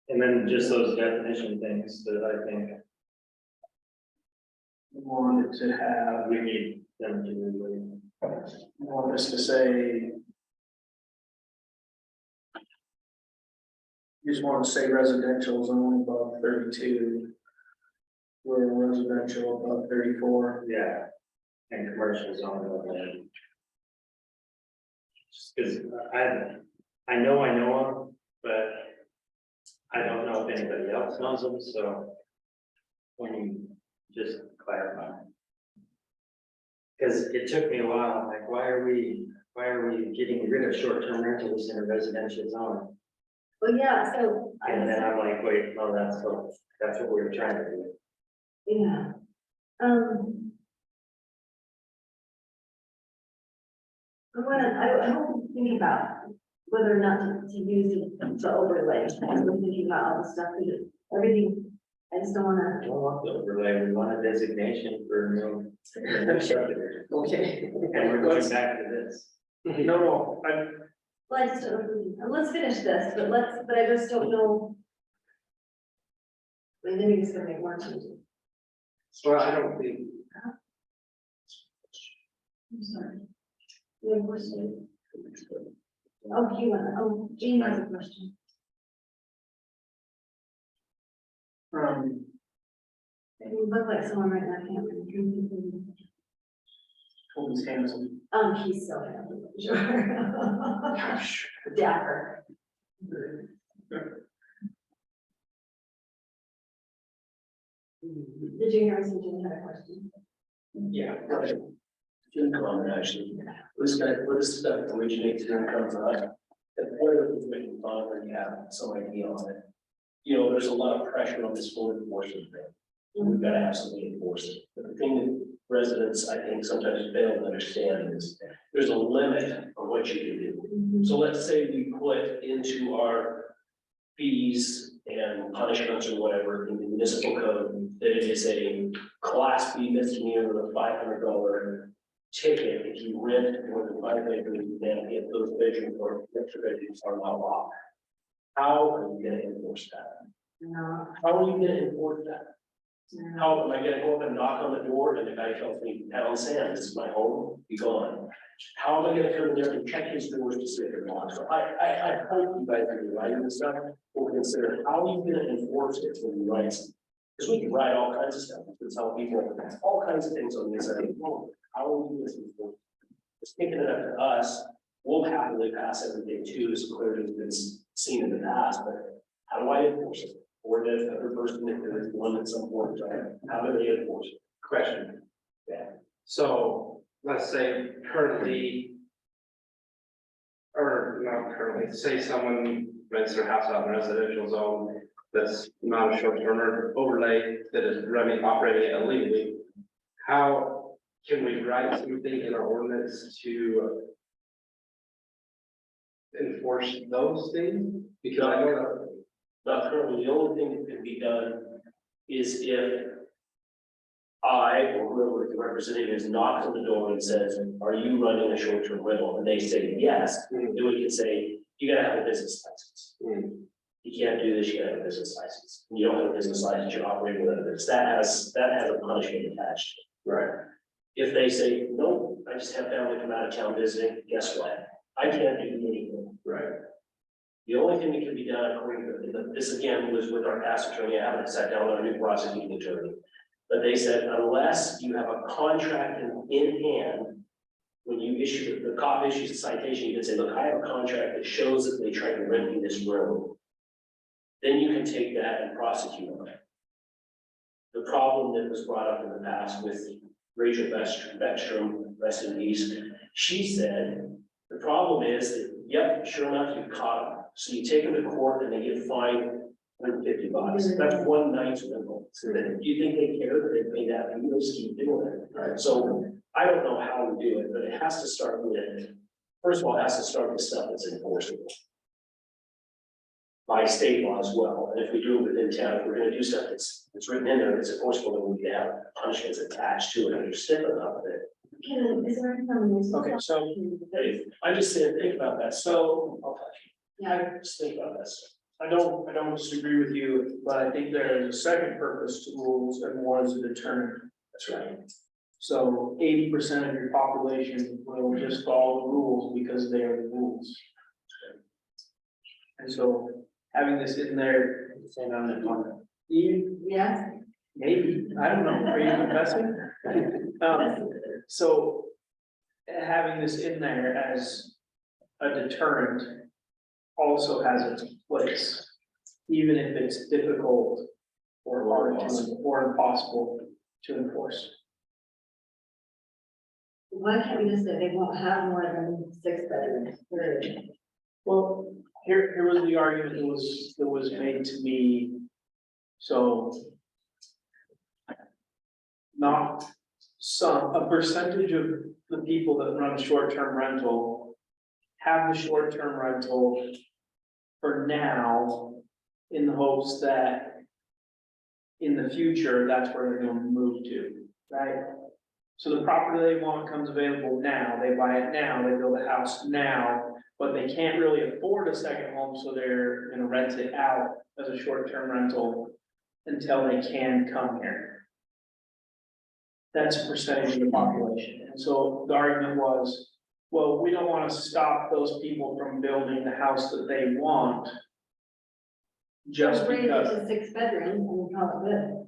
And then just those definition things that I think Wanted to have, we need them to do. want us to say. You just want to say residential zone above 32. Rural residential above 34. Yeah, and commercial zone over there. Just because I know them, but I don't know if anybody else knows them, so when you just clarify. Because it took me a while, I'm like, why are we getting rid of short-term rentals in a residential zone? Well, yeah, so. And then I'm like, wait, no, that's what we were trying to do. Yeah. I want to think about whether or not to use the overlay. I'm thinking about all the stuff, that everything, I just don't I wanna. don't want the overlay, we want a designation for new. Okay. And we're going back to this. No, Well, I just don't know, let's finish this, but I just don't know. I mean, then you're just gonna make more changes. Well, I don't think, I'm sorry. You have a question? Jean has a question. You look like someone right now, I can't remember. Toby's handsome. He's so handsome, sure. Dapper. Did you hear us, Jean had a question? Yeah. Good comment, actually. This stuff originates and comes on. And one of the things making fun when you have some idea on it. You know, there's a lot of pressure on this full enforcement thing. And we've got to have something enforced. But the thing that residents, I think, sometimes fail to understand is there's a limit on what you can do. So let's say we put into our fees and punishments or whatever in the municipal code that it is a class B misdemeanor with a $500 ticket if you rent more than 5 acres and if those bedrooms or extra bedrooms are not locked. How are you gonna enforce that? No. How are you gonna enforce that? How am I gonna go up and knock on the door and the guy tells me, "Alan Sam, this is my home, be gone." How am I gonna come in there and check his doors to see if they're locked? So I hope you guys are writing this stuff, will consider how are you gonna enforce it when you write it? Because we can write all kinds of stuff, we can tell people all kinds of things on this. How are we gonna enforce it? Just thinking it up to us, we'll happily pass everything too, as clearly as it's seen in the past, but how do I enforce it? Or does the other person, if there is one at some point, how do they enforce it? question. Yeah. So let's say currently, or not currently, say someone rents their house out in a residential zone that's not a short-term overlay that is running, operating illegally. How can we write something in our ordinance to enforce those things? Because I know that. Not currently, the only thing that can be done is if I or whoever the representative is knocks on the door and says, "Are you running a short-term rental?" And they say yes, then we can say, "You gotta have a business license." You can't do this, you gotta have a business license. You don't have a business license, you're operating with a business. That has a punishment attached. Right. If they say, no, I just have family from out of town visiting, guess what? I can't do anything. Right. The only thing that can be done according to, this again was with our past attorney, I haven't sat down with our new prosecuting attorney. But they said, unless you have a contract in hand, when you issue, the cop issues a citation, you can say, look, I have a contract that shows that they tried to rent me this room. Then you can take that and prosecute them. The problem that was brought up in the past with Rachel Beckstrom, rest in peace, she said, the problem is that, yep, sure enough, you caught them. So you take them to court and they get fined $150. That's one night's rental. So then, do you think they care that they pay that? You just keep doing it. Right. So I don't know how to do it, but it has to start with, first of all, it has to start with stuff that's enforceable by state law as well. And if we do it within town, if we're gonna do stuff that's written in there, that's enforceable, then we can have punishments attached to it, and you're sticking up with it. Is there some? Okay, so, Hey, I just said, think about that. so Yeah, Just think about that stuff. I don't disagree with you, but I think there is a second purpose to rules and one is a deterrent. That's right. So 80% of your population will just follow the rules because they are the rules. And so having this in there, Saying on the corner. yes. maybe, I don't know, are you confessing? So having this in there as a deterrent also has its place, even if it's difficult or hard to, or impossible to enforce. Why can't we just say they won't have more than 6 bedrooms? Period? Well, here was the argument that was made to me. So not a percentage of the people that run a short-term rental have the short-term rental for now in the hopes that in the future, that's where they're going to move to, right? So the property they want comes available now, they buy it now, they build a house now, but they can't really afford a second home, so they're gonna rent it out as a short-term rental until they can come here. That's a percentage of the population, and so the argument was, well, we don't wanna stop those people from building the house that they want. Just Raise it because, to 6 bedrooms and call it good.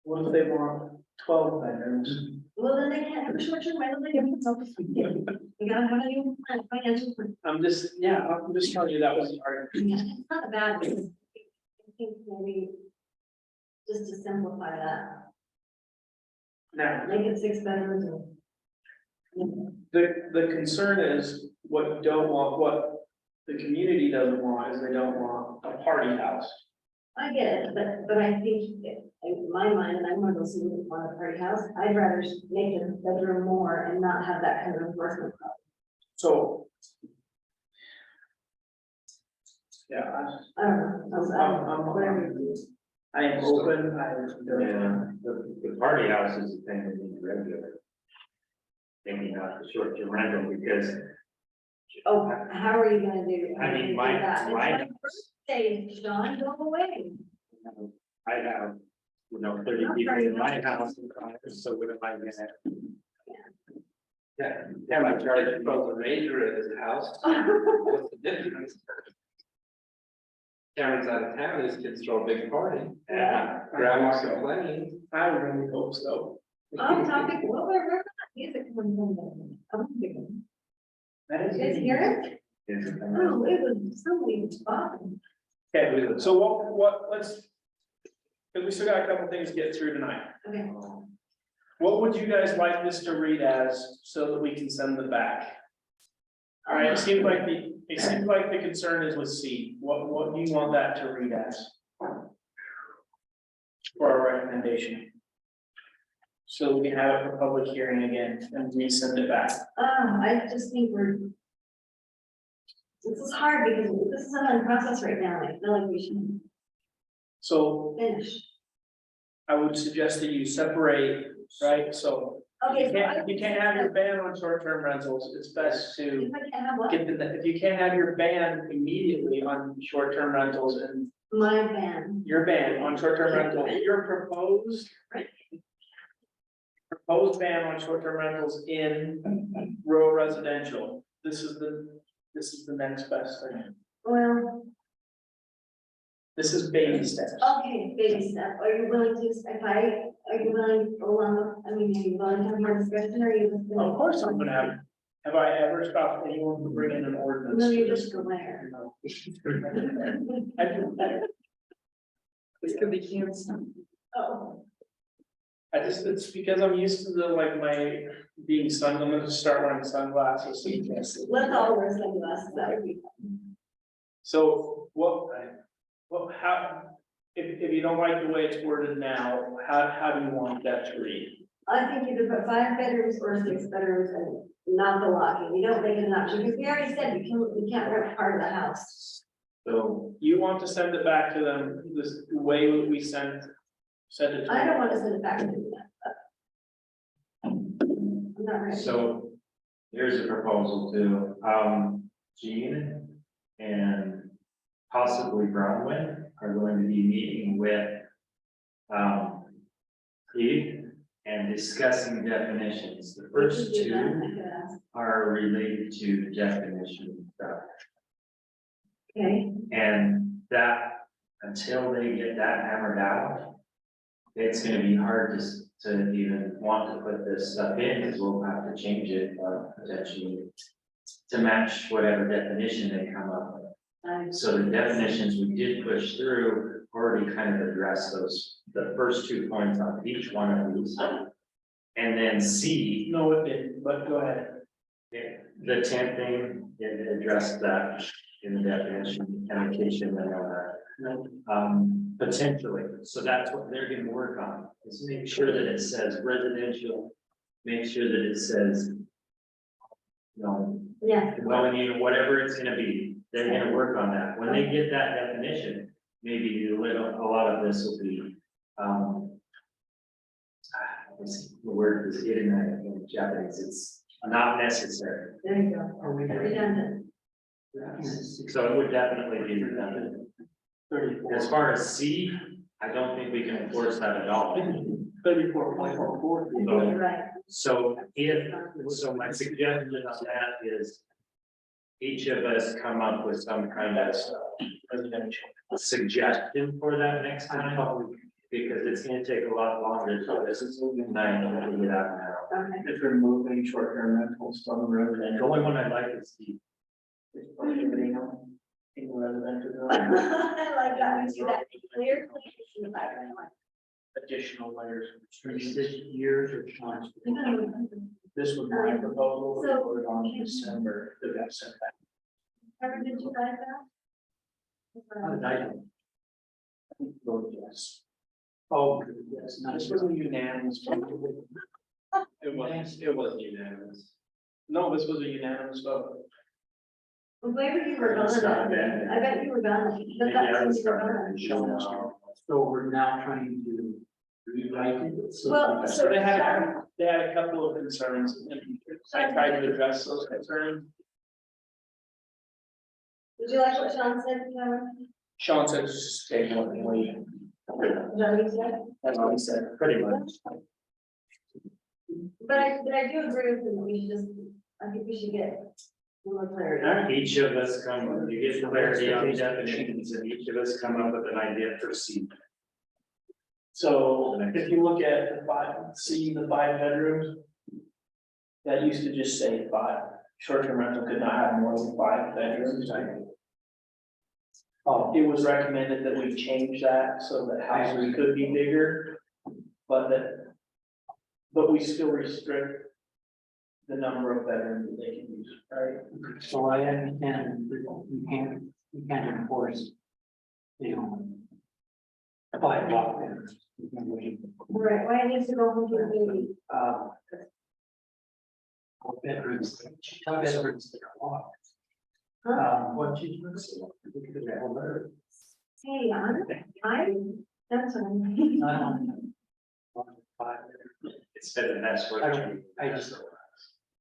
what if they want 12 bedrooms? Well, then they can't have a short-term rental, they can sell it. You gotta have a financial. I'm just telling you that was the argument. Yeah, it's not a bad thing. I think maybe just to simplify that, Now, make it 6 bedrooms and. the concern is what you don't want, what the community doesn't want is they don't want a party house. I get it, but I think in my mind, and I'm one of those who would want a party house, I'd rather make it a bedroom more and not have that kind of enforcement problem. So. Yeah, I don't know, whatever you do. I am open, Yeah, the party house is the thing that needs regular. Thinking not the short-term rental, because Oh, how are you gonna do? I mean, do my- that? It's my- my birthday, John, go away. I have, 30 people in my house, so what am I gonna? Yeah, my charge from the ranger at his house. What's the difference? Karen's out of town, his kids throw a big party. Yeah. Grandma's complaining. I really hope so. On topic, where's that music coming from? I'm thinking, That you guys hear it? Oh, it was somebody was bopping. Okay, so let's, because we still got a couple things to get through tonight. Okay, What would you guys like this to read as so that we can send it back? All right, it seems like the concern is with C. What do you want that to read as? For our recommendation. So we can have it for public hearing again and resend it back. I just think this is hard because this is not in process right now, I feel like we should So finish. I would suggest that you separate, right? So Okay. You can't have your ban on short-term rentals, it's best to If I can have what? get if you can't have your ban immediately on short-term rentals and My ban. your ban on short-term rentals, your proposed ban on short-term rentals in rural residential, this is the next best thing. Well, This is baby steps. okay, baby step. Are you willing to, are you willing to go on, I mean, are you willing to have more discussion or are you just gonna? Of course I'm gonna have I ever stopped anyone from bringing an ordinance? No, to you're this? just aware. It's because they can't stop. Oh, It's because I'm used to my being I'm gonna start wearing sunglasses. So you can't see. let's all wear sunglasses, that would be. So how, if you don't like the way it's worded now, how do you want that to read? I think either put 5 bedrooms or 6 bedrooms and not the locking. You don't make it an option, because we already said you can't rent part of the house. So you want to send it back to them the way we send it to I don't them? want to send it back to them. I'm not ready. So here's a proposal too, Gene and possibly Bronwyn are going to be meeting with Keith and discussing definitions. The first We can do that, I two could ask. are related to definition stuff. Okay, And that, until they get that hammered out, it's gonna be hard to even want to put this stuff in, because we'll have to change it, potentially to match whatever definition they come up with. So the definitions we did push through already kind of address the first 2 points on each one of these. And then C, No, it didn't, but go ahead. the 10th thing, it addressed that in the definition, annotation, and all that. Potentially, so that's what they're gonna work on, is make sure that it says residential, make sure that it says, yeah, dwelling unit, whatever it's gonna be, they're gonna work on that. When they get that definition, maybe a lot of this will be, the word is hidden in Japanese, it's not necessary. there you go. Redundant. So it would definitely be redundant. As far as C, I don't think we can enforce that at all. 34.44. You're right. So my suggestion on that is each of us come up with some kind of suggestion for that next time, because it's gonna take a lot longer, so this is night to get out now. Okay. If removing short-term rentals from The residential. only one I like is D. In residential. I like that, we see that clear. In the background. Additional layers. 36 years or times. This was my proposal, we So- voted on in December, that got sent back. Ever did you like that? Voted yes. Oh, yes, not This was a unanimous. vote. It wasn't unanimous. No, this was a unanimous vote. Where you were gone, It's not bad. I bet you were gone, but Maybe I that's was when you were starting gone. to show. So we're now trying to rewrite it. Well, So they had a couple of concerns, and I tried to address those concerns. Did you like what Sean said, Kevin? Sean said just take one and wait. Is that what he said? That's what he said. Pretty much. But I do agree with him, we should just, I think we should get more clarity. Each of us you get clarity on the definitions, and each of us come up with an idea for C. So if you look at the 5 bedrooms. That used to just say 5, short-term rental could not have more than 5 bedrooms. It was recommended that we change that so that houses could be bigger, but we still restrict the number of bedrooms that they can use, right? So I understand you can't enforce, by law. Right, why it needs to go home to the baby. Bedrooms. Bedrooms that are locked. Huh? What you. Hey, that's fine. It's been the best work. I just,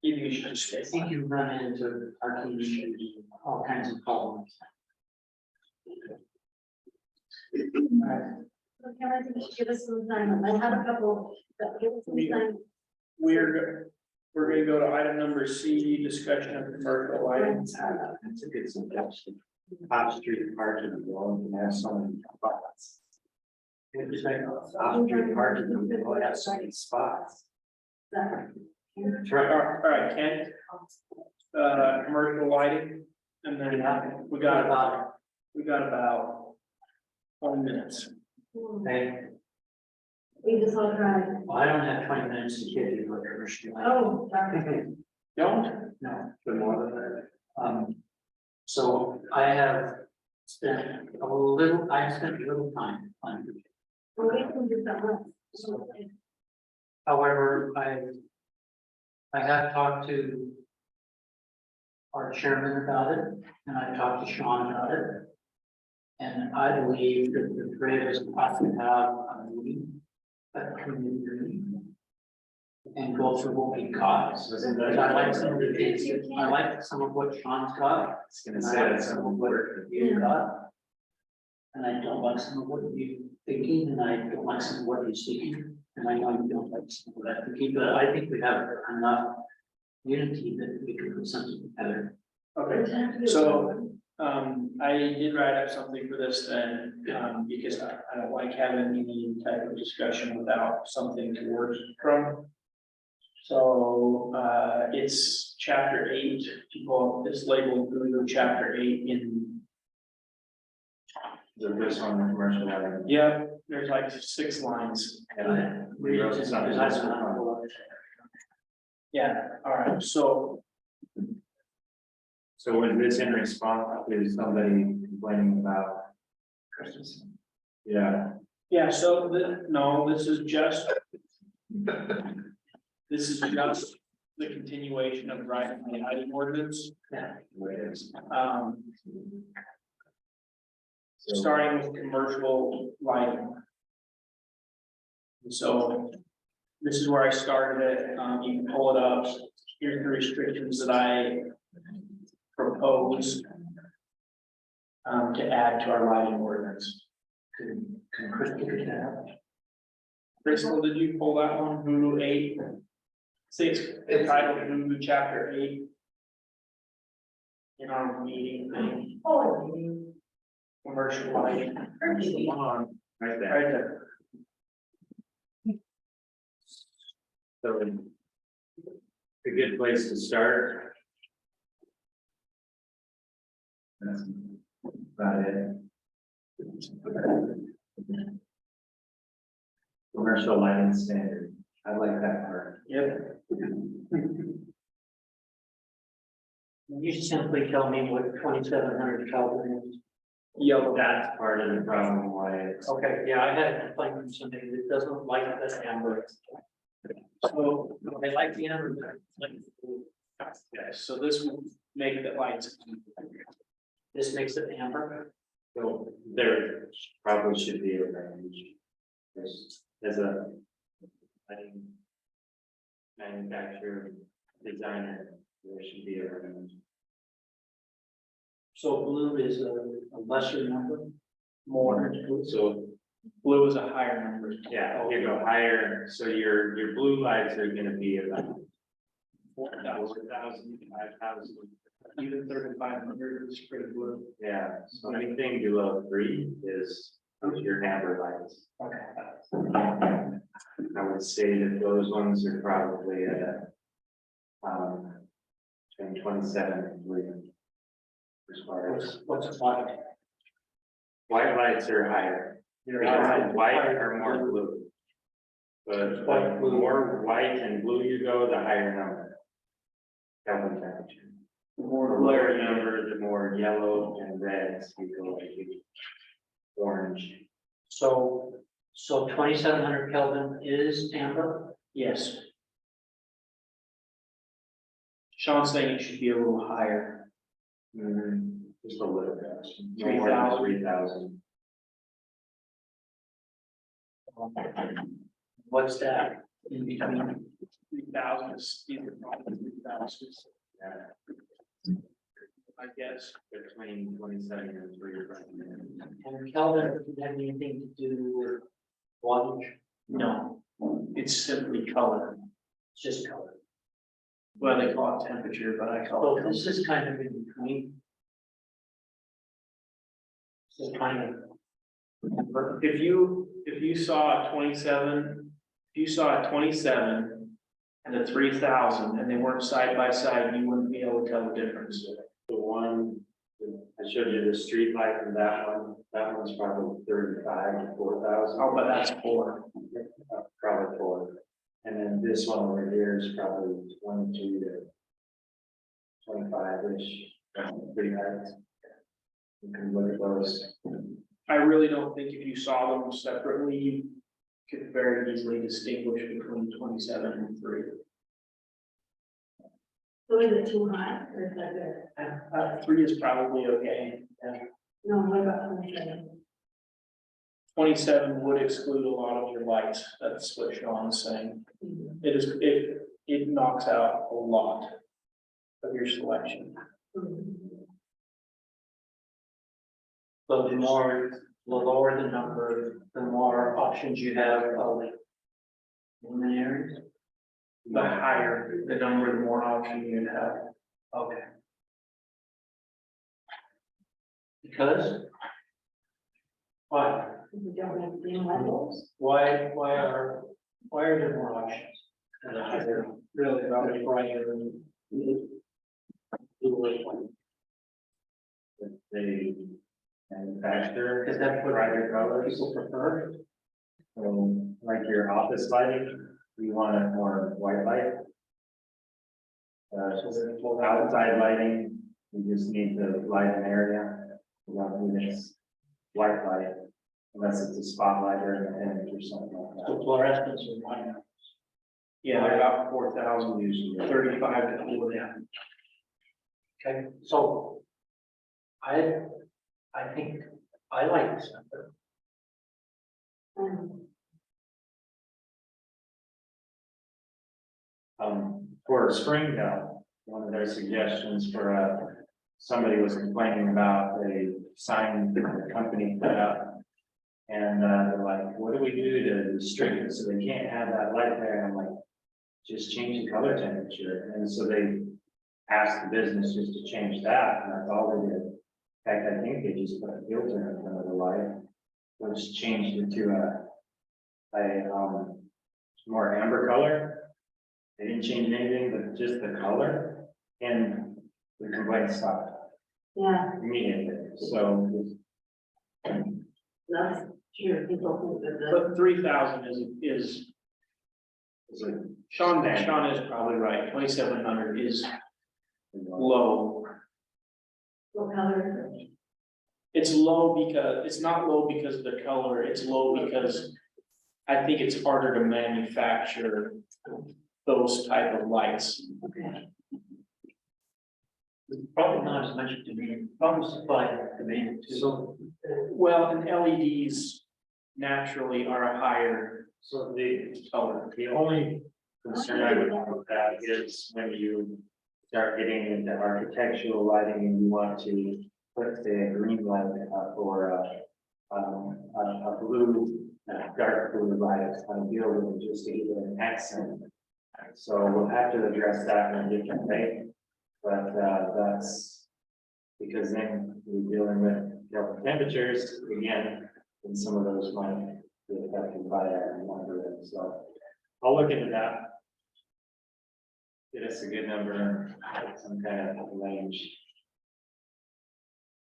Maybe you should just I think you run into parking issues, all kinds of problems. Okay, I think you should give us some time. I have a couple, but give us some time. We're gonna go to item number C, discussion of commercial lighting. That's a good suggestion. Off-street parking, you only can have so many spots. Off-street parking, you only have so many spots. All right, Ken. Commercial lighting, and then we got about 20 minutes. Okay, We just all try. well, I don't have 20 minutes to give you a commercial. Oh, sorry. Don't? No, but more than that. So I have spent a little time on it. Well, we can do that. However, I have talked to our chairman about it, and I talked to Sean about it. And I believe that the three of us ought to have a meeting, a community meeting, and go through what we got. Because I like some of the things, I like some of what Sean's got. It's gonna And say I like it's some some of what work. you've got. And I don't like some of what you're thinking, and I don't like some of what you're seeking, and I know you don't like some of that thinking, but I think we have enough unity that we can put something together. Okay, so, I did write up something for this then, because I don't like having any type of discussion without something to work from. So, it's chapter 8, people, it's labeled Google chapter 8 in, The first one, the commercial lighting. yeah, there's like 6 lines. And we wrote something. Yeah, all right, so, So was this in response to somebody complaining about Christmas? Yeah. yeah, so no, this is just. This is just the continuation of right the lighting ordinance. Starting with commercial lighting. So this is where I started it. You can pull it up. Here's the restrictions that I propose to add to our lighting ordinance. Can Chris figure that out? Crystal, did you pull that one? Hulu 8? See, it's titled Hulu Chapter 8. In our meeting thing. Commercial lighting. Come on, right there. Right there. So a good place to start. That's about it. Commercial lighting standard. I like that part. Yep. You simply tell me what 2700 Kelvin is. Yellow. That's part of the problem why it's. Okay, yeah, I had a complaint from somebody that doesn't like this amber. So they like the amber. Like, Yes, so this will make the lights. this makes it amber. So there probably should be a range. As a lighting manufacturer, designer, there should be a range. So blue is a lesser number. More. So, Blue is a higher number. yeah, you go higher, so your blue lights are gonna be about 4,000, 5,000. Even 3,500 is pretty blue. Yeah, so anything below 3 is your amber lights. Okay. I would say that those ones are probably at between 27 and 3. As far as What's white? white lights are higher, because white are more blue. But the more white and blue you go, the higher number. Kelvin temperature. The More lower number, the more yellow and reds you go, like orange. So 2700 Kelvin is amber. Yes. Sean's saying it should be a little higher. Just a little bit. 3,000. 3,000. What's that? in between. 3,000 is either probably 3,000. I guess. Between 27 and 3. And Kelvin, does it have anything to do with wattage? No, it's simply color. It's just color. Well, they call it temperature, but I call So it. this is kind of in between. This is kind of. If you saw a 27, if you saw a 27 and a 3,000 and they weren't side by side, you wouldn't be able to tell the difference. The one, I showed you the street light for that one's probably 35 to 4,000. Oh, but that's 4. Probably 4. And then this one over here is probably 22 to 25-ish, pretty high. You can look at those. I really don't think if you saw them separately, you could very easily distinguish between 27 and 3. So is it too high or is that good? 3 is probably okay. Yeah. No, what about 27? 27 would exclude a lot of your lights. That's what Sean's saying. It knocks out a lot of your selection. So the lower the number, the more options you have of luminaries. The higher the number, the more option you have. Okay. Because? Why? We don't have dim levels. Why are there more options? And the higher, Really, about it. brighter. They manufacture. Is that what brighter colors. people prefer? So, like your office lighting, you want it more white light. Outside lighting, you just need to light an area. You don't need this white light, unless it's a spotlight or an image or something like So that. fluorescence is one. Yeah, they're about 4,000 Usually. 35 to 40. Okay, so I think I like this number. For Springdale, one of their suggestions for, somebody was complaining about a sign that the company put up. And, they're like, what do we do to restrict it so they can't have that light there? And I'm like, just change the color temperature. And so they asked the business just to change that, and that's all they did. In fact, I think they just put a filter in front of the light, which changed it to a more amber color. They didn't change anything, but just the color, and the complaint stopped Yeah, immediately. So that's true. People think that But 3,000 is it's like Sean is probably right. 2,700 is low. what color? It's low because, it's not low because of the color, it's low because I think it's harder to manufacture those type of lights. Okay. Probably not as much demand, probably supply and demand too. So, Well, and LEDs naturally are a higher so the color. only concern I would have with that is when you start getting into architectural lighting and you want to put, say, a green light or a blue, dark blue light on a building just to give it an accent. So we'll have to address that in a different way. But that's because then we're dealing with different temperatures again, and some of those might be affected by that and wonder. So I'll look into that. Get us a good number, some kind of range.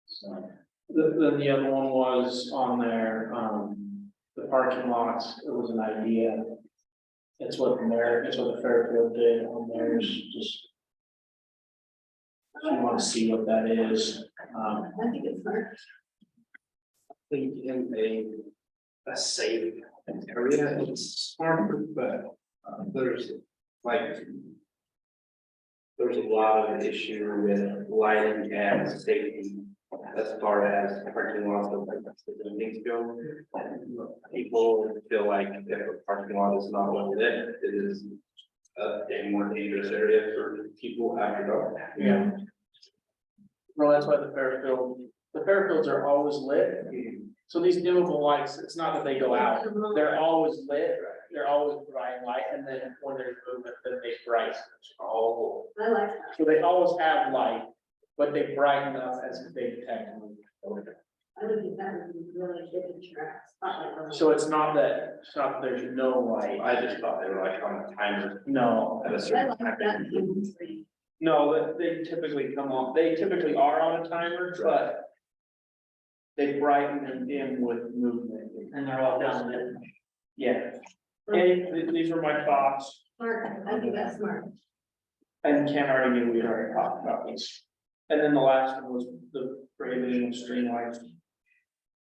So. Then the other one was on there, the parking lots, it was an idea. It's what the Fairfield did on theirs, just. If you want to see what that is, I think it's smart. Think in a safe area, it's smart, but there's like. There's a lot of issue with lighting and safety as far as parking lots and like specific things go. People feel like if a parking lot is not well lit, it is a more dangerous area for people after dark. Yeah. Well, that's why the Fairfields are always lit. So these dimmable lights, it's not that they go out, they're always lit, they're always providing light, and then when there's movement, then they brighten. Oh. I like that. So they always have light, but they brighten up as they detect movement. I would think that would be really good to track. Spotlight. So it's not that there's no light. I just thought they were like on a timer No, at a I certain like time. that. no, they typically come on, they typically are on a timer, but they brighten and dim with movement. And they're all down there. Yeah. And these were my thoughts, Smart, I think that's smart. and Ken already knew we had already talked about these. And then the last one was the prohibition of string lights.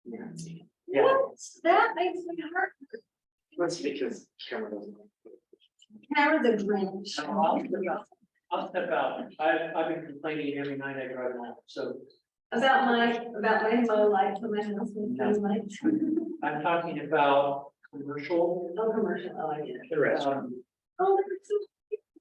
Yeah. What? That makes me hurt. That's because cameras. Camera's a Grinch. I'll step out. I've been complaining every night I drive home, so About my low light for my house and things like. I'm talking about commercial. Oh, commercial, oh, I get it. The rest, Oh, that's so.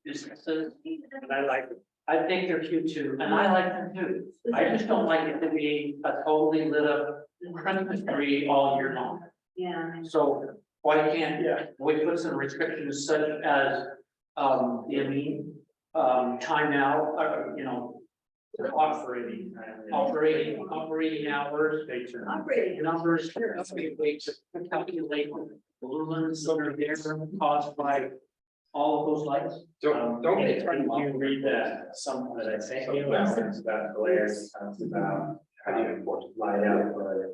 Businesses. and I like it. I think they're cute too, and I like them too. I just don't like it to be a totally lit up Christmas tree all year long. Yeah. So why can't Yeah. we put some restrictions such as, timeout, operating hours, Operating. numbers, ways to calculate lumens that are there caused by all of those lights. Don't they turn them off? You read that, some that I sent you, it's about glares, it's about how do you enforce light out for.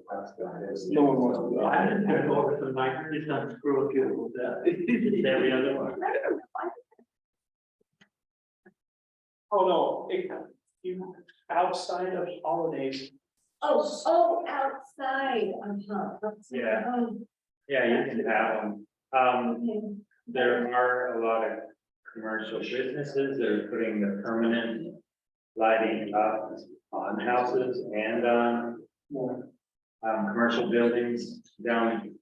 No one wants to do I that. didn't have to go over to the night, just not screw with you with that. Every other one. Oh, no, you, outside of holidays, Oh, outside. Yeah. Oh, Yeah, you can have them. okay. There are a lot of commercial businesses that are putting the permanent lighting up on houses and on commercial buildings down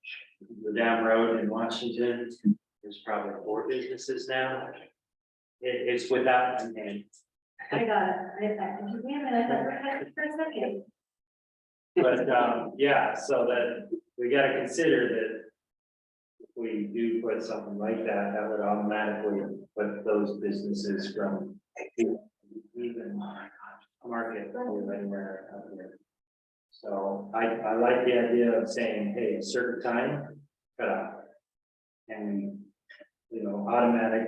the down road in Washington. There's probably 4 businesses now. It's without a name, I got it. I took me a minute, I had it for a second. but yeah, so that we gotta consider that. If we do put something like that, that would automatically put those businesses from even market or anywhere out there. So I like the idea of saying, hey, a certain time, cut off. And, automatic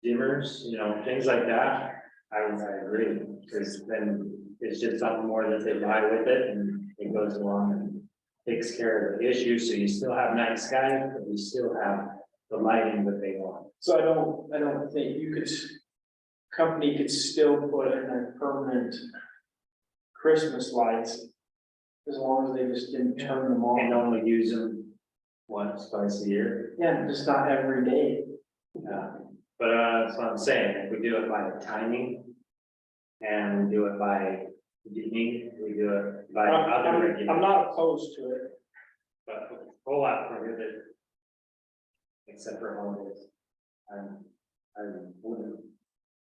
dimmers, things like that, I agree, because then it's just something more that they buy with it and it goes along and takes care of the issue, so you still have night sky, but you still have the lighting that they want. so I don't think company could still put in their permanent Christmas lights. As long as they just didn't turn them And on. only use them once, twice a year. Yeah, just not every day. But that's what I'm saying, if we do it by the timing. And we do it by evening, we do it by other. I'm not opposed to it. But a whole lot prohibited. Except for holidays.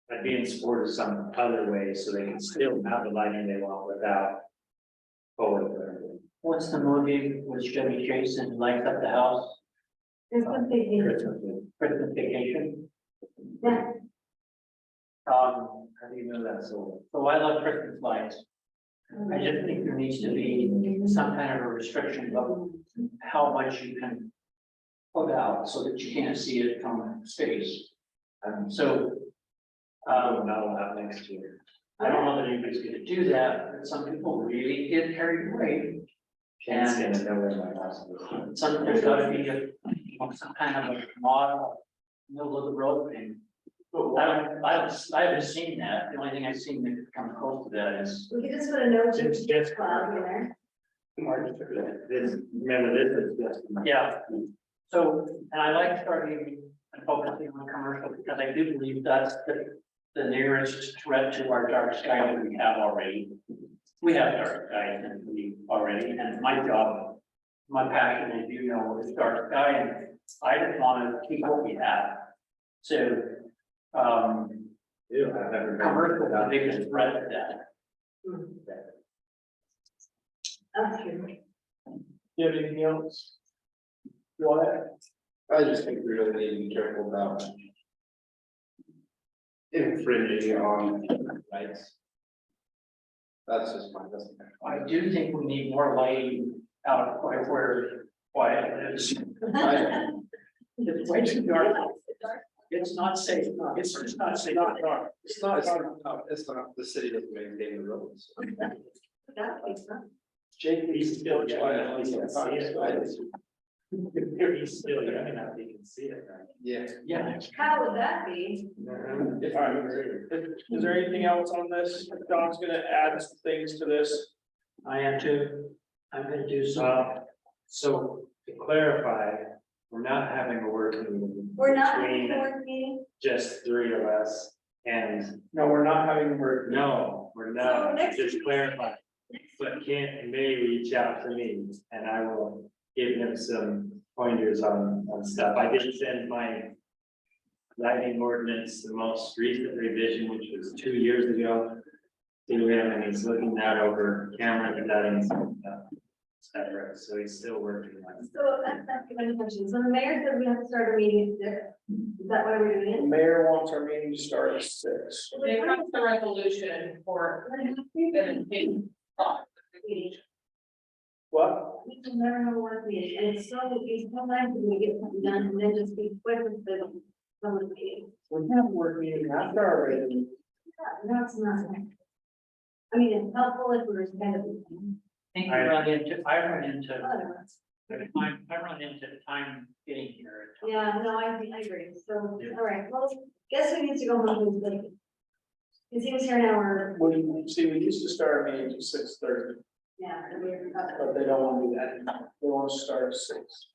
I'd be in support of some other way, so they can still have the lighting they want without. Forward. What's the movie with Chevy Chase and lights up the house, There's something. Christmas Vacation? Yeah. How do you know that so? So I love Christmas lights. I just think there needs to be some kind of a restriction of how much you can put out so that you can't see it from space. So, Not allowed next year. I don't know that anybody's gonna do that, but some people really get carried away. Ken's gonna know where my house is. There's gotta be some kind of a model, middle of the road thing. I haven't seen that. The only thing I've seen that comes close to that is. We could just put a note to It's just. cloud in there. Remember this is just. Yeah. So, and I like starting and focusing on commercial because I do believe that's the nearest threat to our dark sky that we have already. We have dark skies and we already, and my job, my passion, as you know, is dark sky, and I just want to keep what we have. So, You have never. commercial, the biggest threat of that. That's true. You have anything else? You want it? I just think we really need to be careful about infringing on rights. That's just my, that's. I do think we need more lighting out where quiet is. It's way too dark. It's not safe. It's just not safe. Not dark. It's not, it's not, the city doesn't maintain the roads. That makes sense. Jake, He's still young quiet. enough, he can see it. He's still young enough, he can see it, right? Yeah. Yeah. How would that be? All right. Is there anything else on this? Don's gonna add some things to this. I am too. I'm gonna do some. So to clarify, we're not having a work meeting. We're not having between a work meeting? just three of us, and No, we're not having a work. no, we're So not, next just week- clarify. But Kent and May reach out to me, and I will give him some pointers on stuff. I did send my lighting ordinance, the most recent revision, which was 2 years ago, to him, and he's looking that over camera and settings, separate, so he's still working on it. So that's a good question. So the mayor said we have to start a meeting at 6. Is that why we're doing The it? mayor wants our meeting to start at 6. They passed the resolution for the What? We can never have a work meeting, and it's so nice when we get something done and then just be quick with the public meeting. We have a work meeting after our regular. No, it's not. I mean, it's helpful if we're kind of. I think I run into Whatever. I run into time getting here. Yeah, no, I agree. So, all right, well, guess who needs to go home? Because he was here an hour. What do you see? We used to start our meetings at 6:30, Yeah. And we're, but they don't want to do that. They want to start at 6.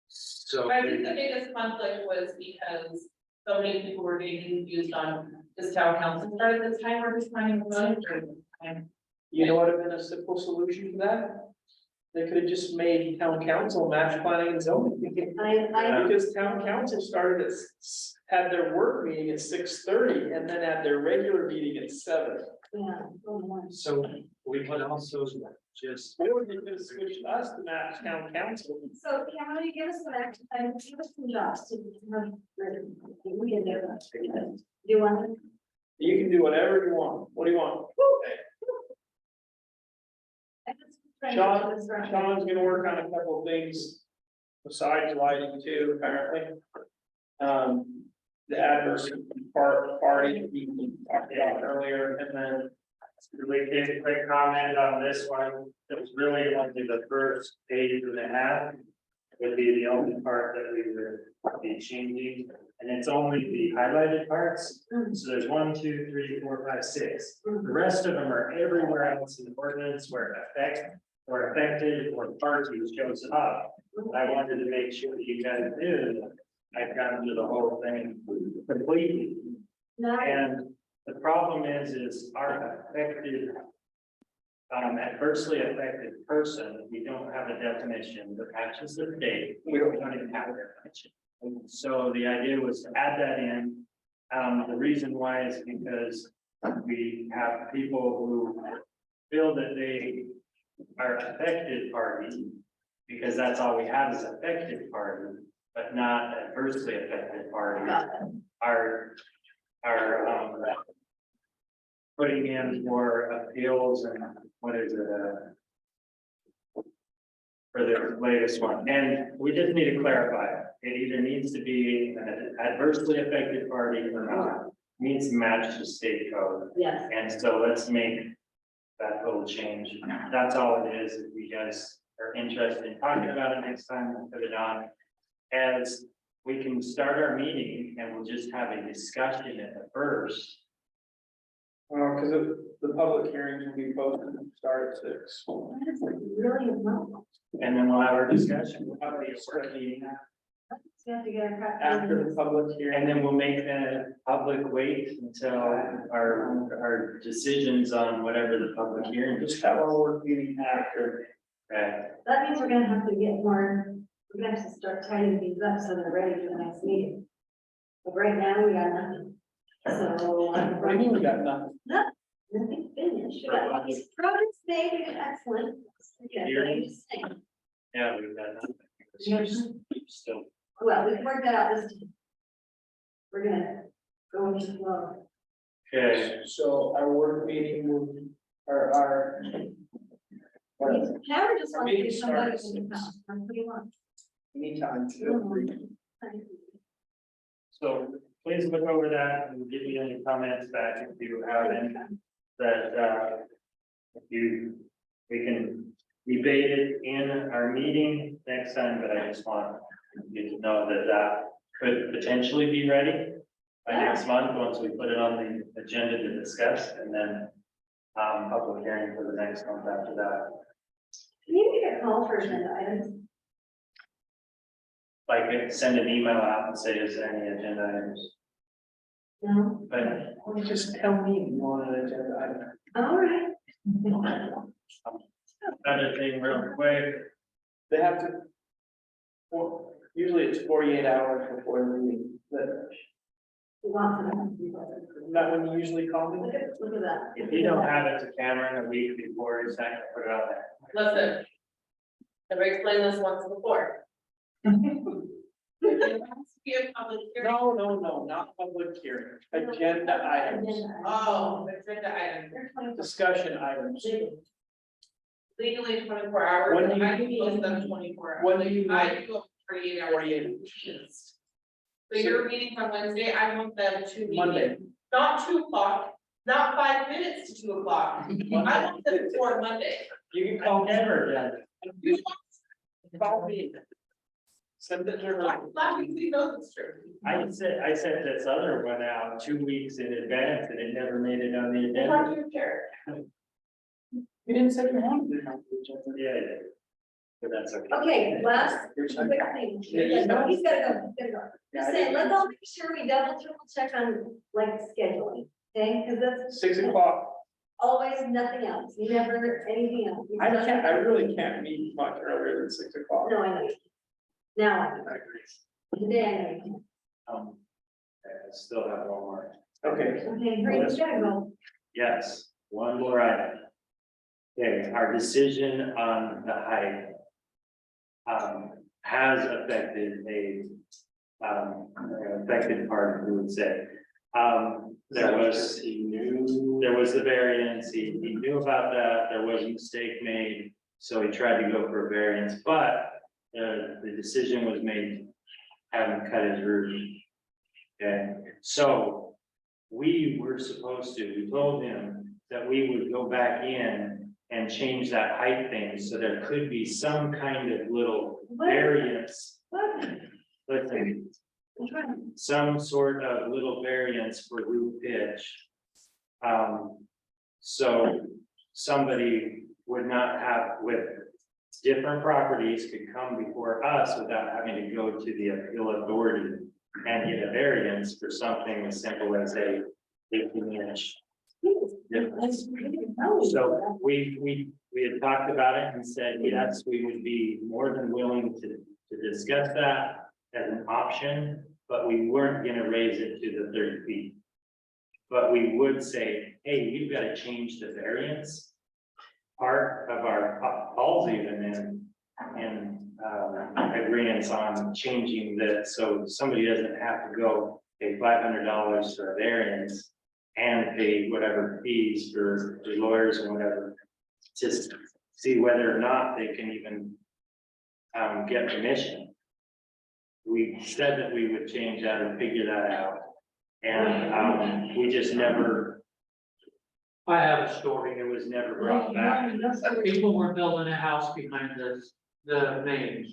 So I think the biggest conflict was because so many people were getting confused on this town council start at this time or this time of month or this time. You know what would have been a simple solution to that? They could have just made town council match planning and zoning. Because town council started had their work meeting at 6:30 and then had their regular meeting at 7. yeah. So we could also just, They would have just switched us to match town council. So, Cameron, you give us some action, give us some jobs to have. We can do that. Do you want it? You can do whatever you want. What do you want? Sean's gonna work on a couple of things besides lighting too, apparently. The adverse party we talked about earlier, and then we did a quick comment on this one, it was really only the first page and a half. Would be the only part that we would be changing, and it's only the highlighted parts. So there's 1, 2, 3, 4, 5, 6. The rest of them are everywhere else in the ordinance where affected or party shows up. I wanted to make sure that you guys knew that I've gone through the whole thing completely. No, And the problem is our affected, adversely affected person, we don't have a definition that matches the state. We don't even have a definition. And so the idea was to add that in. The reason why is because we have people who feel that they are affected party, because that's all we have is affected party, but not adversely affected party. Are putting in for appeals and what is it, for the latest one, and we just need to clarify, it either needs to be an adversely affected party or not, needs to match the state code, yes, and so let's make that little change. That's all it is. If you guys are interested in talking about it next time, we'll put it on. As we can start our meeting and we'll just have a discussion at the first. because the public hearings will be posted and start at 6. that's like really a problem. And then we'll have our discussion. We'll have a short meeting. We have to get our. after the public hearing. And then we'll make the public wait until our decisions on whatever the public hearing is. Just have our work meeting after. Right. That means we're gonna have to get more, we're gonna have to start tidying these up so they're ready for the next meeting. But right now, we got nothing. So. What do you mean we got nothing? Nothing finished. We got all these projects made, we did excellent. Yeah, but I'm just saying. Yeah, we've got nothing. Still, Well, we can work that out this time. We're gonna go into the flow. okay, So our work meeting will, or our. Howard just wants to Meeting do somebody starts in the house. That's what he wants. Anytime, feel free. so please look over that and give me any comments back if you have any that, if you, we can debate it in our meeting next time, but I just want you to know that that could potentially be ready by next month, once we put it on the agenda to discuss, and then public hearing for the next month after that. Can you make a call for agenda items? Like, send an email out and say, is there any agenda items? No? But Well, just tell me you want an agenda item. All right. another thing real quick, They have to. Well, usually it's 48 hours before the meeting, but He wants it. not when you usually call me. Look at that. if you don't have it to Cameron a week before, it's not gonna put it on there. Listen. I've explained this once before. It has to be a public hearing. No, not public hearing, agenda items, Oh, agenda item, discussion items. legally 24 hours, When do you- I can post them 24 hours. When do you I need do 48 hours. 48? So your meeting on Wednesday, I want them to be. Monday. Not 2 o'clock, not 5 minutes to 2 o'clock, I want them for Monday. You can call I've never done it. You Call me. Send it to her. want, you know it's true. I sent this other one out 2 weeks in advance and it never made it on the It's agenda. hard to share. You didn't say you wanted to have the agenda. Yeah, yeah. But that's okay. Okay, last Your quick time. thing. Yeah, No, he's gotta go, he's gotta go. Yeah, Just I saying, didn't- let's all make sure we double triple check on like scheduling, okay? Cause that's 6 o'clock. always nothing else, never anything else. I really can't meet much earlier than 6 o'clock. No, I know. you. Now I know. I agree. Today I know. you I still have one more. Okay, can. Okay, great, you gotta go. Yes, one more item. Okay, our decision on the height has affected affected part, we would say. There was the variance, he knew about that, there was a mistake made, so he tried to go for a variance, but the decision was made, have him cut his roof. Okay, so we were supposed to, we told him that we would go back in and change that height thing, so there could be some kind of little variance. What? Listen, I'm trying. some sort of little variance for roof pitch. So somebody would not have, with different properties could come before us without having to go to the appeal authority and get a variance for something as simple as a 18-inch difference. So we had talked about it and said, yes, we would be more than willing to discuss that as an option, but we weren't gonna raise it to the 30 feet. But we would say, hey, you've got to change the variance part of our calls even in agreements on changing that, so somebody doesn't have to go pay $500 for a variance and pay whatever fees for the lawyers and whatever, just see whether or not they can even get permission. We said that we would change that and figure that out, and we just never, I have a story. it was never brought back. People were building a house behind the main.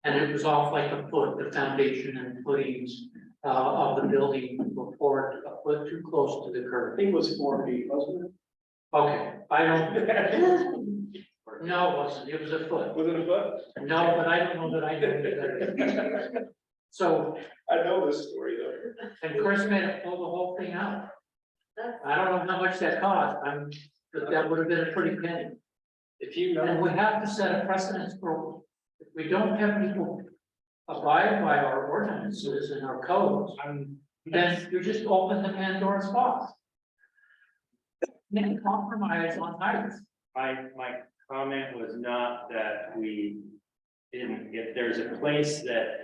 And it was off like a foot, the foundation and footings of the building were poured a foot too close to the I curb. think it was 4 feet, wasn't it? Okay, I don't, No, it wasn't, it was a foot. Was it a foot? No, but I don't know that I know that. So, I know this story though. and Chris made it pull the whole thing out. That's, I don't know how much that cost, but that would have been a pretty penny. If you And know, we have to set a precedence for, if we don't have people abide by our ordinances and our codes, then you just open the Pandora's box. Make compromise on heights. My comment was not that we didn't, if there's a place that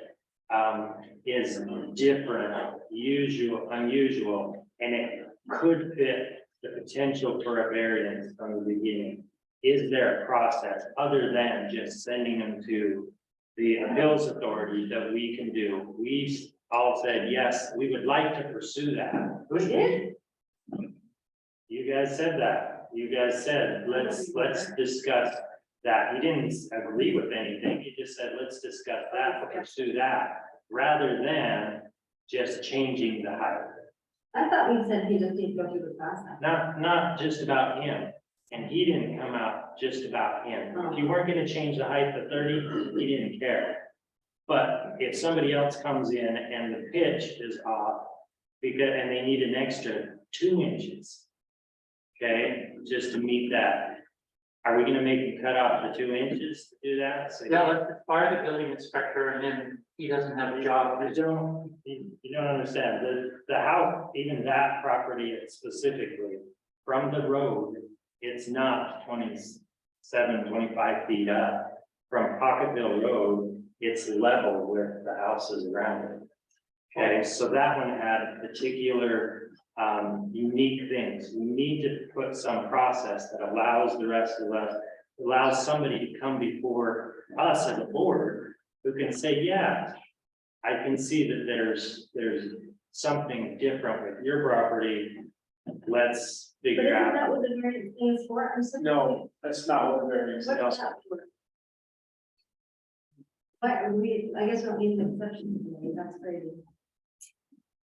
is different, unusual, and it could fit the potential for a variance from the beginning. Is there a process other than just sending them to the appeals authority that we can do? We all said, yes, we would like to pursue that. we did, You guys said that. You guys said, let's discuss that. You didn't agree with anything. You just said, let's discuss that, pursue that, rather than just changing the height. I thought we said he just needs to go through the process. Not just about him. And he didn't come out just about him. If you weren't gonna change the height to 30, he didn't care. But if somebody else comes in and the pitch is off, and they need an extra 2 inches. Okay, just to meet that. Are we gonna make you cut off the 2 inches to do that? So Yeah, let's fire the building inspector and then he doesn't have a job. you don't understand, the house, even that property specifically, from the road, it's not 25 feet up. From Pocketville Road, it's level with the houses around it. Okay, so that one had particular unique things. We need to put some process that allows the rest of us, allows somebody to come before us as a board who can say, yeah, I can see that there's something different with your property. Let's But figure isn't out. that what the variance is for? I'm so. No, that's not what the variance What is is. that for? But I guess we don't need an exception today, that's crazy.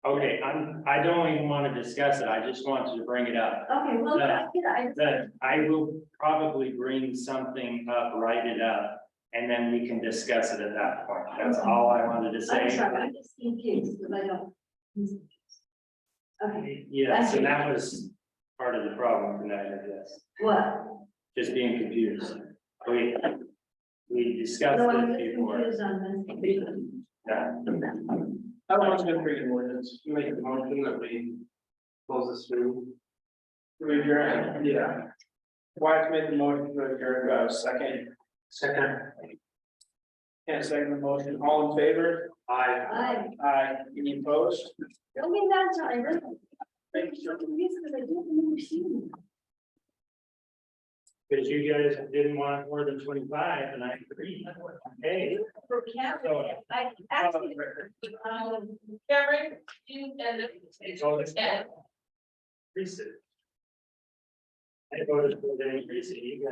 Okay, I don't even want to discuss it. I just wanted to bring it up. Okay, well, Yeah. I just. That I will probably bring something up, write it up, and then we can discuss it at that point. That's all I wanted to I'm say. sorry, I'm just confused because I don't. Okay, Yes, and that was part of the problem tonight, I guess, what? just being confused. We discussed No, I'm it just before. confused on this. Yeah. I was gonna bring an ordinance, make a motion that we close this meeting. We adjourn, yeah. Wyatt made the motion to adjourn, do I have a second? Second. Can't second the motion, all in favor? Aye. Aye, any opposed? Don't be mad, Charlie, really. Thank you. I'm confused because I didn't understand. Because you guys didn't want more than 25, and I agreed. Hey. For Cameron, I actually. Cameron, you and Increase it. I voted for the increase it, you guys